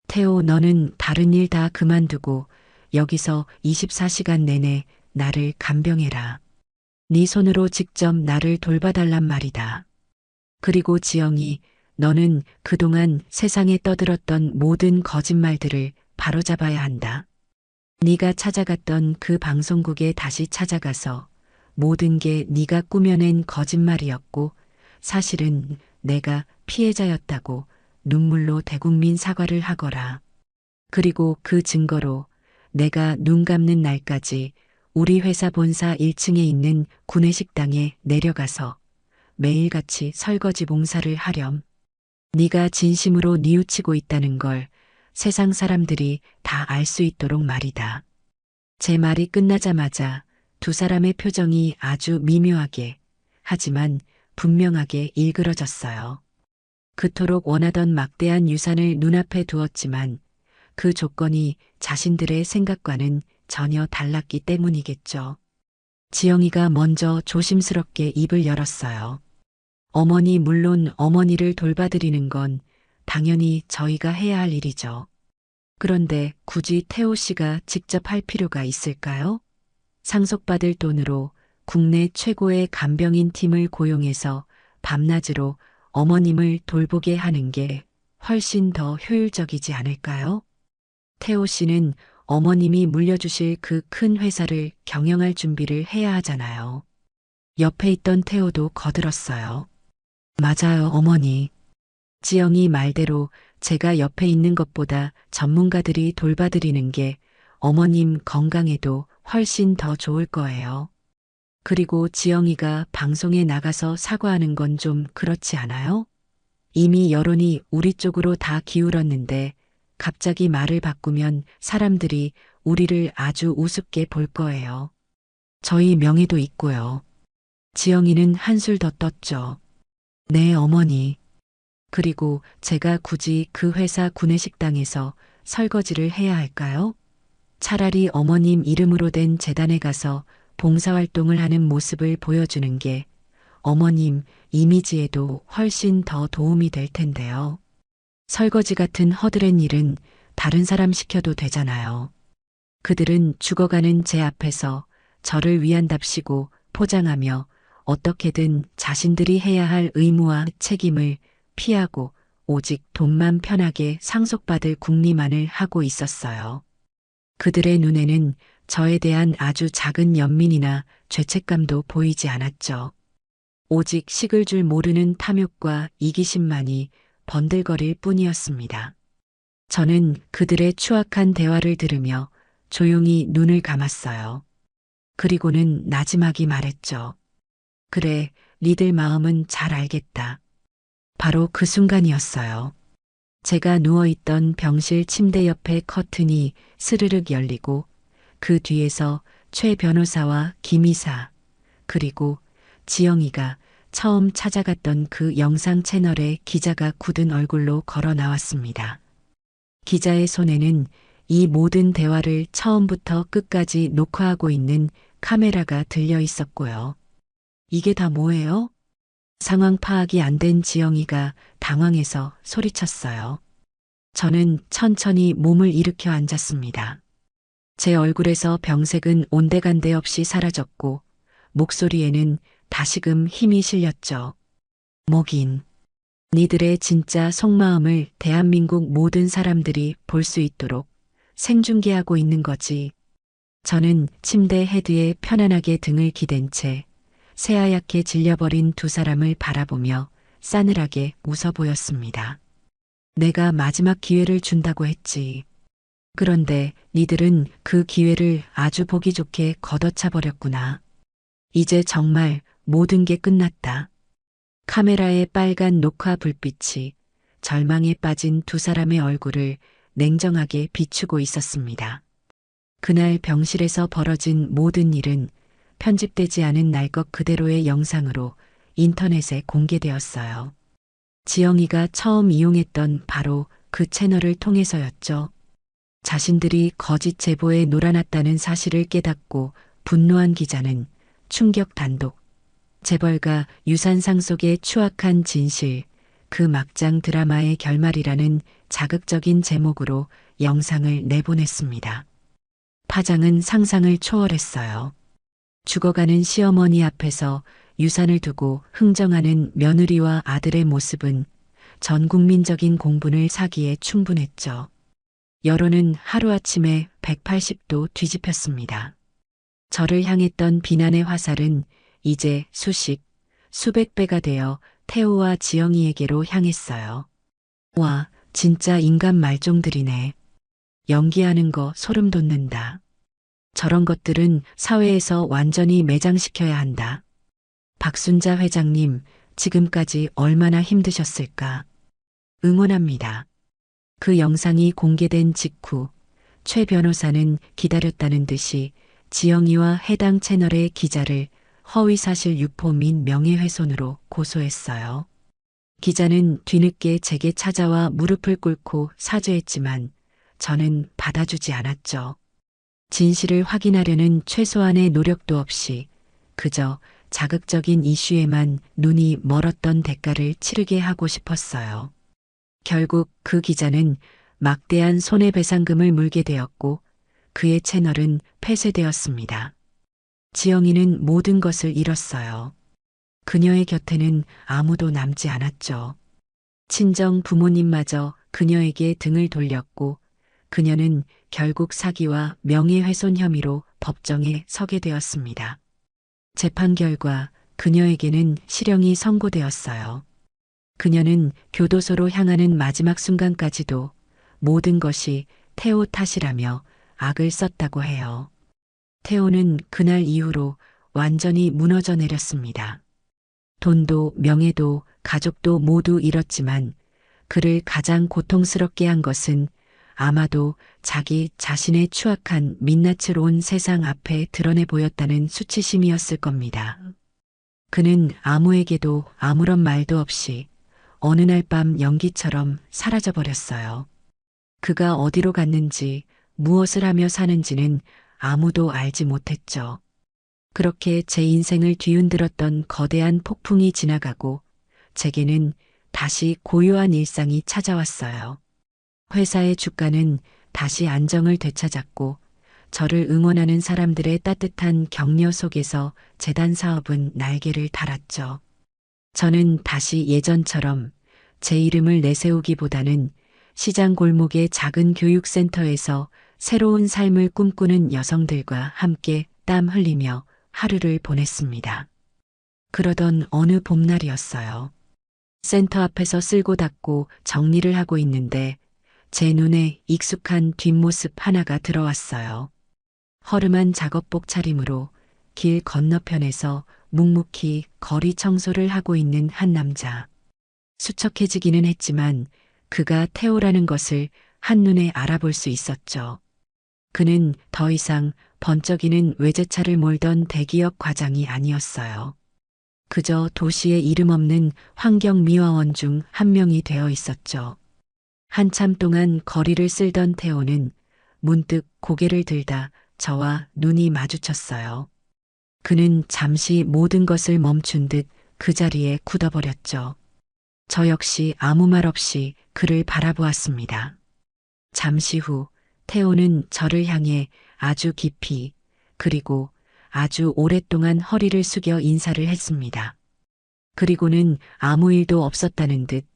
태호, 너는 다른 일 다 그만두고 여기서 24시간 내내 나를 간병해라. 네 손으로 직접 나를 돌봐달란 말이다. 그리고 지영이, 너는 그동안 세상에 떠들었던 모든 거짓말들을 바로잡아야 한다. 네가 찾아갔던 그 방송국에 다시 찾아가서 모든 게 네가 꾸며낸 거짓말이었고 사실은 내가 피해자였다고 눈물로 대국민 사과를 하거라. 그리고 그 증거로 내가 눈 감는 날까지 우리 회사 본사 1층에 있는 구내식당에 내려가서 매일같이 설거지 봉사를 하렴. 네가 진심으로 뉘우치고 있다는 걸 세상 사람들이 다 알 수 있도록 말이다. 제 말이 끝나자마자 두 사람의 표정이 아주 미묘하게 하지만 분명하게 일그러졌어요. 그토록 원하던 막대한 유산을 눈앞에 두었지만 그 조건이 자신들의 생각과는 전혀 달랐기 때문이겠죠. 지영이가 먼저 조심스럽게 입을 열었어요. 어머니, 물론 어머니를 돌봐드리는 건 당연히 저희가 해야 할 일이죠. 그런데 굳이 태호 씨가 직접 할 필요가 있을까요? 상속받을 돈으로 국내 최고의 간병인 팀을 고용해서 밤낮으로 어머님을 돌보게 하는 게 훨씬 더 효율적이지 않을까요? 태호 씨는 어머님이 물려주실 그 큰 회사를 경영할 준비를 해야 하잖아요. 옆에 있던 태호도 거들었어요. 맞아요, 어머니. 지영이 말대로 제가 옆에 있는 것보다 전문가들이 돌봐드리는 게 어머님 건강에도 훨씬 더 좋을 거예요. 그리고 지영이가 방송에 나가서 사과하는 건 좀 그렇지 않아요? 이미 여론이 우리 쪽으로 다 기울었는데 갑자기 말을 바꾸면 사람들이 우리를 아주 우습게 볼 거예요. 저희 명예도 있고요. 지영이는 한술 더 떴죠. 네, 어머니. 그리고 제가 굳이 그 회사 구내식당에서 설거지를 해야 할까요? 차라리 어머님 이름으로 된 재단에 가서 봉사활동을 하는 모습을 보여주는 게 어머님 이미지에도 훨씬 더 도움이 될 텐데요. 설거지 같은 허드렛 일은 다른 사람 시켜도 되잖아요. 그들은 죽어가는 제 앞에서 저를 위한답시고 포장하며 어떻게든 자신들이 해야 할 의무와 책임을 피하고 오직 돈만 편하게 상속받을 궁리만을 하고 있었어요. 그들의 눈에는 저에 대한 아주 작은 연민이나 죄책감도 보이지 않았죠. 오직 식을 줄 모르는 탐욕과 이기심만이 번들거릴 뿐이었습니다. 저는 그들의 추악한 대화를 들으며 조용히 눈을 감았어요. 그리고는 나지막이 말했죠. 그래, 니들 마음은 잘 알겠다. 바로 그 순간이었어요. 제가 누워있던 병실 침대 옆에 커튼이 스르륵 열리고 그 뒤에서 최 변호사와 김 이사 그리고 지영이가 처음 찾아갔던 그 영상 채널의 기자가 굳은 얼굴로 걸어 나왔습니다. 기자의 손에는 이 모든 대화를 처음부터 끝까지 녹화하고 있는 카메라가 들려 있었고요. 이게 다 뭐예요? 상황 파악이 안 된 지영이가 당황해서 소리쳤어요. 저는 천천히 몸을 일으켜 앉았습니다. 제 얼굴에서 병색은 온데간데 없이 사라졌고 목소리에는 다시금 힘이 실렸죠. 뭐긴. 니들의 진짜 속마음을 대한민국 모든 사람들이 볼 수 있도록 생중계하고 있는 거지. 저는 침대 헤드에 편안하게 등을 기댄 채 새하얗게 질려버린 두 사람을 바라보며 싸늘하게 웃어 보였습니다. 내가 마지막 기회를 준다고 했지. 그런데 니들은 그 기회를 아주 보기 좋게 걷어차 버렸구나. 이제 정말 모든 게 끝났다. 카메라의 빨간 녹화 불빛이 절망에 빠진 두 사람의 얼굴을 냉정하게 비추고 있었습니다. 그날 병실에서 벌어진 모든 일은 편집되지 않은 날 것 그대로의 영상으로 인터넷에 공개되었어요. 지영이가 처음 이용했던 바로 그 채널을 통해서였죠. 자신들이 거짓 제보에 놀아났다는 사실을 깨닫고 분노한 기자는 충격 단독, 재벌가 유산 상속의 추악한 진실, 그 막장 드라마의 결말이라는 자극적인 제목으로 영상을 내보냈습니다. 파장은 상상을 초월했어요. 죽어가는 시어머니 앞에서 유산을 두고 흥정하는 며느리와 아들의 모습은 전 국민적인 공분을 사기에 충분했죠. 여론은 하루아침에 180도 뒤집혔습니다. 저를 향했던 비난의 화살은 이제 수백 배가 되어 태호와 지영이에게로 향했어요. 와, 진짜 인간 말종들이네. 연기하는 거 소름 돋는다. 저런 것들은 사회에서 완전히 매장시켜야 한다. 박순자 회장님, 지금까지 얼마나 힘드셨을까? 응원합니다. 그 영상이 공개된 직후 최 변호사는 기다렸다는 듯이 지영이와 해당 채널의 기자를 허위사실 유포 및 명예훼손으로 고소했어요. 기자는 뒤늦게 제게 찾아와 무릎을 꿇고 사죄했지만 저는 받아주지 않았죠. 진실을 확인하려는 최소한의 노력도 없이 그저 자극적인 이슈에만 눈이 멀었던 대가를 치르게 하고 싶었어요. 결국 그 기자는 막대한 손해배상금을 물게 되었고 그의 채널은 폐쇄되었습니다. 지영이는 모든 것을 잃었어요. 그녀의 곁에는 아무도 남지 않았죠. 친정 부모님마저 그녀에게 등을 돌렸고 그녀는 결국 사기와 명예훼손 혐의로 법정에 서게 되었습니다. 재판 결과 그녀에게는 실형이 선고되었어요. 그녀는 교도소로 향하는 마지막 순간까지도 모든 것이 태호 탓이라며 악을 썼다고 해요. 태호는 그날 이후로 완전히 무너져 내렸습니다. 돈도 명예도 가족도 모두 잃었지만 그를 가장 고통스럽게 한 것은 아마도 자기 자신의 추악한 민낯을 온 세상 앞에 드러내 보였다는 수치심이었을 겁니다. 그는 아무에게도 아무런 말도 없이 어느 날 밤 연기처럼 사라져 버렸어요. 그가 어디로 갔는지 무엇을 하며 사는지는 아무도 알지 못했죠. 그렇게 제 인생을 뒤흔들었던 거대한 폭풍이 지나가고 제게는 다시 고요한 일상이 찾아왔어요. 회사의 주가는 다시 안정을 되찾았고 저를 응원하는 사람들의 따뜻한 격려 속에서 재단 사업은 날개를 달았죠. 저는 다시 예전처럼 제 이름을 내세우기보다는 시장 골목의 작은 교육센터에서 새로운 삶을 꿈꾸는 여성들과 함께 땀 흘리며 하루를 보냈습니다. 그러던 어느 봄날이었어요. 센터 앞에서 쓸고 닦고 정리를 하고 있는데 제 눈에 익숙한 뒷모습 하나가 들어왔어요. 허름한 작업복 차림으로 길 건너편에서 묵묵히 거리 청소를 하고 있는 한 남자. 수척해지기는 했지만 그가 태호라는 것을 한눈에 알아볼 수 있었죠. 그는 더 이상 번쩍이는 외제차를 몰던 대기업 과장이 아니었어요. 그저 도시의 이름 없는 환경미화원 중 한 명이 되어 있었죠. 한참 동안 거리를 쓸던 태호는 문득 고개를 들다 저와 눈이 마주쳤어요. 그는 잠시 모든 것을 멈춘 듯 그 자리에 굳어버렸죠. 저 역시 아무 말 없이 그를 바라보았습니다. 잠시 후 태호는 저를 향해 아주 깊이 그리고 아주 오랫동안 허리를 숙여 인사를 했습니다. 그리고는 아무 일도 없었다는 듯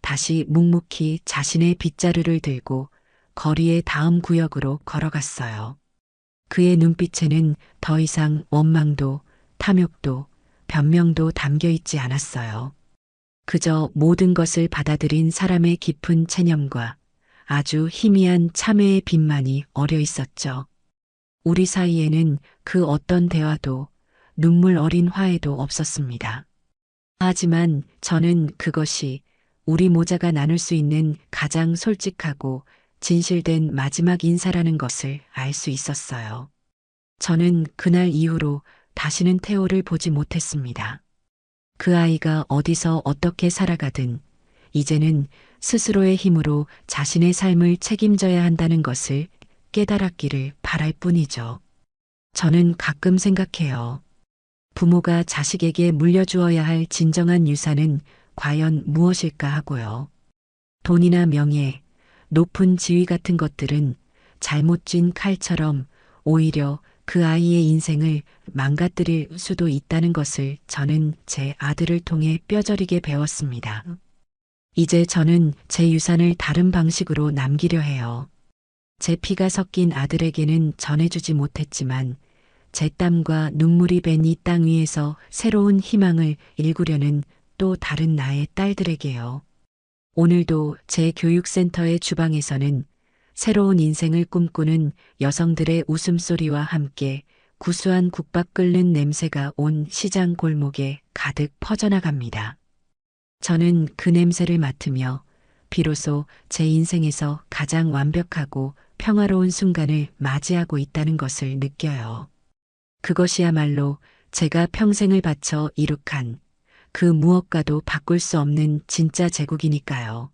다시 묵묵히 자신의 빗자루를 들고 거리의 다음 구역으로 걸어갔어요. 그의 눈빛에는 더 이상 원망도 탐욕도 변명도 담겨 있지 않았어요. 그저 모든 것을 받아들인 사람의 깊은 체념과 아주 희미한 참회의 빛만이 어려 있었죠. 우리 사이에는 그 어떤 대화도 눈물 어린 화해도 없었습니다. 하지만 저는 그것이 우리 모자가 나눌 수 있는 가장 솔직하고 진실된 마지막 인사라는 것을 알 수 있었어요. 저는 그날 이후로 다시는 태호를 보지 못했습니다. 그 아이가 어디서 어떻게 살아가든 이제는 스스로의 힘으로 자신의 삶을 책임져야 한다는 것을 깨달았기를 바랄 뿐이죠. 저는 가끔 생각해요. 부모가 자식에게 물려주어야 할 진정한 유산은 과연 무엇일까 하고요. 돈이나 명예, 높은 지위 같은 것들은 잘못 쥔 칼처럼 오히려 그 아이의 인생을 망가뜨릴 수도 있다는 것을 저는 제 아들을 통해 뼈저리게 배웠습니다. 이제 저는 제 유산을 다른 방식으로 남기려 해요. 제 피가 섞인 아들에게는 전해주지 못했지만 제 땀과 눈물이 밴 이 땅 위에서 새로운 희망을 일구려는 또 다른 나의 딸들에게요. 오늘도 제 교육센터의 주방에서는 새로운 인생을 꿈꾸는 여성들의 웃음소리와 함께 구수한 국밥 끓는 냄새가 온 시장 골목에 가득 퍼져나갑니다. 저는 그 냄새를 맡으며 비로소 제 인생에서 가장 완벽하고 평화로운 순간을 맞이하고 있다는 것을 느껴요. 그것이야말로 제가 평생을 바쳐 이룩한 그 무엇과도 바꿀 수 없는 진짜 제국이니까요.